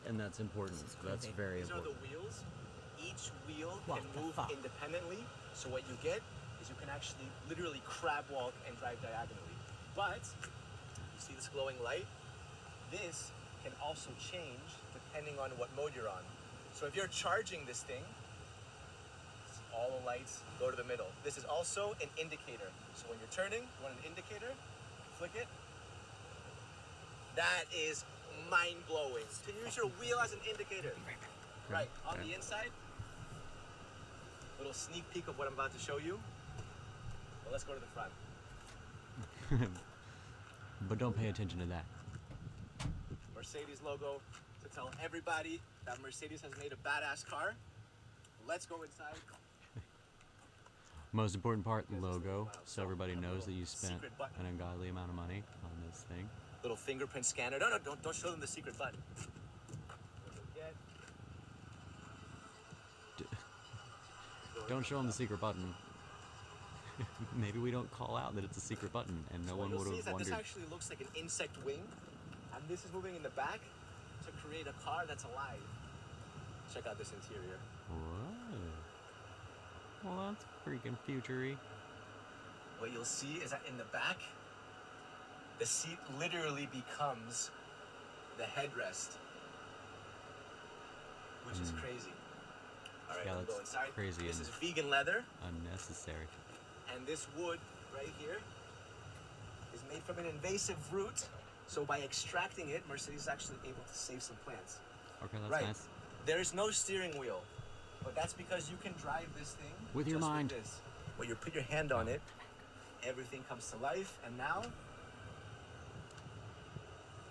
and that's important. That's crazy. very These are the important. wheels. Each wheel What can the move fuck? independently. So what you get is you can actually literally crab walk and drive diagonally. But you see this glowing light? This can also change depending on what mode you're on. So if you're charging this thing, all the lights go to the middle. This is also an indicator. So when you're turning, you want an indicator, flick it. That is mind-blowing. To use your wheel as an indicator. Right, on the inside, little sneak peek of what I'm about to show you. But let's go to the front. But don't pay attention to that. Mercedes logo to tell everybody that Mercedes has made a badass car. Let's go inside. Most important part, logo, so everybody knows that you spent Secret button. an ungodly amount of money on this thing. Little fingerprint scanner. No, don't show them the secret button. Forget. Don't show them the secret button. Maybe we don't call out that it's a secret button, and no What one you'll would see have is that this wondered. actually looks like an insect wing, and this is moving in the back to create a car that's alive. Check out this interior. What? Well, that's freaking futury. What you'll see is that in the back, the seat literally becomes the headrest, which is crazy. All right, Yeah, we'll go that's inside. crazy This and- is vegan leather, Unnecessary. and this wood right here is made from an invasive root. So by extracting it, Mercedes is actually able to save some plants. Okay, that's Right. nice. There is no steering wheel, but that's because you can drive this thing With your just mind. With this. When you put your hand on it, everything comes to life, and now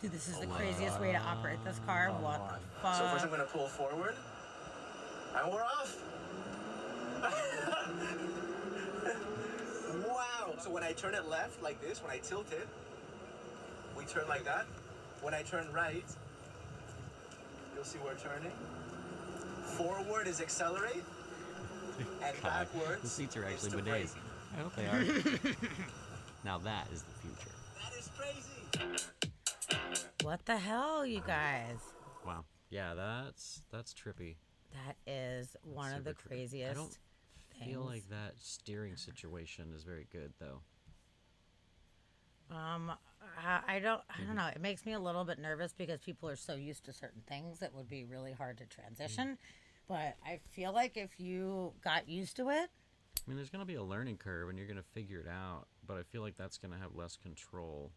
Dude, this is the craziest way to operate this car. What the fuck? So first I'm gonna pull forward, and we're off. Wow! So when I turn it left like this, when I tilt it, we turn like that. When I turn right, you'll see we're turning. Forward is accelerate, and God, backwards the seats are is actually to bidets. brake. I hope they are. Now that is the future. That is crazy. What the hell, you guys? Wow. Yeah, that's trippy. That is one of the Super trippy. craziest I don't feel things. like that steering situation is very good though. I don't know. It makes me a little bit nervous because people are so used to certain things that would be really hard to transition. But I feel like if you got used to it, I mean, there's gonna be a learning curve, and you're gonna figure it out. But I feel like that's gonna have less control.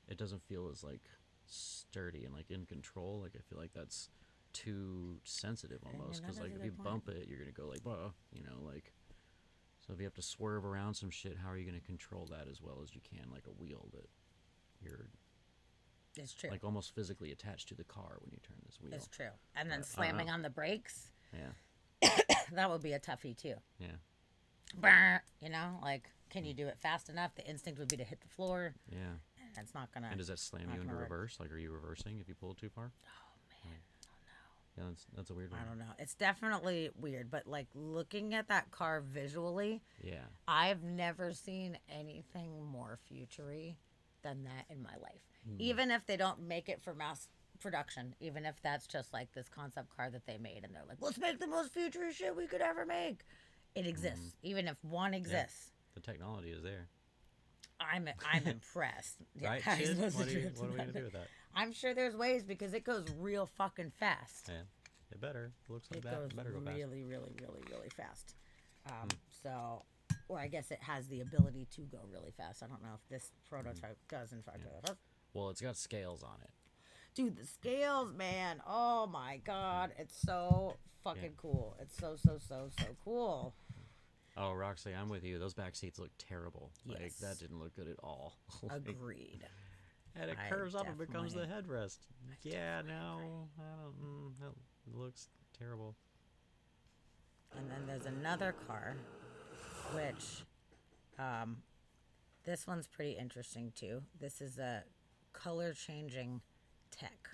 It doesn't feel as like sturdy and like in control. Like I feel like that's too sensitive almost. Because that like is a if you good bump it, you're gonna go like, whoa, you know, like. So if you have to swerve around some shit, how are you gonna control that as well as you can, like a wheel that you're it's true. like almost physically attached to the car when you turn this wheel. It's true. And then slamming on the brakes, Yeah, that would be a toughie too. yeah, Brr, you know, like, can you do it fast enough? The instinct would be to hit the floor. yeah. And it's not gonna. And does that slam not you into gonna work. reverse? Like, are you reversing if you pull it too far? Oh man, Yeah, that's a weird one. I don't know. It's definitely weird, but like looking at that car visually, Yeah, I've never seen anything more futury than that in my life. Hmm. Even if they don't make it for mass production, even if that's just like this concept car that they made and they're like, let's make the most futury shit we could ever make. It exists. Even if one exists. the technology is there. I'm impressed. Yeah, Right, how are you Chid? supposed What to are do we it gonna together? do with that? I'm sure there's ways because it goes real fucking fast. Yeah, it better. It looks like It that. goes It better go fast. really, really, really, really fast. So, or I guess it has the ability to go really fast. I don't know if this prototype does in fact go fast. Well, it's got scales on it. Dude, the scales, man. Oh my god, it's so fucking cool. It's so cool. Oh, Roxy, I'm with you. Those back seats look terrible. Like Yes. that didn't look good at all. Like, Agreed. and it I curves up and becomes the definitely- headrest. Yeah, no, I don't. That looks terrible. And then there's another car, which, this one's pretty interesting too. This is a color changing tech.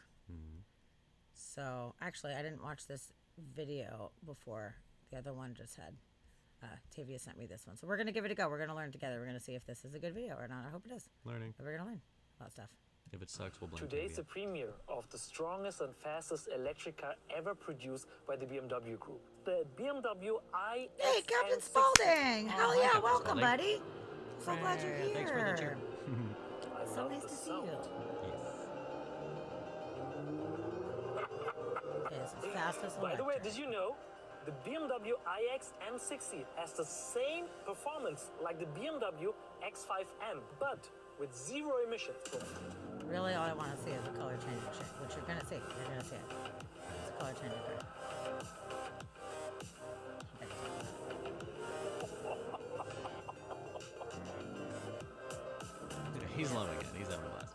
So actually, I didn't watch this video before. The other one just had. Tavia sent me this one. So we're going to give it a go. We're going to learn together. We're going to see if this is a good video or not. I hope it is. Learning. But we're going to learn about stuff. If it sucks, we'll blame Today is Tavia. the premiere of the strongest and fastest electric car ever produced by the BMW Group. The BMW iX Hey, Captain M60. Spaulding! Hell yeah, Captain welcome, Spaulding. buddy. So glad you're here. Thanks for the cheer. I So love nice the to see sound. you. Okay, this is fastest By the way, electric. did you know the BMW iX M60 has the same performance like the BMW X5M, but with zero emissions? Really, all I want to see is a color changing shit, which you're gonna see. You're gonna see it. It's a color changing car. He's loving it. He's having a blast.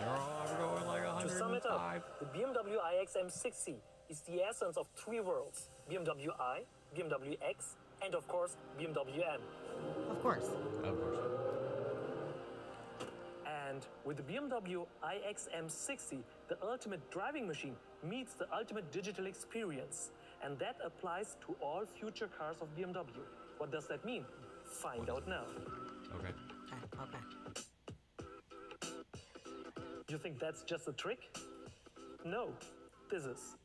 I'm going like To sum it 105. up, the BMW iX M60 is the essence of three worlds: BMW i, BMW X, and of course BMW M. Of course. Of course. And with the BMW iX M60, the ultimate driving machine meets the ultimate digital experience. And that applies to all future cars of BMW. What does that mean? Find out now. Okay. Okay. You think that's just a trick? No, this is.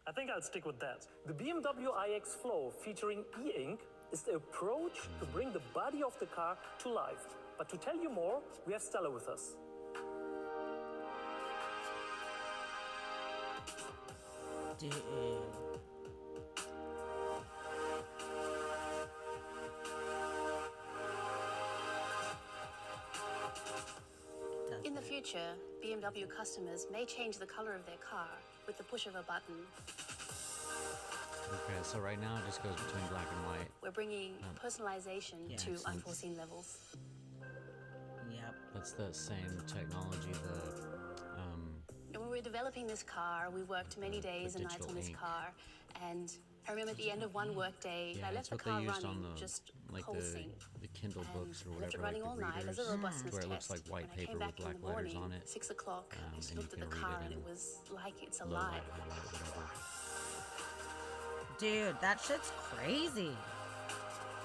I think I'll stick with that. The BMW iX Flow featuring e-ink is the approach to bring the body of the car to life. But to tell you more, we have Stella with us. Dude. In the future, BMW customers may change the color of their car with the push of a button. Okay, so right now it just goes between black and white. We're bringing personalization Yeah, to excellent. unforeseen levels. Yep. That's the same technology, And when we were developing this car, we worked many days and nights digital on this ink. car. And I remember at the end of one work day, yeah, I it's left the what they car used running, on the, just like pulsing. the Kindle And books or I left it whatever, running all like the night as readers, a robustness where it test. looks like white When I paper came with back in black the letters morning, on it. 6 o'clock, I just and you looked at can the read car it and it in was like it's low light, alive. highlight, whatever. Dude, that shit's crazy.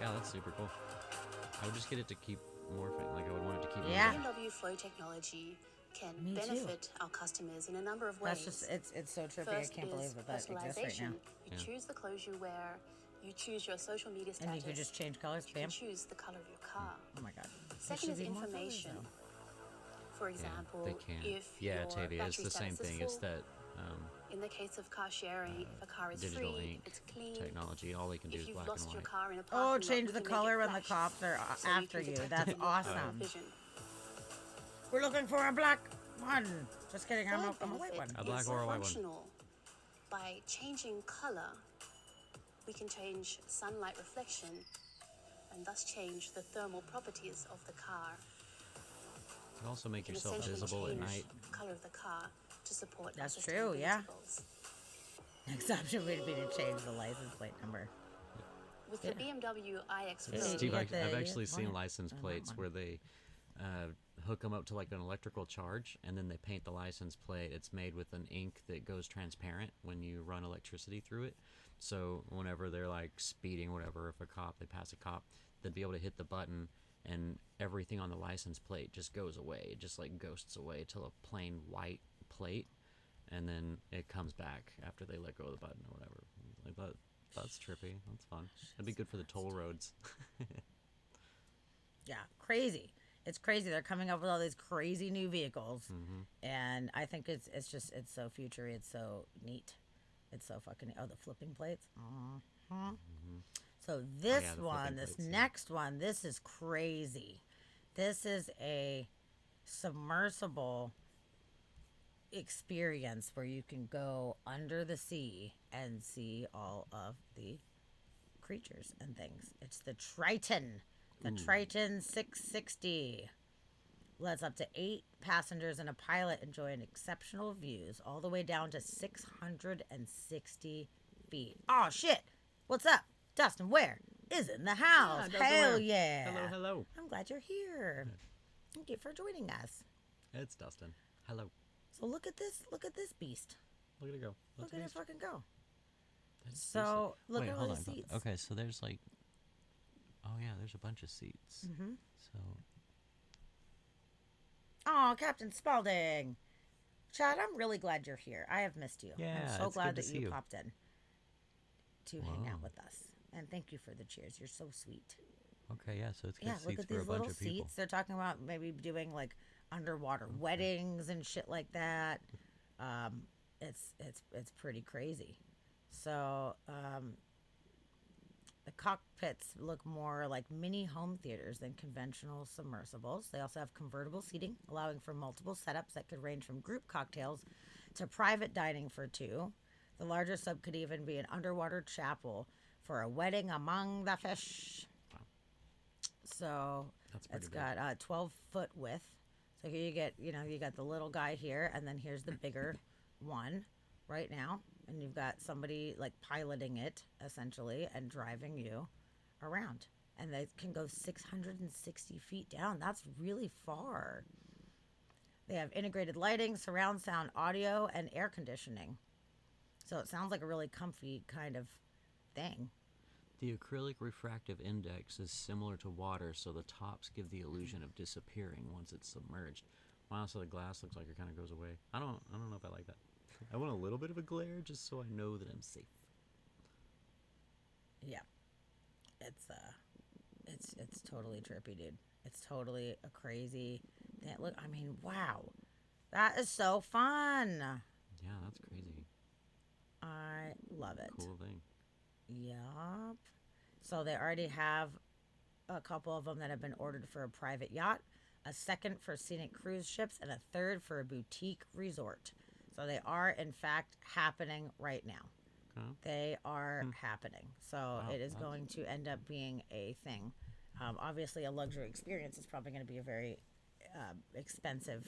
Yeah, that's super cool. I would just get it to keep morphing. Like I would want it to keep Yeah. moving. BMW Flow technology can Me too. benefit our customers in a number of ways. That's just, it's so trippy. First I can't believe is that that exists right personalization. now. You Yeah. choose the clothes you wear, you choose your social media status, And you can just change colors, you bam. can choose the color of your car. Oh my god. There Second should is be more colors, information. though. For example, They can. if Yeah, your Tavia, it's battery the same status is thing. It's full, that in the case of car sharing, if a car is digital free, ink if it's clean, technology. All they can do if is you've black lost and your white. car in a parking Oh, lot, change we the can make color it when the flash, cops are so you after can you. detect That's it in your peripheral awesome. vision. We're looking for a black one. Just kidding. I'm Third a white one. benefit A black is or a white one. functional. By changing color, we can change sunlight reflection and thus change the thermal properties of the car. You can also make We can yourself essentially visible at change night. the color of the car to support our That's true, yeah. sustainability goals. Next option would be to change the license plate number. With the BMW iX Yeah. Flow, Steve, you I've get the- actually yeah, seen one. license I want plates one. where they hook them up to like an electrical charge, and then they paint the license plate. It's made with an ink that goes transparent when you run electricity through it. So whenever they're like speeding, whatever, if they pass a cop, they'd be able to hit the button, and everything on the license plate just goes away. It just like ghosts away till a plain white plate, and then it comes back after they let go of the button or whatever. Like that. That's trippy. That's fun. That'd be good for the toll roads. Yeah, crazy. It's crazy. They're coming up with all these crazy new vehicles, and I think it's so future. It's so neat. It's so fucking. Oh, the flipping plates. So this the one, flipping this plates, yeah. next one, this is crazy. This is a submersible experience where you can go under the sea and see all of the creatures and things. It's the Triton. The Triton 660 lets up to 8 passengers and a pilot enjoy an exceptional views all the way down to 660 feet. Oh shit! What's up? Dustin Ware is in the house. Dustin Hell Ware. yeah! Hello, hello. I'm glad you're here. Thank you for joining us. It's Dustin. Hello. So look at this. Look at this beast. Look at it go. Look That's at it fucking go. So look Wait, at all hold the on. seats. Okay, so there's like, oh yeah, there's a bunch of seats. Mm-hmm. So Oh, Captain Spaulding. Chad, I'm really glad you're here. I have missed you. Yeah, I'm so it's glad good to that see you. popped in to hang out Whoa. with us. And thank you for the cheers. You're so sweet. okay, yeah, so it's good Yeah, look seats at for a these bunch little of people. seats. They're talking about maybe doing like underwater weddings and shit like that. It's pretty crazy. So the cockpits look more like mini home theaters than conventional submersibles. They also have convertible seating, allowing for multiple setups that could range from group cocktails to private dining for two. The larger sub could even be an underwater chapel for a wedding among the fish. So That's pretty it's big. got 12-foot width. So here you get, you got the little guy here, and then here's the bigger one right now. And you've got somebody like piloting it essentially and driving you around. And they can go 660 feet down. That's really far. They have integrated lighting, surround sound, audio, and air conditioning. So it sounds like a really comfy kind of thing. The acrylic refractive index is similar to water, so the tops give the illusion of disappearing once it's submerged. Wow, so the glass looks like it kind of goes away. I don't know if I like that. I want a little bit of a glare just so I know that I'm safe. Yeah. It's totally trippy, dude. It's totally a crazy thing. Look, I mean, wow. That is so fun. Yeah, that's crazy. I love it. Cool thing. Yup. So they already have a couple of them that have been ordered for a private yacht, a second for scenic cruise ships, and a third for a boutique resort. So they are, in fact, happening right now. Okay. They are happening. So Wow, it is that's- going to end up being a thing. Obviously, a luxury experience is probably going to be a very expensive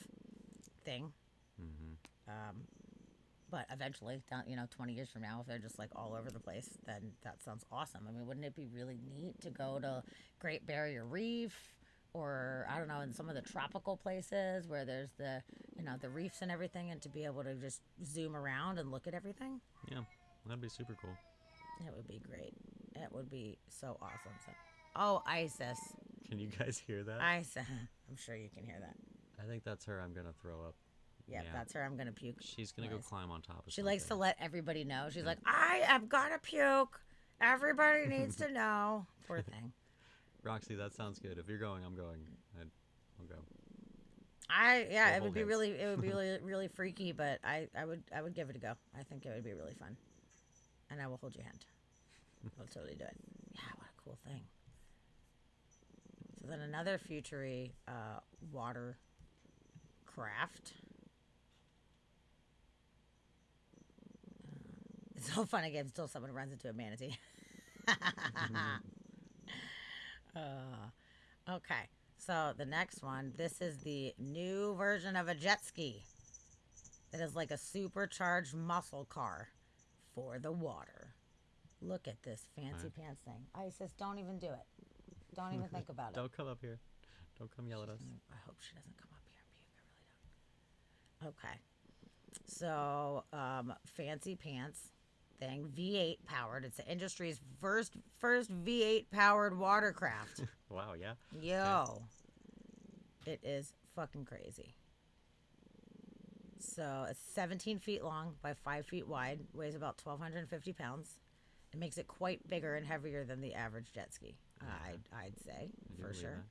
thing. But eventually, down 20 years from now, if they're just like all over the place, then that sounds awesome. I mean, wouldn't it be really neat to go to Great Barrier Reef, or I don't know, in some of the tropical places where there's the the reefs and everything, and to be able to just zoom around and look at everything? Yeah, that'd be super cool. It would be great. It would be so awesome. So, oh, Isis, Can you guys hear that? Isis, I'm sure you can hear that. I think that's her. I'm gonna throw up. Yep, Yeah. that's her. I'm gonna puke. She's gonna go noise. climb on top of She likes to something. let everybody know. She's like, I am gonna puke. Everybody needs to know. Poor thing. Roxy, that sounds good. If you're going, I'm going. I'll go. It We'll would be hold really, really freaky, but I would give it a go. I think it would be really fun, and I will hold your hand. I'll totally do it. Yeah, what a cool thing. So then another futury water craft. It's so fun again until someone runs into a manatee. Okay, so the next one, this is the new version of a jet ski. That is like a supercharged muscle car for the water. Look at this fancy pants thing. Isis, don't even do it. Don't even think about it. Don't come up here. Don't come yell at us. I hope she doesn't come up here and puke. I really don't. Okay. So, fancy pants thing, V8 powered. It's the industry's first V8 powered watercraft. Wow, yeah. Yo. It is fucking crazy. So, it's 17 feet long by 5 feet wide, weighs about 1,250 pounds. It makes it quite bigger and heavier than the average jet ski, I'd say, I do for believe sure.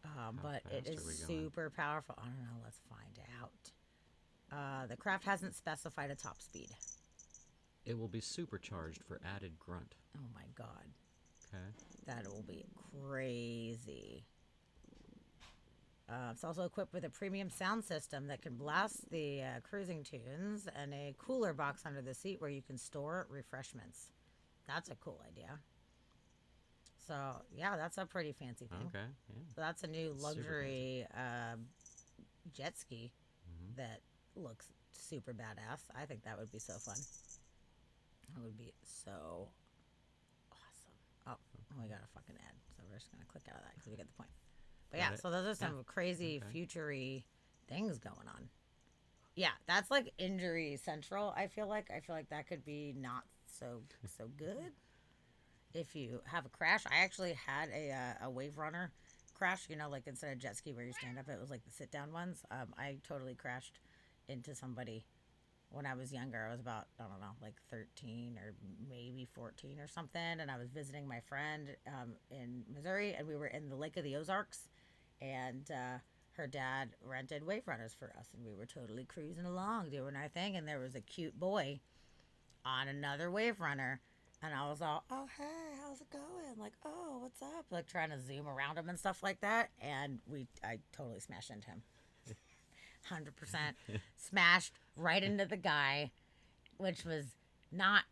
that. But it fast is are we going? super powerful. I don't know. Let's find out. The craft hasn't specified a top speed. It will be supercharged for added grunt. Oh my god, Okay. that will be crazy. It's also equipped with a premium sound system that can blast the cruising tunes and a cooler box under the seat where you can store refreshments. That's a cool idea. So yeah, that's a pretty fancy thing. Okay. Yeah. So that's a new Super luxury jet ski that looks super badass. I think that would be so fun. That would be so awesome. Oh, we got a fucking ad. So we're just going to click out of that because we get the point. But Got yeah, it. so those are some crazy Okay. future-y things going on. Yeah, that's like injury central, I feel like. I feel like that could be not so good. If you have a crash, I actually had a wave runner crash. You know, like instead of jet ski where you stand up, it was like the sit down ones. I totally crashed into somebody when I was younger. I was about, I don't know, like 13 or maybe 14 or something. And I was visiting my friend in Missouri, and we were in the Lake of the Ozarks. And her dad rented wave runners for us. And we were totally cruising along, doing our thing. And there was a cute boy on another wave runner. And I was all, oh, hey, how's it going? Like, oh, what's up? Like trying to zoom around him and stuff like that. And I totally smashed into him. 100% smashed right into the guy, which was not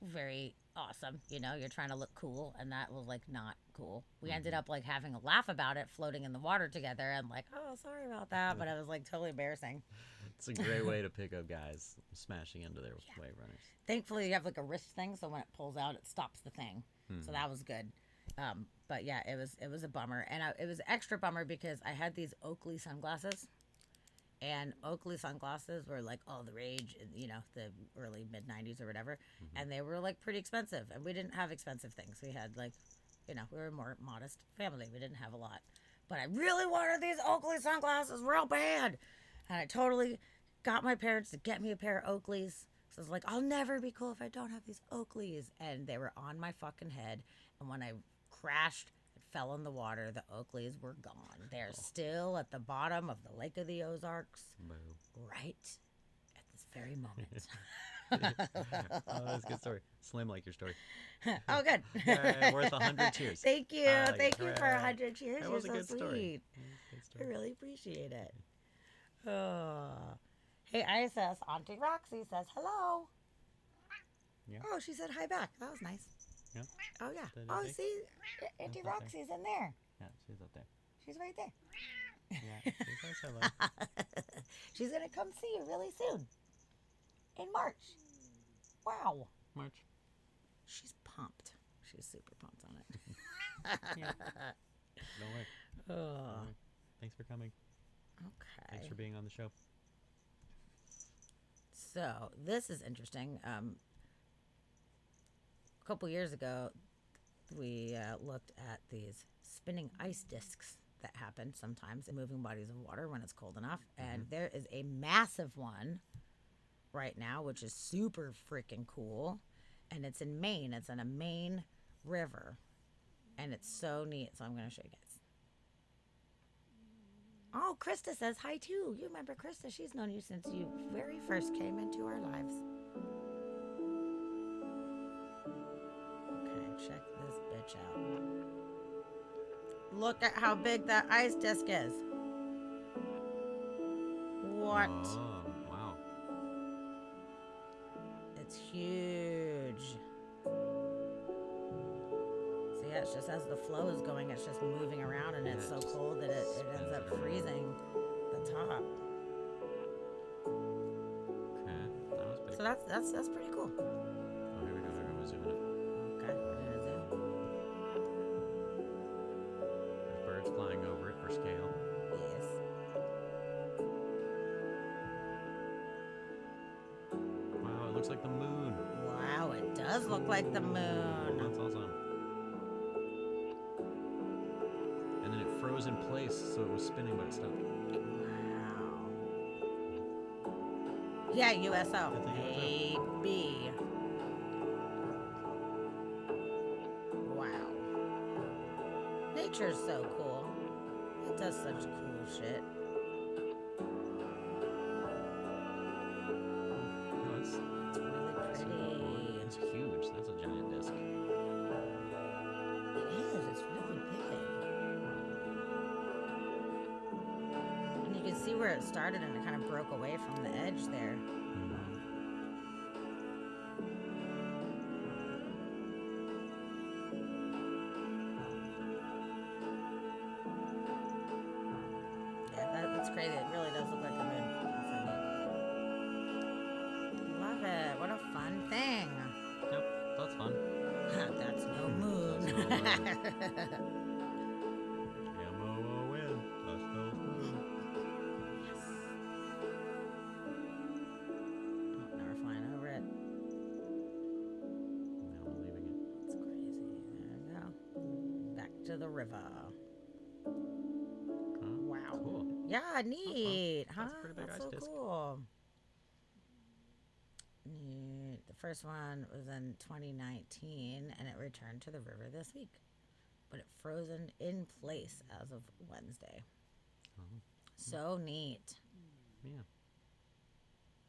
very awesome. You know, you're trying to look cool, and that was like not cool. We ended up like having a laugh about it, floating in the water together, and like, oh, sorry about that, but it was like totally embarrassing. It's a great way to pick up guys smashing into their wave runners. Thankfully, you have like a wrist thing, so when it pulls out, it stops the thing. So that was good. But yeah, it was a bummer, and it was extra bummer because I had these Oakley sunglasses. And Oakley sunglasses were like all the rage in, you know, the early mid 90s or whatever. And they were like pretty expensive. And we didn't have expensive things. We had like, you know, we were a more modest family. We didn't have a lot. But I really wanted these Oakley sunglasses real bad. And I totally got my parents to get me a pair of Oakleys. So I was like, I'll never be cool if I don't have these Oakleys. And they were on my fucking head. And when I crashed, fell in the water, the Oakleys were gone. They're still at the bottom of the Lake of the Ozarks, right at this very moment. Oh, that's a good story. Slim like your story. Oh, good. Yeah, worth 100 cheers. Thank you. Thank you for hooray. 100 cheers. That You're was a so good sweet. story. I really appreciate it. Oh. Hey, ISS, Auntie Roxy says hello. Yeah. Oh, she said hi back. That was nice. Yeah. Oh, yeah. Did Oh, you see? see? Auntie That's up there. Roxy's in there. Yeah, she's up there. She's right there. Yeah, she says hello. She's going to come see you really soon. In March. Wow. March. She's pumped. She's super pumped on it. Yeah. Don't worry. Oh, Don't worry. Thanks for coming. okay. Thanks for being on the show. So, this is interesting. A couple years ago, we looked at these spinning ice discs that happen sometimes in moving bodies of water when it's cold enough. And there is a massive one right now, which is super freaking cool. And it's in Maine. It's in a Maine river. And it's so neat. So I'm going to show you guys. Oh, Krista says hi too. You remember Krista. She's known you since you very first came into our lives. Okay, check this bitch out. Look at how big that ice disc is. What? Oh, wow. It's huge. See, it's just as the flow is going, it's just moving around, and it's so cold that it ends up freezing the top. Okay, that was big. So that's pretty cool. Oh, here we go. We're zooming up. Okay, we're gonna zoom. There's birds flying over it for scale. Yes. Wow, it looks like the moon. Wow, it does look like the moon. That's awesome. And then it froze in place, so it was spinning, but it stopped. Wow. Yeah, USO. It's a USO. AB. Wow. Nature's so cool. It does such cool shit. No, It's really it's pretty. huge. That's a giant disc. It is. It's really big. And you can see where it started and it kind of broke away from the edge there. Yeah, that's crazy. It really does look like the moon. That's so neat. Love it. What a fun thing. Yep, that's fun. That's no moon. That's no M-O-O-N. That's no moon. Oh, now we're flying over it. to the river. Huh? Wow. Cool. Yeah, neat. That's Huh? a pretty big That's ice so disc. cool. Neat. The first one was in 2019, and it returned to the river this week, but it frozen in place as of Wednesday. Oh. So neat. Yeah.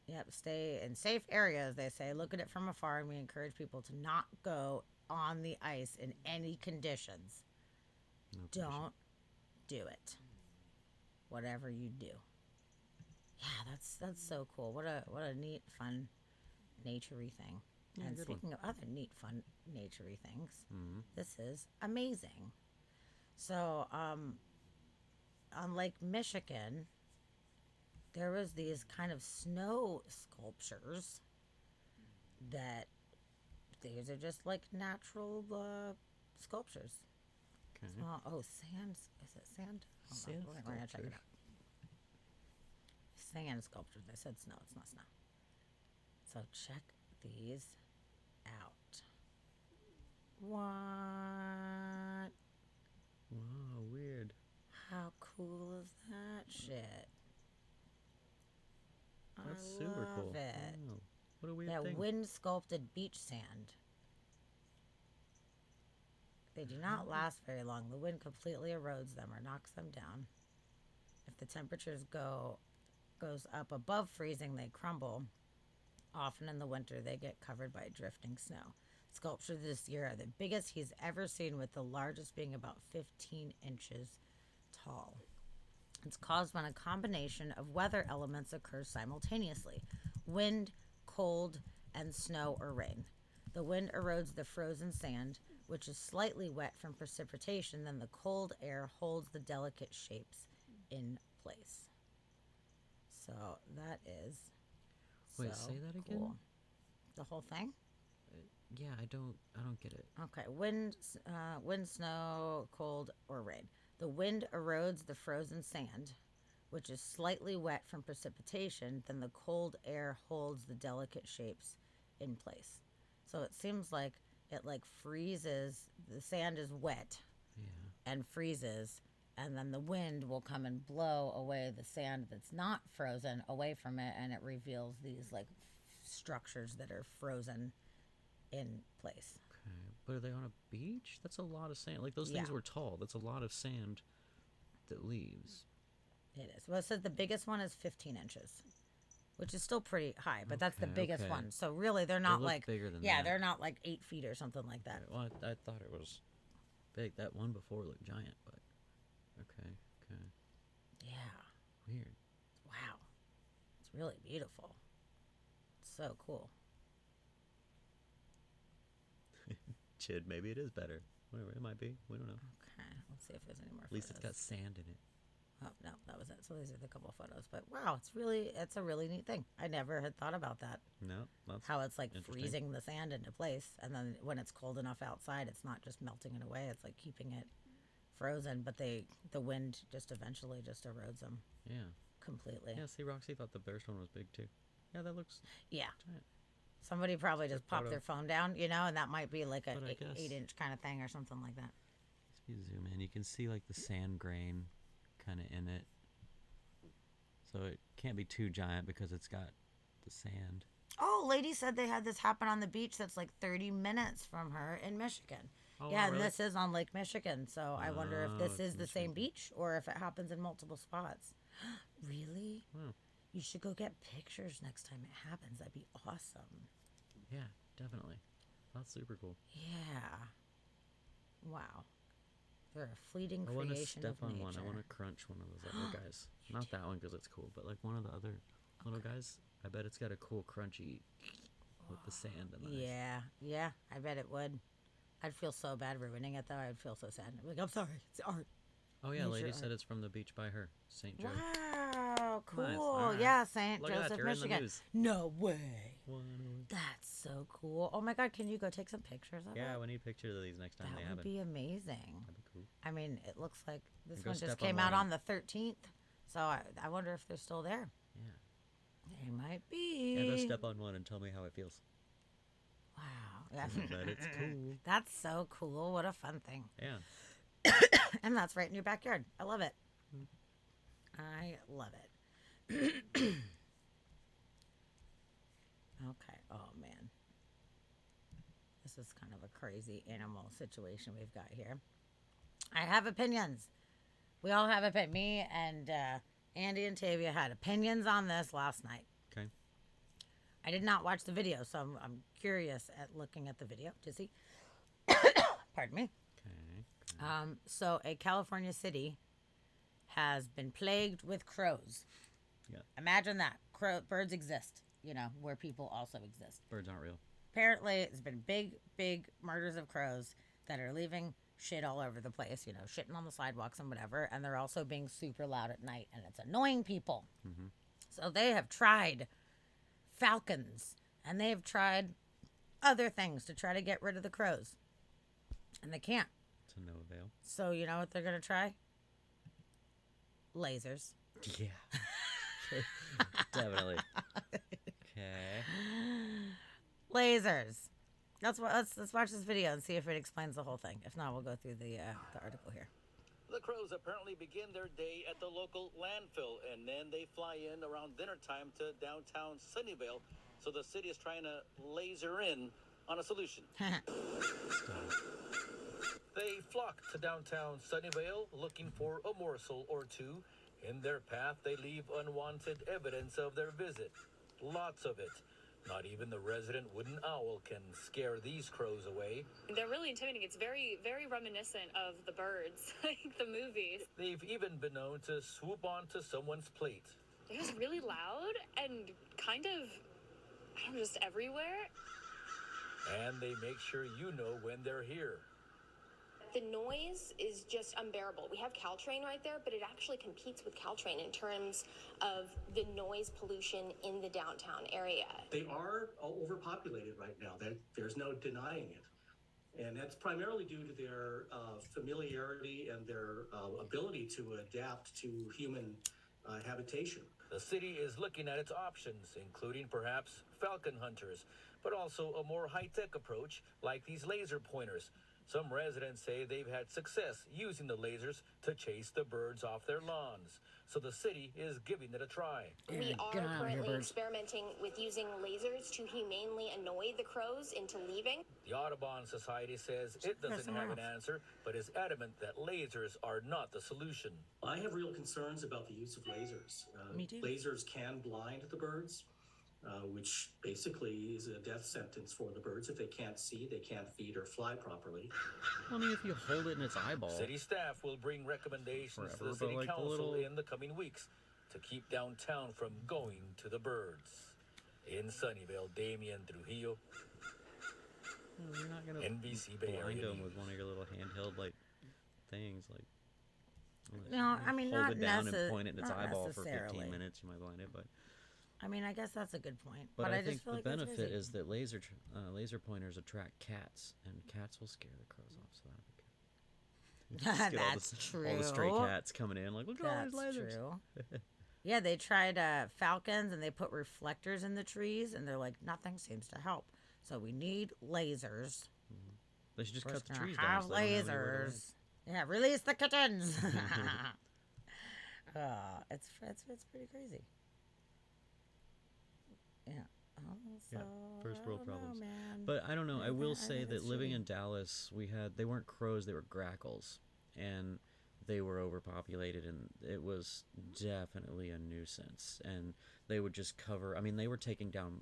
Yep, stay in safe areas, they say. Look at it from afar, and we encourage people to not go on the ice in any conditions. No condition. Don't do it. Whatever you do. Yeah, that's so cool. What a neat, fun, naturey thing. Yeah, and good one. speaking of other neat, fun, naturey things, Mhm. this is amazing. So, on Lake Michigan, there was these kind of snow sculptures that these are just like natural sculptures. Okay. Small, sand. Is it sand? Hold on, Sand we're gonna check it sculptures. out. Sand sculptures. I said snow. It's not snow. So check these out. What? Wow, weird. How cool is that shit? That's I super love cool. it. Wow. What a weird Yeah, thing. wind sculpted beach sand. They do not last very long. The wind completely erodes them or knocks them down. If the temperatures goes up above freezing, they crumble. Often in the winter, they get covered by drifting snow. Sculptures this year are the biggest he's ever seen, with the largest being about 15 inches tall. It's caused when a combination of weather elements occurs simultaneously: wind, cold, and snow or rain. The wind erodes the frozen sand, which is slightly wet from precipitation, then the cold air holds the delicate shapes in place. So that is Wait, so say that cool. again? The whole thing? Yeah, I don't get it. Okay. Wind, snow, cold, or rain. The wind erodes the frozen sand, which is slightly wet from precipitation. Then the cold air holds the delicate shapes in place. So it seems like it freezes. The sand is wet Yeah. and freezes, and then the wind will come and blow away the sand that's not frozen away from it, and it reveals these structures that are frozen in place. Okay. But are they on a beach? That's a lot of sand. Like those things Yeah. were tall. That's a lot of sand that leaves. It is. Well, it says the biggest one is 15 inches, which is still pretty high, but that's the Okay, biggest okay. one. So really, they're not look bigger than yeah, that. they're not 8 feet or something like that. Well, I thought it was big. That one before looked giant, but okay. Yeah. Weird. Wow. It's really beautiful. It's so cool. Chid, maybe it is better. Whatever, it might be. We don't know. Okay. Let's see if there's any more At least it's got photos. sand in it. Oh, no, that was it. So these are the couple photos. But wow, it's a really neat thing. I never had thought about that. No, that's How it's interesting. freezing the sand into place, and then when it's cold enough outside, it's not just melting it away, it's keeping it frozen, but the wind just eventually just erodes them Yeah. completely. Yeah, see, Roxy thought the bearish one was big too. Yeah, that looks Yeah. giant. Somebody probably Just just popped photo. their phone down, and that might be like a But I eight, guess- 8-inch kind of thing or something like that. If you zoom in, you can see the sand grain kind of in it. So it can't be too giant because it's got the sand. Oh, lady said they had this happen on the beach that's 30 minutes from her in Michigan. Oh, Yeah, and really? this is on Lake Michigan, so I wonder if this Oh, is the same Michigan. beach or if it happens in multiple spots. Really? Wow. You should go get pictures next time it happens. That'd be awesome. Yeah, definitely. That's super cool. Yeah. Wow. They're a fleeting I want to creation step of on nature. one. I want to crunch one of those other guys. Not that one because it's cool, but one of the other little guys. I bet it's got a cool crunchy with the sand and the ice. Yeah, I bet it would. I'd feel so bad ruining it, though. I'd feel so sad. I'm I'm sorry. It's art. Oh yeah, Nature lady art. said it's from the beach by her, St. Joe. Wow, cool. All right. Yeah, St. Look at that, Joseph, you're in the Michigan. news. No way. One. That's so cool. Oh my God, can you go take some pictures of Yeah, it? we need pictures of these next time That they would happen. be amazing. That'd be cool. I mean, it looks like this And go one just step on came out one. on the 13th. So I wonder if they're still there. Yeah. They might be. Yeah, go step on one and tell me how it feels. Wow. I bet it's cool. That's so cool. What a fun thing. Yeah. And that's right in your backyard. I love it. I love it. Okay. Oh, man. This is kind of a crazy animal situation we've got here. I have opinions. We all have opinions. Me and Andy and Tavia had opinions on this last night. Okay. I did not watch the video, so I'm curious at looking at the video to see. Pardon me. Okay. So a California city has been plagued with crows. Yeah. Imagine that. Birds exist, you know, where people also exist. Birds aren't real. Apparently, it's been big murders of crows that are leaving shit all over the place, you know, shitting on the sidewalks and whatever. And they're also being super loud at night, and it's annoying people. Mm-hmm. So they have tried falcons, and they have tried other things to try to get rid of the crows. And they can't. To no avail. So you know what they're going to try? Lasers. Yeah. Definitely. Okay. Lasers. Let's watch this video and see if it explains the whole thing. If not, we'll go through the article here. The crows apparently begin their day at the local landfill, and then they fly in around dinner time to downtown Sunnyvale. So the city is trying to laser in on a solution. They flock to downtown Sunnyvale looking for a morsel or two. In their path, they leave unwanted evidence of their visit. Lots of it. Not even the resident wooden owl can scare these crows away. They're really intimidating. It's very, very reminiscent of The Birds, like the movies. They've even been known to swoop onto someone's plate. They're just really loud and kind of, I don't know, just everywhere. And they make sure you know when they're here. The noise is just unbearable. We have Caltrain right there, but it actually competes with Caltrain in terms of the noise pollution in the downtown area. They are overpopulated right now. There's no denying it. And that's primarily due to their familiarity and their ability to adapt to human habitation. The city is looking at its options, including perhaps falcon hunters, but also a more high-tech approach like these laser pointers. Some residents say they've had success using the lasers to chase the birds off their lawns. So the city is giving it a try. We are currently experimenting with using lasers to humanely annoy the crows into leaving. The Audubon Society says it doesn't have an answer, but is adamant that lasers are not the solution. I have real concerns about the use of lasers. Me too. Lasers can blind the birds, which basically is a death sentence for the birds. If they can't see, they can't feed or fly properly. Only if you hold it in its eyeball. City staff will bring recommendations to the city council in the coming weeks to keep downtown from going to the birds. In Sunnyvale, Damian Trujillo, You're not gonna NBC Bay blind Area him with one of your little handheld like things like. No, I mean, hold not it down and point it in its not eyeball for necessarily. 15 minutes. You might blind it, but. I mean, I guess that's a good point. But I just think feel the like that's benefit crazy. is that laser pointers attract cats, and cats will scare the crows off. So that'd be good. That's true. All the stray cats coming in, like, look at all That's these lasers. true. Yeah, they tried falcons, and they put reflectors in the trees, and they're like, nothing seems to help. So we need lasers. They should just We're cut the gonna trees down. have so they don't have anywhere to live. lasers. Yeah, release the kittens. It's pretty crazy. Yeah. Yeah, first world problems. Man. But I don't know. I will say think that it's living shitty. in Dallas, they weren't crows, they were grackles, and they were overpopulated, and it was definitely a nuisance. And they would just cover. I mean, they were taking down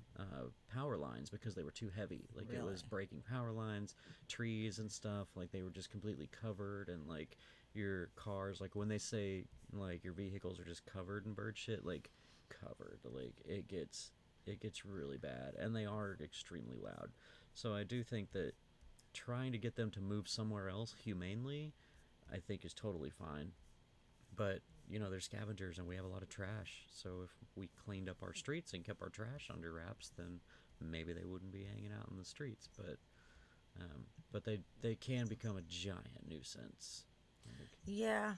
power lines because they were too heavy. Like it was Really? breaking power lines, trees and stuff. Like they were just completely covered, and like your cars, like when they say like your vehicles are just covered in bird shit, like covered, like it gets really bad, and they are extremely loud. So I do think that trying to get them to move somewhere else humanely, I think is totally fine. But, you know, they're scavengers and we have a lot of trash. So if we cleaned up our streets and kept our trash under wraps, then maybe they wouldn't be hanging out in the streets. But they can become a giant nuisance. Yeah,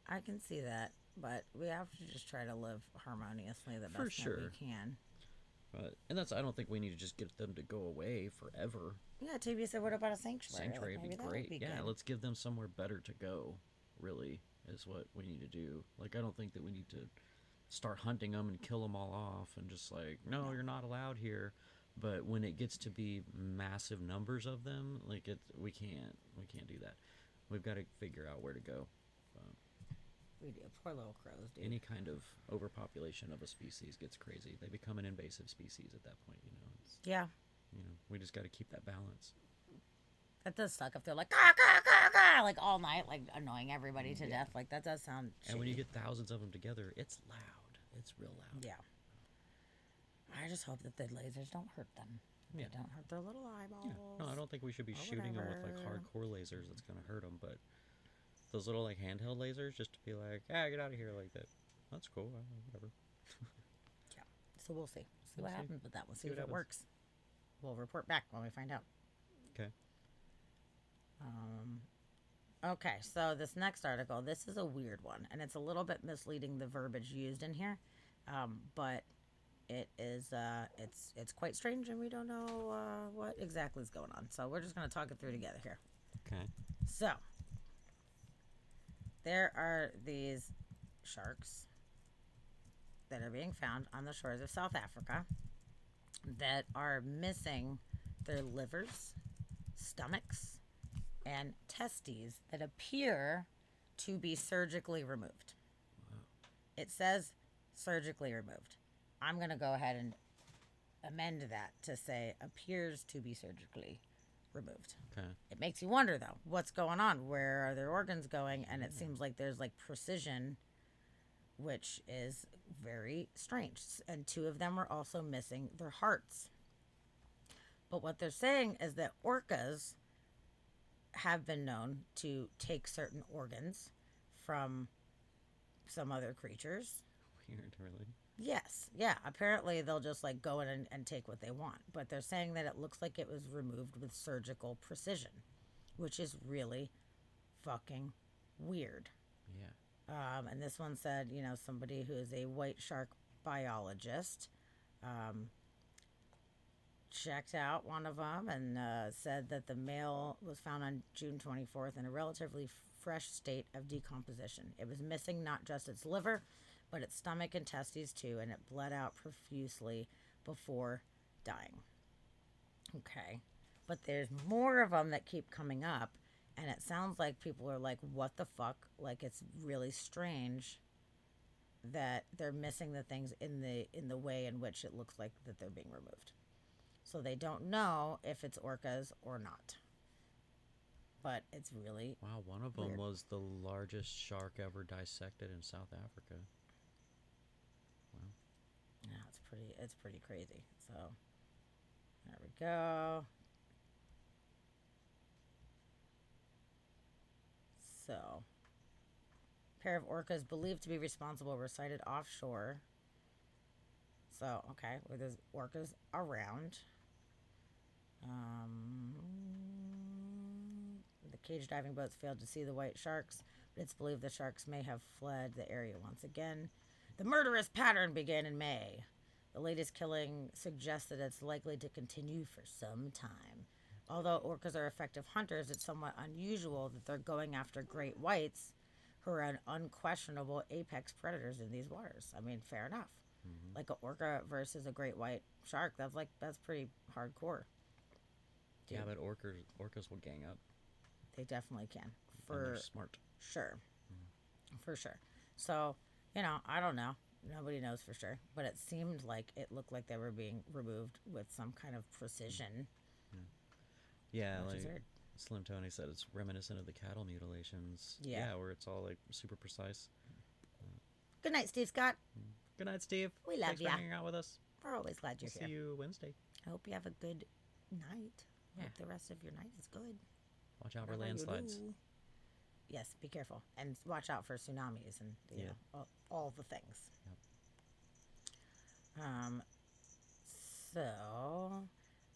I can see that. But we have to just try to live harmoniously the For best that sure. we can. But I don't think we need to just get them to go away forever. Yeah, TV said, what about a sanctuary? Sanctuary Like, would be maybe that great. be Yeah, good. let's give them somewhere better to go. Really, is what we need to do. Like, I don't think that we need to start hunting them and kill them all off and just like, no, you're not allowed here. But when it gets to be massive numbers of them, like we can't do that. We've got to figure out where to go. We do. Poor little crows, dude. Any kind of overpopulation of a species gets crazy. They become an invasive species at that point. Yeah. We just got to keep that balance. That does suck if they're like, caw, caw, caw, caw, like all night, like annoying everybody to death. Like, that does sound shitty. And when you get thousands of them together, it's loud. It's real loud. Yeah. I just hope that the lasers don't hurt them. They don't hurt their little eyeballs. Yeah. No, I don't think we should be shooting them with like hardcore lasers that's going to hurt them, but those little like handheld lasers just to be like, get out of here like that. That's cool. Whatever. Yeah. So we'll see. See what happens with that. We'll see if it happens. works. We'll report back when we find out. Okay. Okay, so this next article, this is a weird one, and it's a little bit misleading, the verbiage used in here, but it is it's quite strange, and we don't know what exactly is going on. So we're just going to talk it through together here. Okay. So there are these sharks that are being found on the shores of South Africa that are missing their livers, stomachs, and testes that appear to be surgically removed. Wow. It says surgically removed. I'm going to go ahead and amend that to say appears to be surgically removed. Okay. It makes you wonder, though, what's going on? Where are their organs going? And it seems like there's like precision, which is very strange. And 2 of them are also missing their hearts. But what they're saying is that orcas have been known to take certain organs from some other creatures. Weird, really. Yes, yeah. Apparently they'll just like go in and take what they want. But they're saying that it looks like it was removed with surgical precision, which is really fucking weird. Yeah. And this one said, somebody who is a white shark biologist checked out one of them and said that the male was found on June 24th in a relatively fresh state of decomposition. It was missing not just its liver, but its stomach and testes too, and it bled out profusely before dying. Okay. But there's more of them that keep coming up, and it sounds like people are like, what the fuck? Like, it's really strange that they're missing the things in the way in which it looks like that they're being removed. So they don't know if it's orcas or not. But it's really Wow, one of them weird. was the largest shark ever dissected in South Africa. Wow. Yeah, it's pretty crazy. So there we go. So pair of orcas believed to be responsible were sighted offshore. So, okay, where there's orcas around. The cage diving boats failed to see the white sharks, but it's believed the sharks may have fled the area once again. The murderous pattern began in May. The latest killing suggests that it's likely to continue for some time. Although orcas are effective hunters, it's somewhat unusual that they're going after great whites, who are an unquestionable apex predators in these waters. I mean, fair enough. Mm-hmm. Like an orca versus a great white shark, that's pretty hardcore. Dude. Yeah, but orcas will gang up. They definitely can. And For they're smart. sure. For sure. So, I don't know. Nobody knows for sure. But it seemed like it looked like they were being removed with some kind of precision. Yeah, which is like weird. Slim Tony said, it's reminiscent of the cattle mutilations. Yeah. Where it's all like super precise. Good night, Steve Scott. Good night, Steve. We love Thanks ya. for hanging out with us. We're always glad you're We'll see here. you Wednesday. I hope you have a good night. Yeah. Hope the rest of your night is good. Watch out for Whatever you landslides. do. Yes, be careful. And watch out for tsunamis and all the things. Yep. So,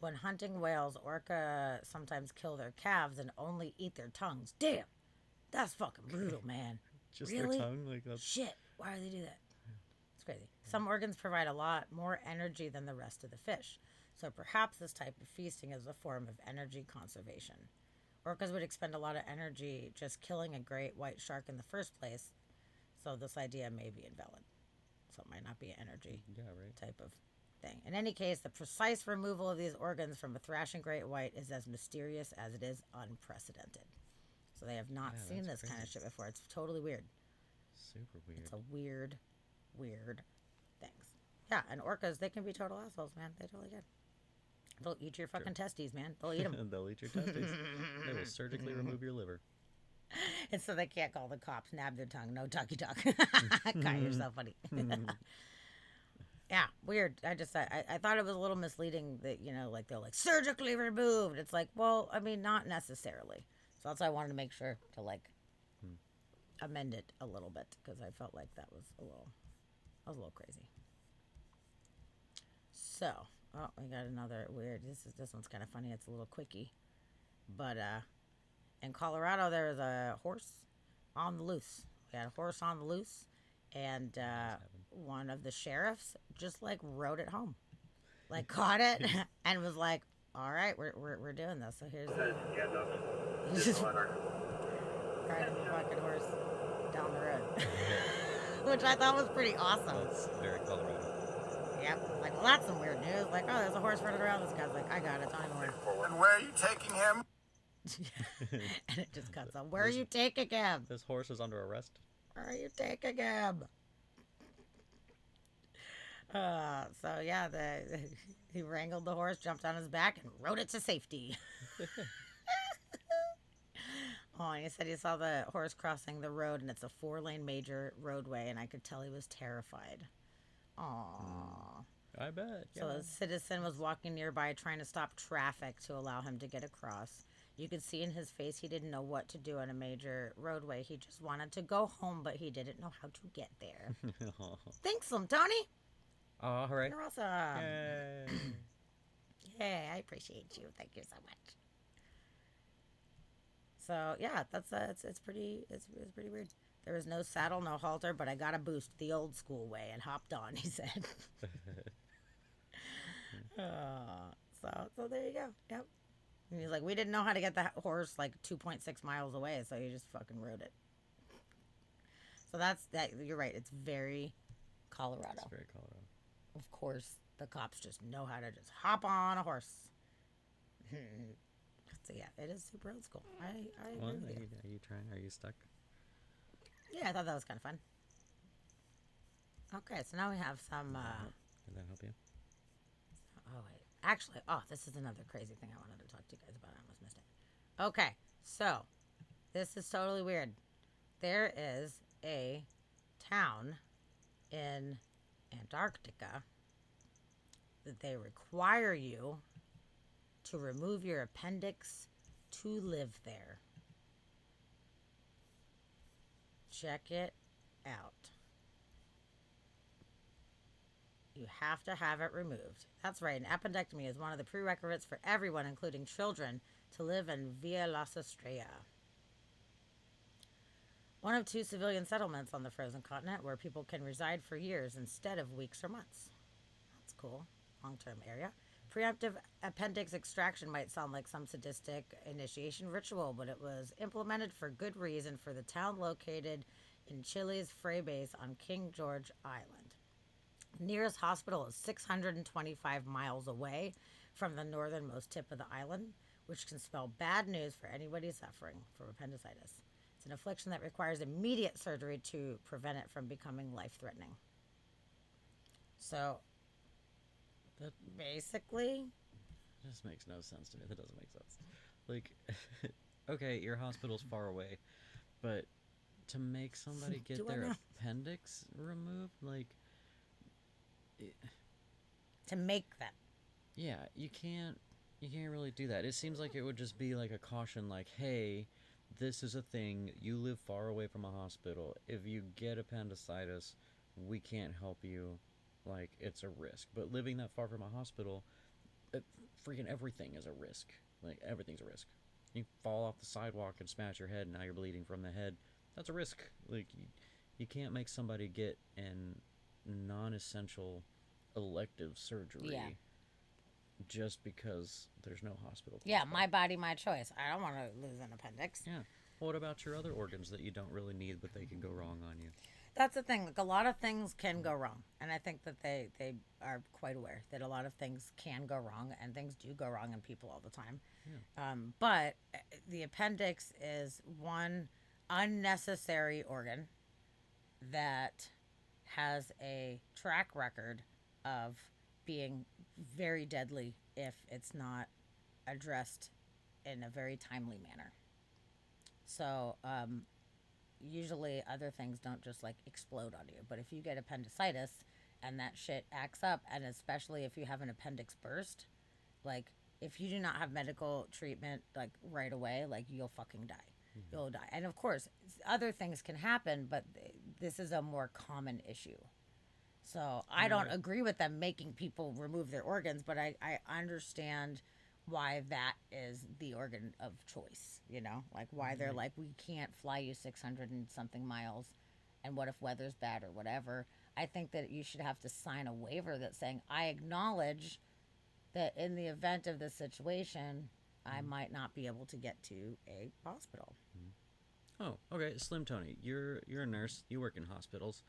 when hunting whales, orca sometimes kill their calves and only eat their tongues. Damn! That's fucking brutal, man. Just Really? their tongue? Like that's... Shit. Why do they do that? It's crazy. Some organs provide a lot more energy than the rest of the fish. So perhaps this type of feasting is a form of energy conservation. Orcas would expend a lot of energy just killing a great white shark in the first place. So this idea may be invalid. So it might not be an energy type of thing. In any case, the precise removal of these organs from a thrashing great white is as mysterious as it is unprecedented. So they have not seen this kind of shit before. It's totally weird. Super weird. It's a weird, weird things. Yeah, and orcas, they can be total assholes, man. They totally can. They'll eat your fucking testes, man. They'll eat them. They'll eat your testes. They will surgically remove your liver. And so they can't call the cops, nab their tongue, no talkie talk. God, you're so funny. Yeah, weird. I thought it was a little misleading that, you know, like they're like surgically removed. It's like, well, I mean, not necessarily. So that's why I wanted to make sure to like amend it a little bit, because I felt like that was a little crazy. So, oh, we got another weird. This one's kind of funny. It's a little quickie, but in Colorado there was a horse on the loose. We had a horse on the loose, and one of the sheriffs just like rode it home, like caught it and was like, "All right, we're doing this." So here's just riding the fucking horse down the road, which I thought was pretty awesome. That's very Colorado. Yep. Like, well, that's some weird news. Like, oh, there's a horse running around. This guy's like, I got it. Tell me more. And where are you taking him? And it just cuts on. Where are you taking him? This horse is under arrest. Where are you taking him? So yeah, he wrangled the horse, jumped on his back, and rode it to safety. Oh, and he said he saw the horse crossing the road, and it's a 4-lane major roadway, and I could tell he was terrified. Aww. I bet. So a citizen was walking nearby trying to stop traffic to allow him to get across. You could see in his face he didn't know what to do on a major roadway. He just wanted to go home, but he didn't know how to get there. Thanks, Tony. All right. You're awesome. Yay. Yay, I appreciate you. Thank you so much. So yeah, that's it's pretty weird. There was no saddle, no halter, but I got a boost the old school way and hopped on, he said. So there you go. Yep. And he's like, we didn't know how to get the horse like 2.6 miles away, so you just fucking rode it. So that's that. You're right. It's very Colorado. It's very Colorado. Of course, the cops just know how to just hop on a horse. So yeah, it is super old school. I agree with you. Are you trying? Are you stuck? Yeah, I thought that was kind of fun. Okay, so now we have some... Did that help you? Oh, wait. Actually, this is another crazy thing I wanted to talk to you guys about. I almost missed it. Okay, so this is totally weird. There is a town in Antarctica that they require you to remove your appendix to live there. Check it out. You have to have it removed. That's right, an appendectomy is one of the prerequisites for everyone, including children, to live in Villa Las Estrellas. One of 2 civilian settlements on the frozen continent where people can reside for years instead of weeks or months. That's cool. Long-term area. Preemptive appendix extraction might sound like some sadistic initiation ritual, but it was implemented for good reason for the town located in Chile's Frey Base on King George Island. Nearest hospital is 625 miles away from the northernmost tip of the island, which can spell bad news for anybody suffering from appendicitis. It's an affliction that requires immediate surgery to prevent it from becoming life-threatening. So, basically... This makes no sense to me. That doesn't make sense. Like, okay, your hospital's far away, but to make somebody get their appendix removed, like... To make them. Yeah, you can't really do that. It seems like it would just be like a caution, like, hey, this is a thing. You live far away from a hospital. If you get appendicitis, we can't help you. Like, it's a risk. But living that far from a hospital, freaking everything is a risk. Like, everything's a risk. You fall off the sidewalk and smash your head, and now you're bleeding from the head. That's a risk. Like, you can't make somebody get an non-essential elective surgery. Yeah. Just because there's no hospital. Yeah, my body, my choice. I don't want to lose an appendix. Yeah. Well, what about your other organs that you don't really need, but they can go wrong on you? That's the thing. Like, a lot of things can go wrong, and I think that they are quite aware that a lot of things can go wrong, and things do go wrong in people all the time. Yeah. But the appendix is one unnecessary organ that has a track record of being very deadly if it's not addressed in a very timely manner. So, usually other things don't just like explode on you. But if you get appendicitis and that shit acts up, and especially if you have an appendix burst, like if you do not have medical treatment like right away, like you'll fucking die. Mm-hmm. You'll die. And of course, other things can happen, but this is a more common issue. So I don't agree with them making people remove their organs, but I understand why that is the organ of choice, you know, like why they're like, we can't fly you 600 and something miles, and what if weather's bad or whatever. I think that you should have to sign a waiver that's saying, I acknowledge that in the event of this situation, I might not be able to get to a hospital. Oh, okay. Slim Tony, you're a nurse. You work in hospitals.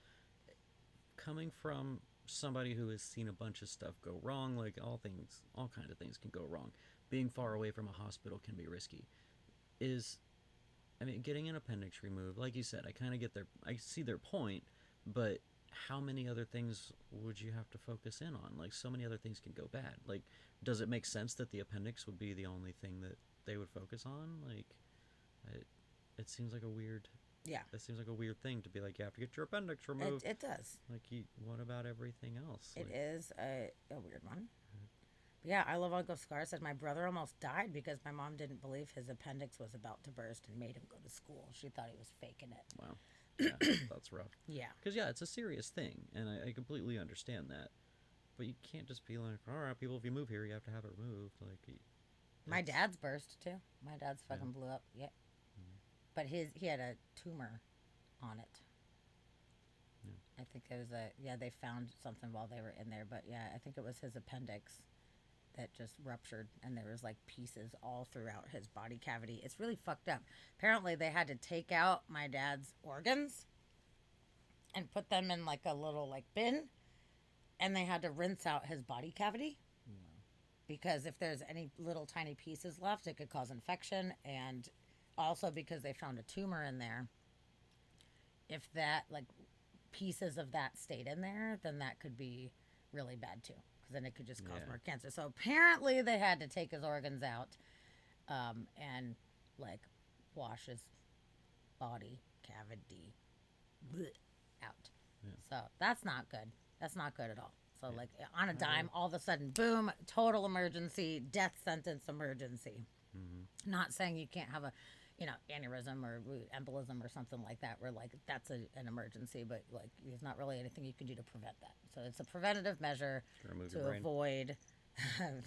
Coming from somebody who has seen a bunch of stuff go wrong, like all kinds of things can go wrong. Being far away from a hospital can be risky. Getting an appendix removed, like you said, I see their point, but how many other things would you have to focus in on? Like, so many other things can go bad. Like, does it make sense that the appendix would be the only thing that they would focus on? Like, it seems like a weird... Yeah. That seems like a weird thing to be like, you have to get your appendix removed. It does. Like, what about everything else? It is a weird one. But yeah, I Love Uncle Scar said my brother almost died because my mom didn't believe his appendix was about to burst and made him go to school. She thought he was faking it. Wow. Yeah, that's rough. Yeah. Because, yeah, it's a serious thing, and I completely understand that. But you can't just be like, all right, people, if you move here, you have to have it removed. Like, my dad's burst, too. My dad's fucking blew up. Yeah. But he had a tumor on it. Yeah. I think it was they found something while they were in there. But yeah, I think it was his appendix that just ruptured, and there was like pieces all throughout his body cavity. It's really fucked up. Apparently they had to take out my dad's organs and put them in like a little like bin, and they had to rinse out his body cavity. Because if there's any little tiny pieces left, it could cause infection, and also because they found a tumor in there. If that, like, pieces of that stayed in there, then that could be really bad, too. Because then it could just cause more cancer. So apparently they had to take his organs out and, like, wash his body cavity out. Yeah. So that's not good. That's not good at all. So, like, on a dime, all of a sudden, boom, total emergency, death sentence emergency. Mm-hmm. Not saying you can't have a, aneurysm or embolism or something like that, where, like, that's an emergency, but, like, there's not really anything you can do to prevent that. So it's a preventative measure to avoid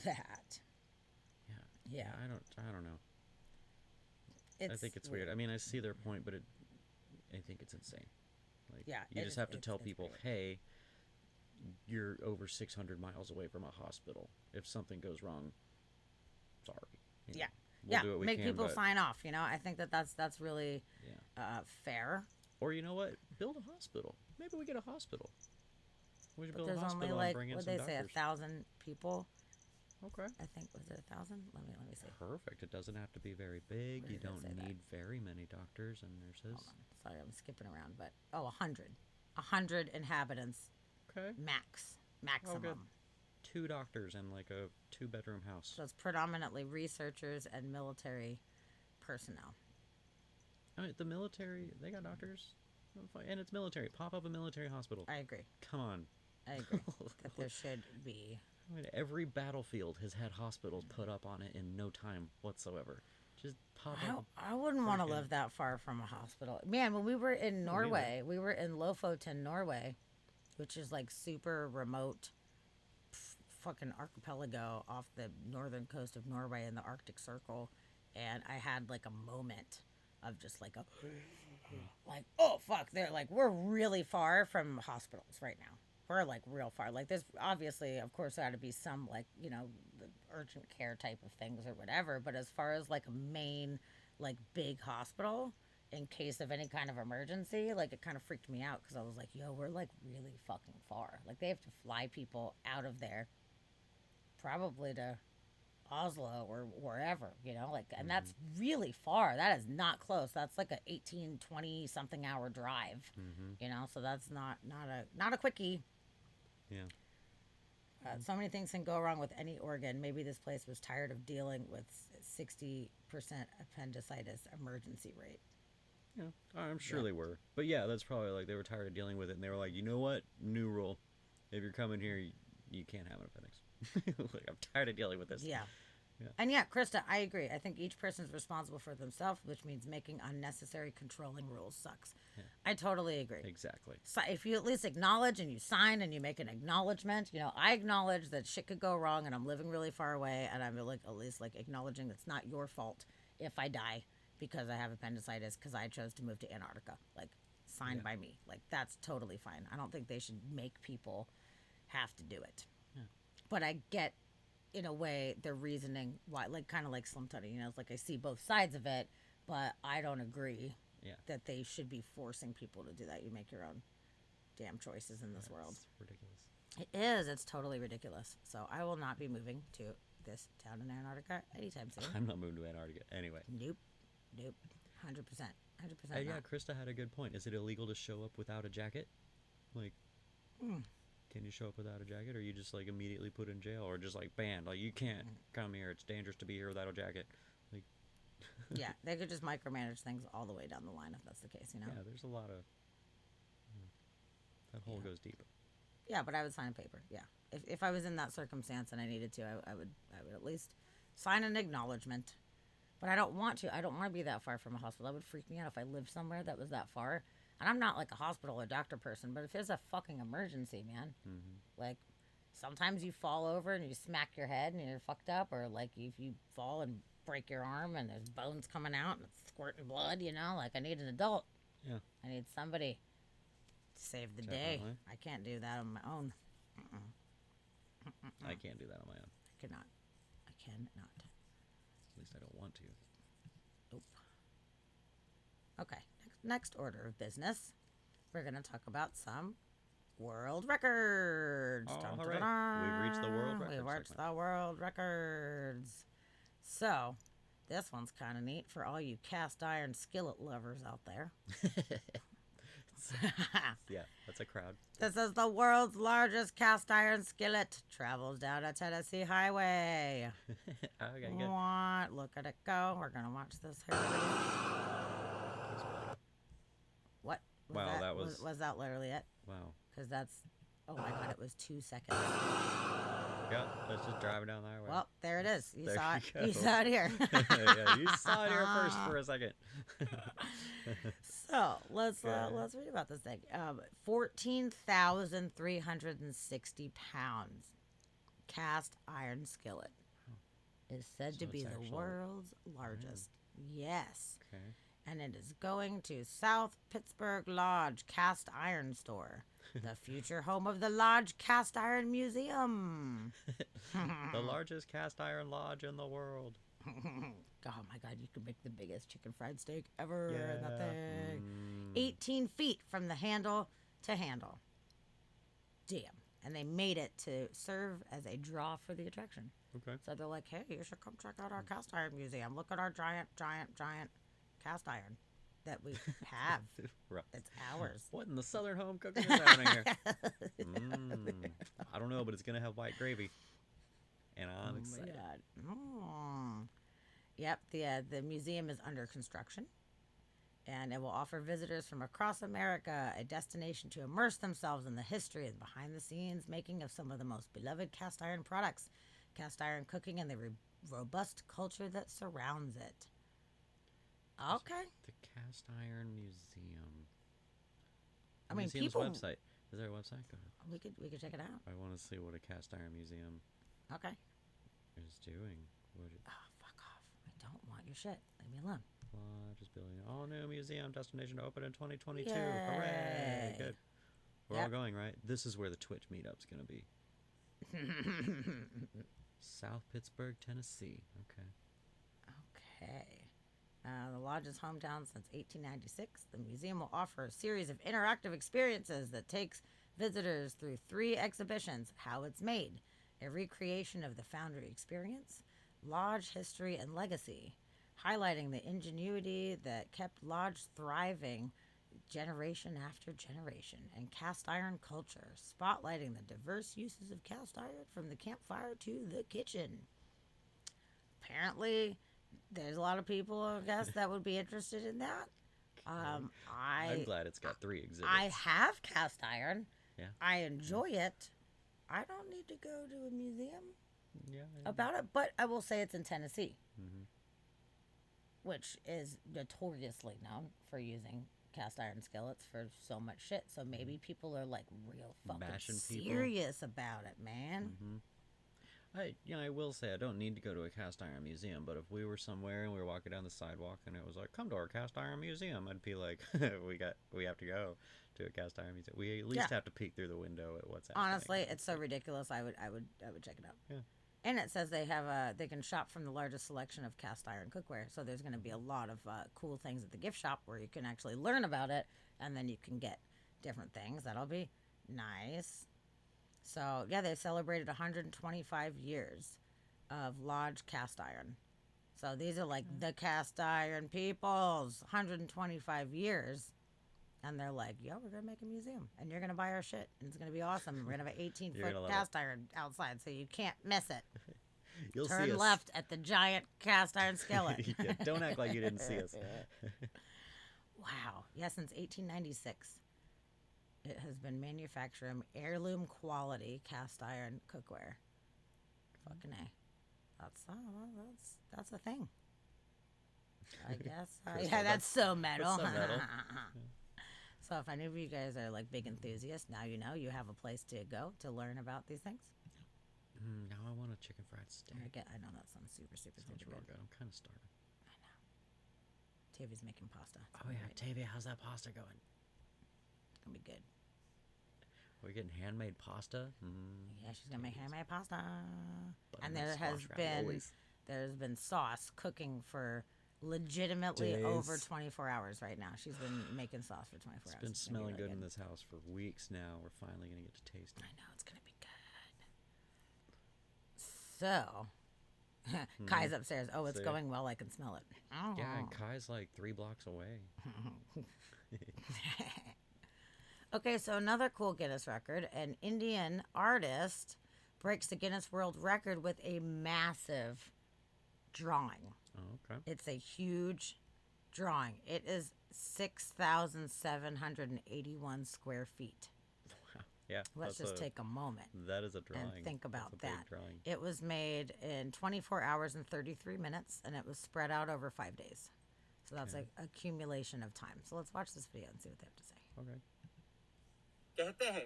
that. Yeah. I don't know. I think it's weird. I mean, I see their point, but I think it's insane. Like, you just have to tell people, hey, you're over 600 miles away from a hospital. If something goes wrong, sorry. We'll do what we make can, people sign off. I think that's really fair. Or you know what? Build a hospital. Maybe we get a hospital. We should build a there's hospital only, like, and bring in what some they say, doctors. 1,000 people. Okay. I think, was it 1,000? Let me see. Perfect. It doesn't have to be very big. You don't need very many doctors and nurses. Hold on. Sorry, I'm skipping around, but 100. 100 inhabitants. Okay. Maximum. Oh, good. 2 doctors and like a 2-bedroom house. So it's predominantly researchers and military personnel. I mean, the military, they got doctors, and it's military. Pop up a military hospital. I agree. Come on. I agree that there should be. I mean, every battlefield has had hospitals put up on it in no time whatsoever. Just pop up. I wouldn't want to live that far from a hospital. Man, when we were in Norway, we were in Lofoten, Norway, which is like super remote fucking archipelago off the northern coast of Norway in the Arctic Circle, and I had like a moment of just like oh fuck, they're like, we're really far from hospitals right now. we're like real far. Like there's obviously, of course, got to be some like the urgent care type of things or whatever. But as far as like a main like big hospital in case of any kind of emergency, like it kind of freaked me out because I was like, yo, we're like really fucking far. Like they have to fly people out of there, probably to Oslo or wherever, like, and that's really far. That is not close. That's like a 18, 20 something hour drive, so that's not a quickie. Yeah. So many things can go wrong with any organ. Maybe this place was tired of dealing with 60% appendicitis emergency rate. Yeah, I'm sure they were. But yeah, that's probably like they were tired of dealing with it, and they were like, you know what? New rule. If you're coming here, you can't have an appendix. Like, I'm tired of dealing with this. Yeah. And yeah, Krista, I agree. I think each person's responsible for themselves, which means making unnecessary controlling rules sucks. Yeah. I totally agree. Exactly. So if you at least acknowledge and you sign and you make an acknowledgement, I acknowledge that shit could go wrong and I'm living really far away, and I'm like at least like acknowledging it's not your fault if I die because I have appendicitis because I chose to move to Antarctica. Like, signed by me. Like, that's totally fine. I don't think they should make people have to do it. Yeah. But I get, in a way, their reasoning why, like, kind of like Slim Tudy, it's like I see both sides of it, but I don't agree that they should be forcing people to do that. You make your own damn choices in this world. It's ridiculous. It is. It's totally ridiculous. So I will not be moving to this town in Antarctica anytime soon. I'm not moving to Antarctica anyway. Nope. 100%. 100%. Yeah, Krista had a good point. Is it illegal to show up without a jacket? Like, can you show up without a jacket, or you just like immediately put in jail, or just like banned? Like, you can't come here. It's dangerous to be here without a jacket. Like, yeah, they could just micromanage things all the way down the line if that's the case. Yeah, there's a lot of that hole goes deep. Yeah, but I would sign a paper. Yeah, if I was in that circumstance and I needed to, I would at least sign an acknowledgement. But I don't want to. I don't want to be that far from a hospital. That would freak me out if I lived somewhere that was that far. And I'm not like a hospital or doctor person, but if there's a fucking emergency, man, like sometimes you fall over and you smack your head and you're fucked up, or like if you fall and break your arm and there's bones coming out and it's squirting blood, like I need an adult. Yeah. I need somebody to save the day. I can't do that on my own. I can't do that on my own. I cannot. At least I don't want to. Nope. Okay. Next order of business, we're going to talk about some world records. Oh, hooray. We've reached the world records. We've reached the world records. So, this one's kind of neat for all you cast iron skillet lovers out there. Yeah, that's a crowd. This is the world's largest cast iron skillet. Travels down a Tennessee highway. Okay, good. What? Look at it go. We're going to watch this here. What? Wow, that was... Was that literally it? Wow. Because that's... Oh my God, it was 2 seconds. Yeah, let's just drive it down the highway. Well, there it is. You there saw you it. go. You saw it here. Yeah, you saw it here first for a second. So let's read about this thing. 14,360 pounds cast iron skillet is said to be the world's largest. Yes. Okay. And it is going to South Pittsburgh Lodge Cast Iron Store, the future home of the Lodge Cast Iron Museum. The largest cast iron lodge in the world. Oh my God, you could make the biggest chicken fried steak ever in that thing. 18 feet from the handle to handle. Damn. And they made it to serve as a draw for the attraction. Okay. So they're like, hey, you should come check out our cast iron museum. Look at our giant cast iron that we have. Right. It's ours. What in the Southern home cooking is happening here? I don't know, but it's going to have white gravy. And I'm excited. My God. Yep, the museum is under construction, and it will offer visitors from across America a destination to immerse themselves in the history and behind-the-scenes making of some of the most beloved cast iron products, cast iron cooking, and the robust culture that surrounds it. Okay. The Cast Iron Museum. I mean, museum's people. website. Is there a website? Go ahead. We could check it out. I want to see what a cast iron museum Okay. is doing. What it, Oh, fuck off! I don't want your shit. Leave me alone. Lodge is building an all-new museum destination to open in 2022. Yay. Hooray! Good. We're all going, right? This is where the Twitch meetup's going to be. South Pittsburgh, Tennessee. Okay. Okay. The lodge's hometown since 1896. The museum will offer a series of interactive experiences that takes visitors through 3 exhibitions: how it's made, a recreation of the foundry experience, lodge history and legacy, highlighting the ingenuity that kept lodge thriving generation after generation, and cast iron culture, spotlighting the diverse uses of cast iron from the campfire to the kitchen. Apparently, there's a lot of people, I guess, that would be interested in that. I'm glad it's got 3 exhibits. I have cast iron. Yeah. I enjoy it. I don't need to go to a museum Yeah. about it, but I will say it's in Tennessee, Mm-hmm. which is notoriously known for using cast iron skillets for so much shit. So maybe people are like real fucking Bashing people. serious about it, man. Mm-hmm. I will say I don't need to go to a cast iron museum, but if we were somewhere and we were walking down the sidewalk and it was like, "Come to our cast iron museum," I'd be like, "We have to go to a cast iron museum. We at least have to peek through the window at what's happening." Honestly, it's so ridiculous. I would check it out. Yeah. And it says they can shop from the largest selection of cast iron cookware. So there's going to be a lot of cool things at the gift shop where you can actually learn about it, and then you can get different things. That'll be nice. So yeah, they celebrated 125 years of lodge cast iron. So these are like the cast iron peoples, 125 years. And they're like, "Yo, we're going to make a museum, and you're going to buy our shit, and it's going to be awesome. We're going to have an 18-foot cast iron outside, so you can't miss it." You'll Turn see us. left at the giant cast iron skillet. Yeah, don't act like you didn't see us. Wow. Yeah, since 1896, it has been manufacturing heirloom quality cast iron cookware. Fucking A. That's a thing. I guess. Yeah, that's so metal. That's so metal. So if any of you guys are like big enthusiasts, now you know you have a place to go to learn about these things. Now I want a chicken fried steak. I know that sounds super Sounds real good. I'm kind of starving. I know. Tavi's making pasta. It's Oh gonna be yeah, great. Tavia, how's that pasta going? It's gonna be good. We're getting handmade pasta. Yeah, she's gonna make handmade pasta. And Butternut squash there's been sauce cooking for legitimately Days. over 24 hours right now. She's been making sauce for 24 It's hours. been gonna be smelling really good in this house for weeks now. We're finally gonna get to taste it. I know it's gonna be good. So, Kai's upstairs. Oh, it's See? going well. I can smell it. Oh. Yeah, and Kai's like 3 blocks away. Okay, so another cool Guinness record. An Indian artist breaks the Guinness World Record with a massive drawing. Oh, okay. It's a huge drawing. It is 6,781 square feet. Wow. Yeah. Let's that's just take a moment That is a drawing. and think about That's a big that. drawing. It was made in 24 hours and 33 minutes, and it was spread out over 5 days. So that's Okay. an accumulation of time. So let's watch this video and see what they have to say. Okay. कहते हैं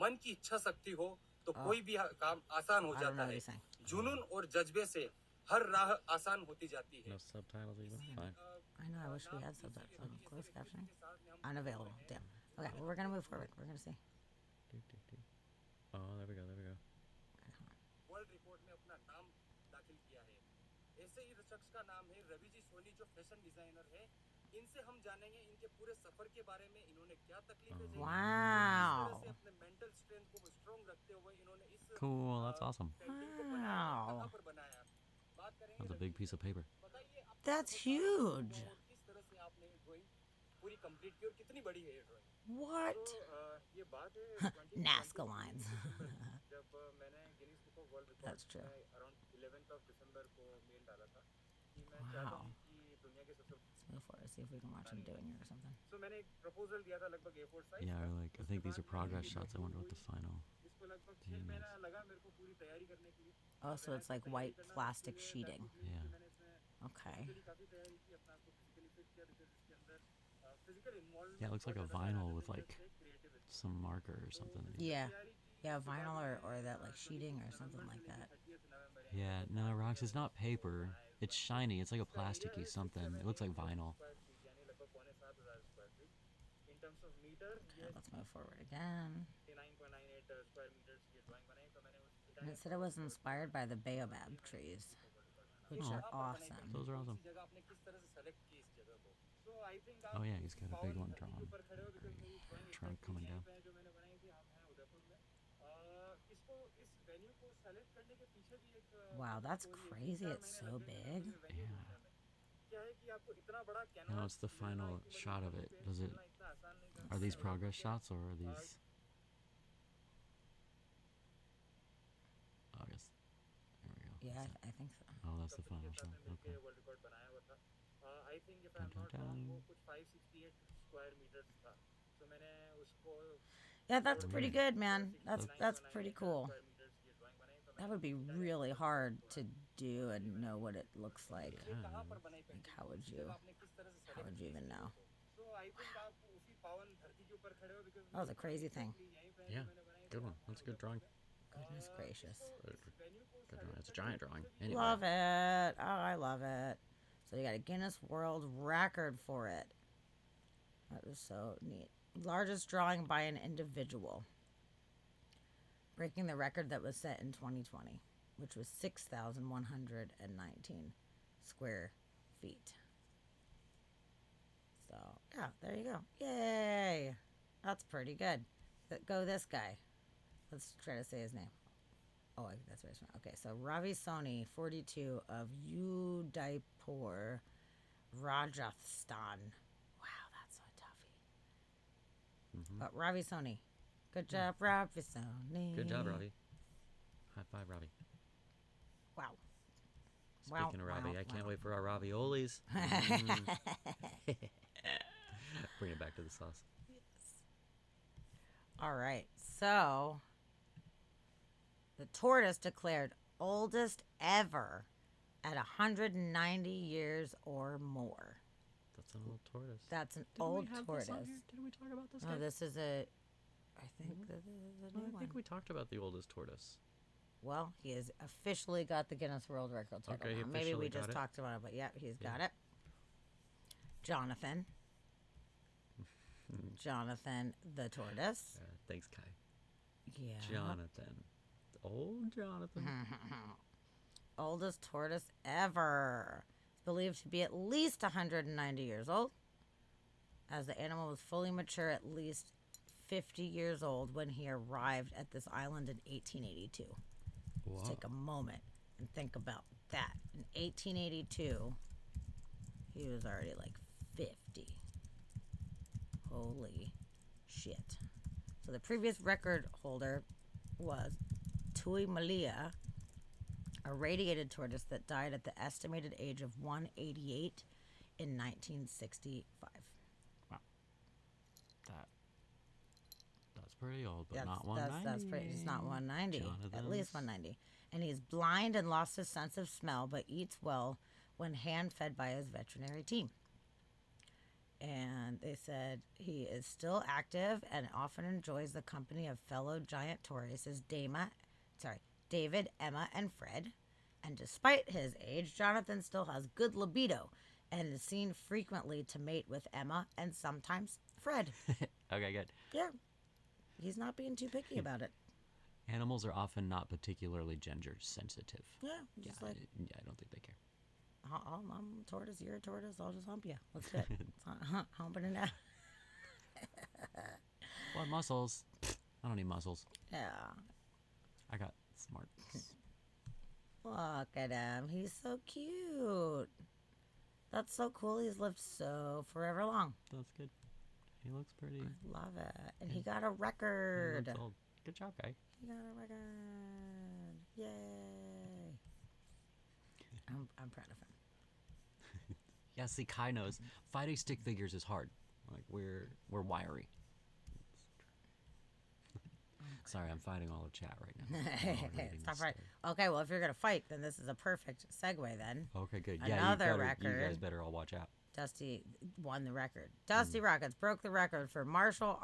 मन की इच्छा शक्ति हो तो कोई भी काम आसान हो I don't know जाता what है he's saying. जुनून और जज्बे से हर राह आसान होती जाती है No subtitles even? Fine. I know, I wish we had some closed captioning. Unavailable. Damn. Okay, well, we're going to move forward. We're going to see. Oh, there we go. There we go. World report में अपना नाम दाखिल किया है ऐसे ही शख्स का नाम है रवि जी सोनी जो फैशन डिजाइनर है इनसे हम जानेंगे इनके पूरे सफर के बारे में इन्होंने क्या तकलीफें झेली Wow. इस तरह से अपने मेंटल स्ट्रेंथ को स्ट्रांग रखते हुए इन्होंने इस Cool. That's awesome. पेंटिंग को बनाया Wow. कहाँ पर बनाया बात करेंगे That's a big piece of paper. बताइए आप That's huge. किस तरह से आपने ड्राइंग पूरी कंप्लीट की और कितनी बड़ी है ये ड्राइंग What? ये बात है Nazca lines. जब मैंने Guinness book of world That's true. में अराउंड 11th of December को मेल डाला था कि मैं चाहता हूँ कि दुनिया के सबसे Let's move forward. See if we can watch him doing it or something. तो मैंने एक प्रपोजल दिया था लगभग A4 size Yeah, or like I think these are progress shots. I wonder what the final. इसको लगभग 6 theme महीना is. लगा मेरे को पूरी तैयारी करने के लिए Oh, so it's like white plastic sheeting. Yeah. मैंने इसमें Okay. काफी तैयारी की अपना आपको फिजिकली फिट किया बिकॉज़ इसके अंदर physical involvement Yeah, it looks like a vinyl with like some marker or something. Yeah. Yeah, vinyl or that like sheeting or something like that. Yeah, no, Rox, it's not paper. It's shiny. It's like a plasticky something. It looks like vinyl. यानी लगभग 7,500 square feet in terms of meter Yeah, let's move forward again. 9.98 square meters की drawing बनाई तो मैंने उस And it said it was inspired by the baobab trees, which are awesome. Those are awesome. जगह आपने किस तरह से select की इस जगह को. So I think Oh yeah, he's got a big one धरती के drawn. ऊपर खड़े हो because मेरी drawing Trunk coming down. पे जो मैंने बनाई थी हम हैं उदयपुर में. इसको इस venue को select करने के पीछे भी एक Wow, that's crazy. It's so big. Yeah. क्या है कि आपको इतना बड़ा You know, it's the final shot of it. Does it? Are these progress shots or are these? Oh, I guess. There we go. Yeah, I think so. Oh, that's the final shot. Okay. World record बनाया हुआ था. I think if I'm not wrong वो कुछ 568 square meters था. So मैंने उसको Yeah, that's pretty good, man. That's pretty cool. That would be really hard to do and know what it looks like. Like, how would you even know? That was a crazy thing. Yeah, good one. That's a good drawing. Goodness gracious. Good drawing. It's a giant drawing. Anyway. Love it. Oh, I love it. So you got a Guinness World Record for it. That was so neat. Largest drawing by an individual. Breaking the record that was set in 2020, which was 6,119 square feet. So, yeah, there you go. Yay! That's pretty good. Go this guy. Let's try to say his name. Oh, that's right. Okay, so Ravi Soni, 42, of Udaipur, Rajasthan. Wow, that's so toughy. But Ravi Soni. Good job, Ravi Soni. Good job, Ravi. High five, Ravi. Wow. Speaking of Ravi, I can't wait for our raviolis. Bring it back to the sauce. All right, so the tortoise declared oldest ever at 190 years or more. That's an old tortoise. That's an Didn't old we have tortoise. This on here? Didn't we talk about this? No, guy? this is a. I think this is a new I one. think we talked about the oldest tortoise. Well, he has officially got the Guinness World Record title. Okay, he now. Maybe we officially just got it. talked about it, but yeah, he's got it. Jonathan. Jonathan the tortoise. Thanks, Kai. Yeah. Jonathan. Old Jonathan. Oldest tortoise ever. It's believed to be at least 190 years old, as the animal was fully mature at least 50 years old when he arrived at this island in 1882. Let's take a moment and think about that. In 1882, he was already like 50. Holy shit. So the previous record holder was Tui Malia, a radiated tortoise that died at the estimated age of 188 in 1965. Wow. That's pretty old, but not 190. That's pretty. It's not 190. At Jonathan's. least 190. And he's blind and lost his sense of smell, but eats well when hand-fed by his veterinary team. And they said he is still active and often enjoys the company of fellow giant tortoises David, Emma, and Fred. And despite his age, Jonathan still has good libido and is seen frequently to mate with Emma and sometimes Fred. Okay, good. Yeah. He's not being too picky about it. Animals are often not particularly gender sensitive. Yeah, just like I don't think they care. I'm a tortoise, you're a tortoise, I'll just hump you. Let's do it. Humping it out. What muscles? I don't need muscles. Yeah. I got smarts. Look at him. He's so cute. That's so cool. He's lived so forever long. That's good. He looks pretty. I love it. And he got a He record. looks old. Good job, guy. He got a record. Yay. I'm proud of him. Yeah, see, Kai knows fighting stick figures is hard. Like we're wiry. Sorry, I'm fighting all of chat right now. Stop right. Okay, well, if you're going to fight, then this is a perfect segue then. Okay, good. Another You record. guys better all watch out. Dusty won the record. Dusty Rockets broke the record for martial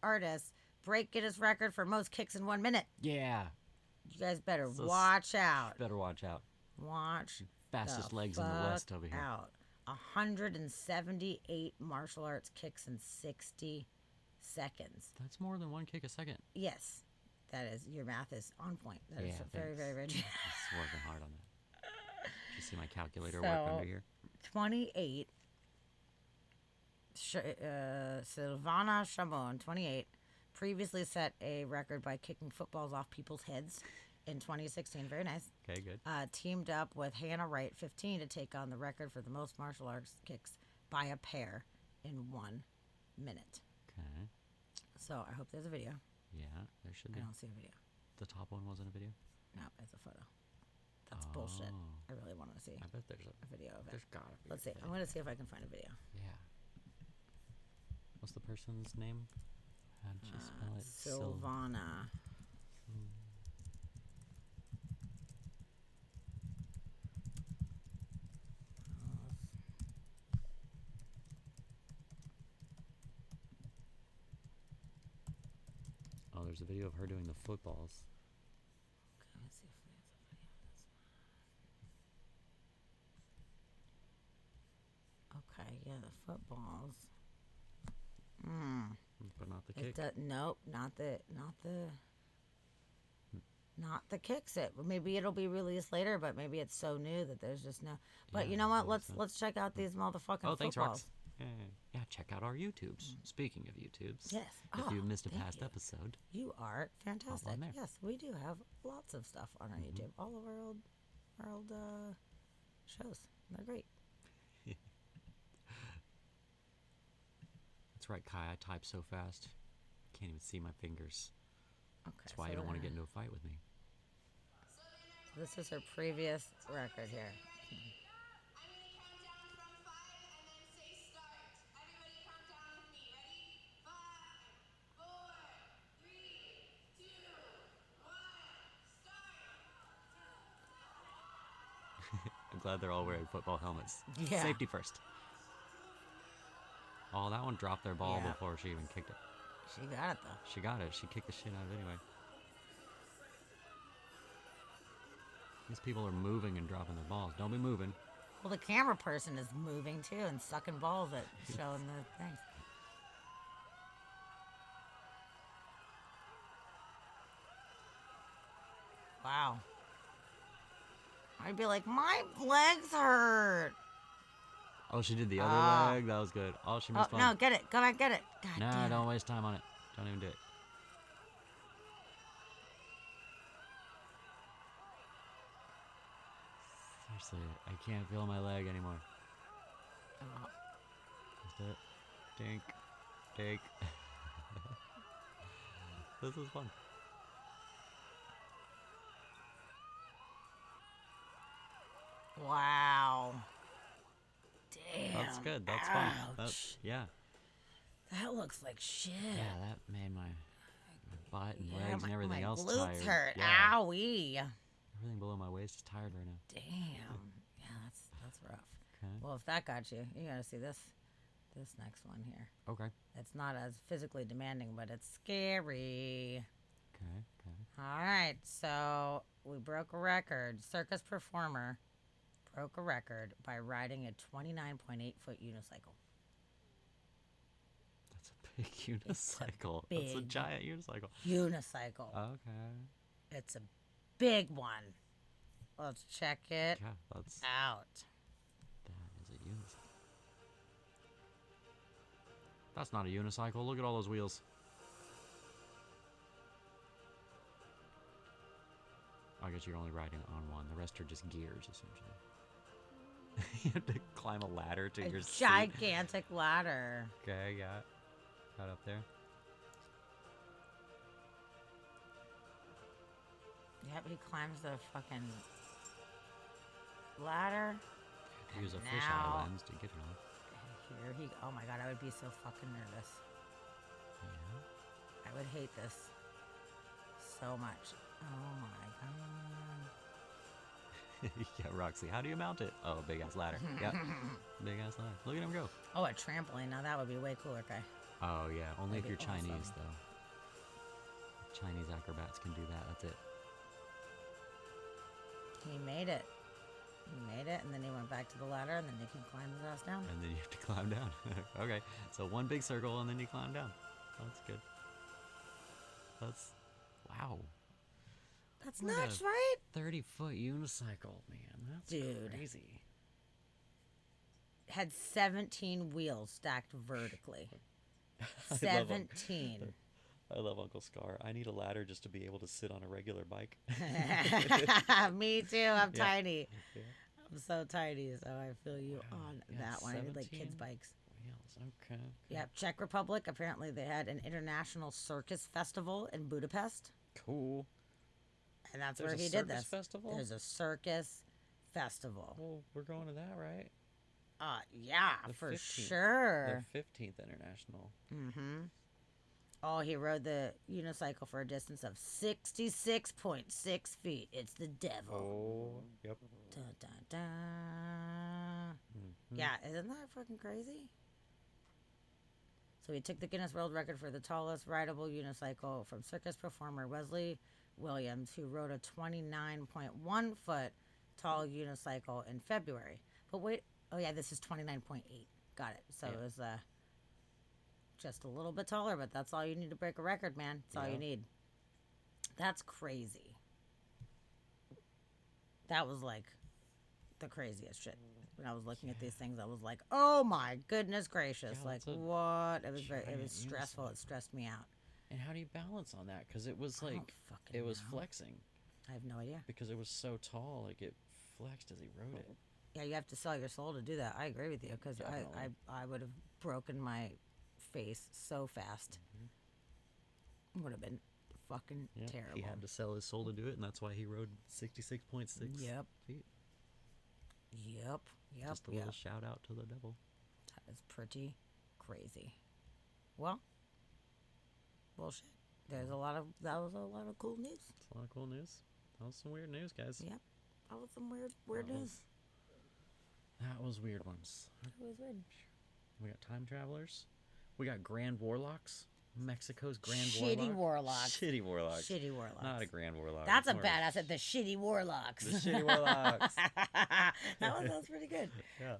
artists break Guinness record for most kicks in 1 minute. Yeah. You guys better watch out. Better watch out. Watch. Fastest the legs in the West over here. Out. 178 martial arts kicks in 60 seconds. That's more than one kick a second. Yes, that is, your math is on point. That is very, very rich. Just working hard on that. Did you see my calculator work under here? 28. Silvana Chambon, 28, previously set a record by kicking footballs off people's heads in 2016. Very nice. Okay, good. Teamed up with Hannah Wright, 15, to take on the record for the most martial arts kicks by a pair in 1 minute. Okay. So I hope there's a video. Yeah, there should be. I don't see a video. The top one wasn't a video? No, it's a photo. That's bullshit. I really want to see. I bet there's a video of it. There's gotta be. Let's see. I'm going to see if I can find a video. Yeah. What's the person's name? How did you spell it? Silvana. Oh, there's a video of her doing the footballs. Okay, let's see if there's a video of this. Okay, yeah, the footballs. But not the kick. Nope, not the kicks. It maybe it'll be released later, but maybe it's so new that there's just no. But Yeah, you know what? maybe Let's check out these motherfucking Oh, thanks, footballs. Rox. Yeah, check out our YouTubes. Speaking of YouTubes. Yes. If you missed a thank past you. episode. You are fantastic. there. Yes, we do have lots of stuff on our YouTube. All of our old shows. They're great. That's right, Kai. I type so fast. Can't even see my fingers. Okay. That's why you don't want to get into a fight with me. This is her previous record here. I'm glad they're all wearing football helmets. Yeah. Safety first. Oh, that one dropped their ball Yeah. before she even kicked it. She got it though. She got it. She kicked the shit out of it anyway. These people are moving and dropping their balls. Don't be moving. Well, the camera person is moving too and sucking balls at showing the things. Wow. I'd be like, my legs hurt. Oh, she did the other Ah. leg. That was good. Oh, she Oh, missed one. no, get it. Go back, get it. God Nah, damn don't it. waste time on it. Don't even do it. Seriously, I can't feel my leg anymore. Oh. Just it. Dink. Dink. This is fun. Wow. Damn. That's good. That's fun. Ouch. That's, yeah. That looks like shit. Yeah, that made my butt and Yeah, legs and everything my else glutes tired. hurt. Yeah. Owie. Everything below my waist is tired right now. Damn. Yeah, that's rough. Okay. Well, if that got you, you gotta see this next one here. Okay. It's not as physically demanding, but it's scary. Okay. Okay. All right, so we broke a record. Circus performer broke a record by riding a 29.8-foot unicycle. That's a big unicycle. That's a big giant unicycle. Unicycle. Okay. It's a big one. Let's check it Yeah, that's out. that is a unicycle. That's not a unicycle. Look at all those wheels. I guess you're only riding on one. The rest are just gears, essentially. You have to climb a ladder to A your seat. gigantic ladder. Okay, got up there. Yep, he climbs the fucking ladder. Use a And fisheye now- lens to get it on. Here he. Oh my god, I would be so fucking nervous. I would hate this so much. Oh my god. Yeah, Roxy, how do you mount it? Oh, big ass ladder. Yep. Big ass ladder. Look at him go. Oh, a trampoline. Now that would be way cooler, guy. Oh, yeah. Only if That'd you're be Chinese, awesome. though. Chinese acrobats can do that. That's it. He made it. He made it, and then he went back to the ladder, and then he can climb his ass down. And then you have to climb down. Okay. So one big circle, and then you climb down. That's good. That's wow. That's What nuts, a right? 30-foot unicycle, man. That's Dude. crazy. Had 17 wheels stacked vertically. I love 17. I love Uncle Scar. I need a ladder just to be able to sit on a regular bike. Me too. I'm Yeah. tiny. Yeah. I'm so tiny, so I feel you on Yeah, that one. I need like kids' 17 bikes. wheels. Okay. Yeah, Czech Republic. Apparently, they had an international circus festival in Budapest, Cool. and that's There's where a he did circus this. festival? There's a circus festival. Well, we're going to that, right? Yeah, The for 15th sure. The 15th International. Mm-hmm. Oh, he rode the unicycle for a distance of 66.6 feet. It's the devil. Oh, yep. Dun, dun, dun. Mhm. Yeah, isn't that fucking crazy? So he took the Guinness World Record for the tallest rideable unicycle from circus performer Wesley Williams, who rode a 29.1 foot tall unicycle in February. But wait, oh yeah, this is 29.8. Got it. So Yeah. it was just a little bit taller, but that's all you need to break a record, man. That's all you Yeah. need. That's crazy. That was like the craziest shit. When I was looking at these things, I was like, "Oh my goodness gracious!" Yeah, like, it's a what? It was it giant was stressful. unicycle. It stressed me out. And how do you balance on that? Because it was I don't like, fucking it was know. flexing. I have no idea. Because it was so tall, like it flexed as he rode it. Yeah, you have to sell your soul to do that. I agree with you because Definitely. I would have broken my face so fast. Would have been fucking Yeah, terrible. he had to sell his soul to do it, and that's why he rode 66.6 Yep. feet. Yep. Just a little shout out to the devil. That is pretty crazy. Well, bullshit. There's a lot of that was a lot of cool news. It's a lot of cool news. That was some weird news, guys. Yep. That was some weird That was- news. That was weird ones. It was weird. We got time travelers. We got grand warlocks. Mexico's grand Shitty warlock. warlocks. Shitty warlocks. Shitty warlocks. Not a grand warlock. That's a More badass at the shitty warlocks. The shitty warlocks. that was pretty good. Yeah.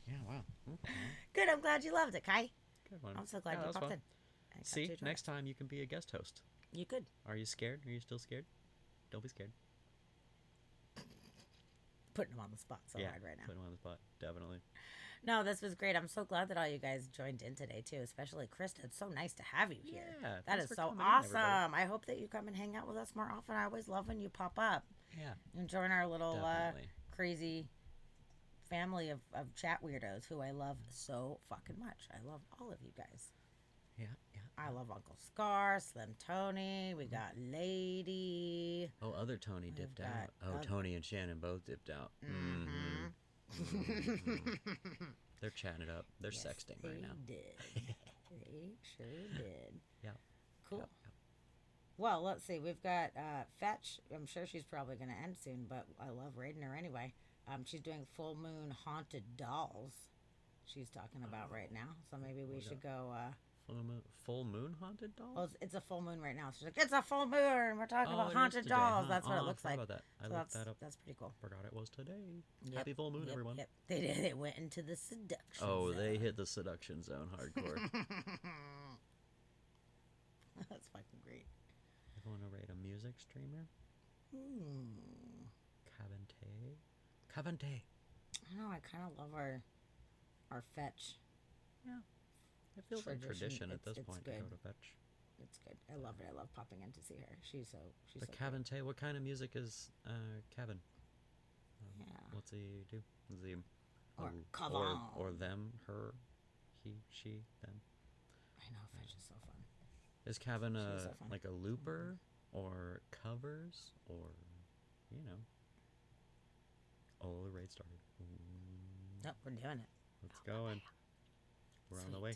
Yeah, wow. Okay. Good. I'm glad you loved it, Kai. Good one. I'm so glad Yeah, that you was popped fun. in. I got See, to enjoy next time you can be a guest host. it. You could. Are you scared? Are you still scared? Don't be scared. Putting him on the spot so yeah, hard right now. put him on the spot. Definitely. No, this was great. I'm so glad that all you guys joined in today too, especially Krista. It's so nice to have you here. Yeah, that thanks is for so coming in, awesome. everybody. I hope that you come and hang out with us more often. I always love when you pop up Yeah. and join our little Definitely. crazy family of chat weirdos who I love so fucking much. I love all of you guys. Yeah, yeah. I love Uncle Scar, Slim Tony. We got Lady. Oh, other Tony dipped got out. Oh, oth- Tony and Shannon both dipped out. They're chatting it up. They're Yes, sexting they right now. did. They sure did. Yeah. Cool. Yep, yep. Well, let's see. We've got Fetch. I'm sure she's probably going to end soon, but I love raiding her anyway. She's doing Full Moon Haunted Dolls. She's talking about right now, so maybe we should go. Full moon haunted doll? Well, it's a full moon right now. She's like, it's a full moon. We're talking Oh, about it is haunted today, dolls. huh? That's what Oh, it looks I like. forgot about that. I So looked that up. That's pretty cool. Forgot it was today. Yep, Happy full moon, yep, everyone. Yep. They did. They went into the seduction. Oh, zone. they hit the seduction zone hardcore. That's fucking great. You want to rate a music streamer? Cavante. I know. I kind of love our Fetch. Yeah. It feels like tradition at this It's point good. to go to fetch. It's good. I love it. I love popping in to see her. She's so But so Cavante, what kind of music is Kevin? Yeah. What's he do? Is he Or or Cavan. them, her, he, she, them? I know Fetch is so fun. Is Kevin She's so fun. like a looper or covers or Oh, the raid started. Nope, we're doing it. Let's go and we're on the way.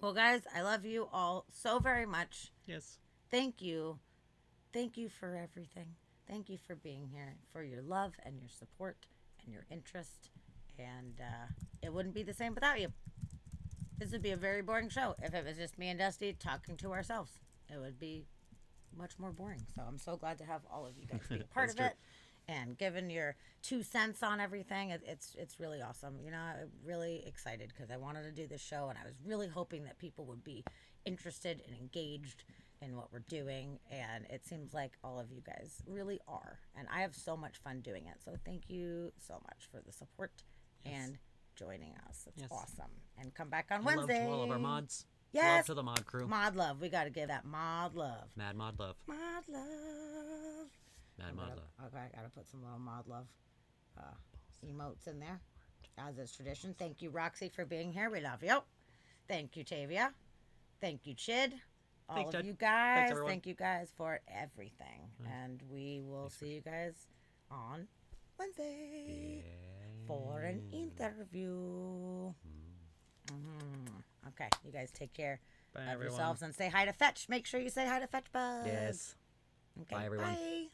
Well, guys, I love you all so very much. Yes. Thank you. Thank you for everything. Thank you for being here, for your love and your support and your interest. And it wouldn't be the same without you. This would be a very boring show if it was just me and Dusty talking to ourselves. It would be much more boring. So I'm so glad to have all of you guys be a part That's of true. it. and giving your 2 cents on everything. It's really awesome. You know, I'm really excited because I wanted to do this show, and I was really hoping that people would be interested and engaged in what we're doing, and it seems like all of you guys really are, and I have so much fun doing it. So thank you so much for the support and joining us. It's awesome. And come back on Wednesday. Love to all of our mods. Yes. Love to the mod crew. Mod love. We got to give that mod love. Mad mod love. Mod love. Mad mod love. Okay, I got to put some little mod love emotes in there, as is tradition. Thank you, Roxy, for being here. We love you. Thank you, Tavia. Thank you, Chid. All Thanks, of Chid. you guys. Thanks, everyone. Thank you guys for everything. And we will see you guys on Wednesday for an interview. Okay, you guys take care Bye, of everyone. yourselves and say hi to Fetch. Make sure you say hi to Fetch Buzz. Yes. Okay, Bye, everyone. Bye.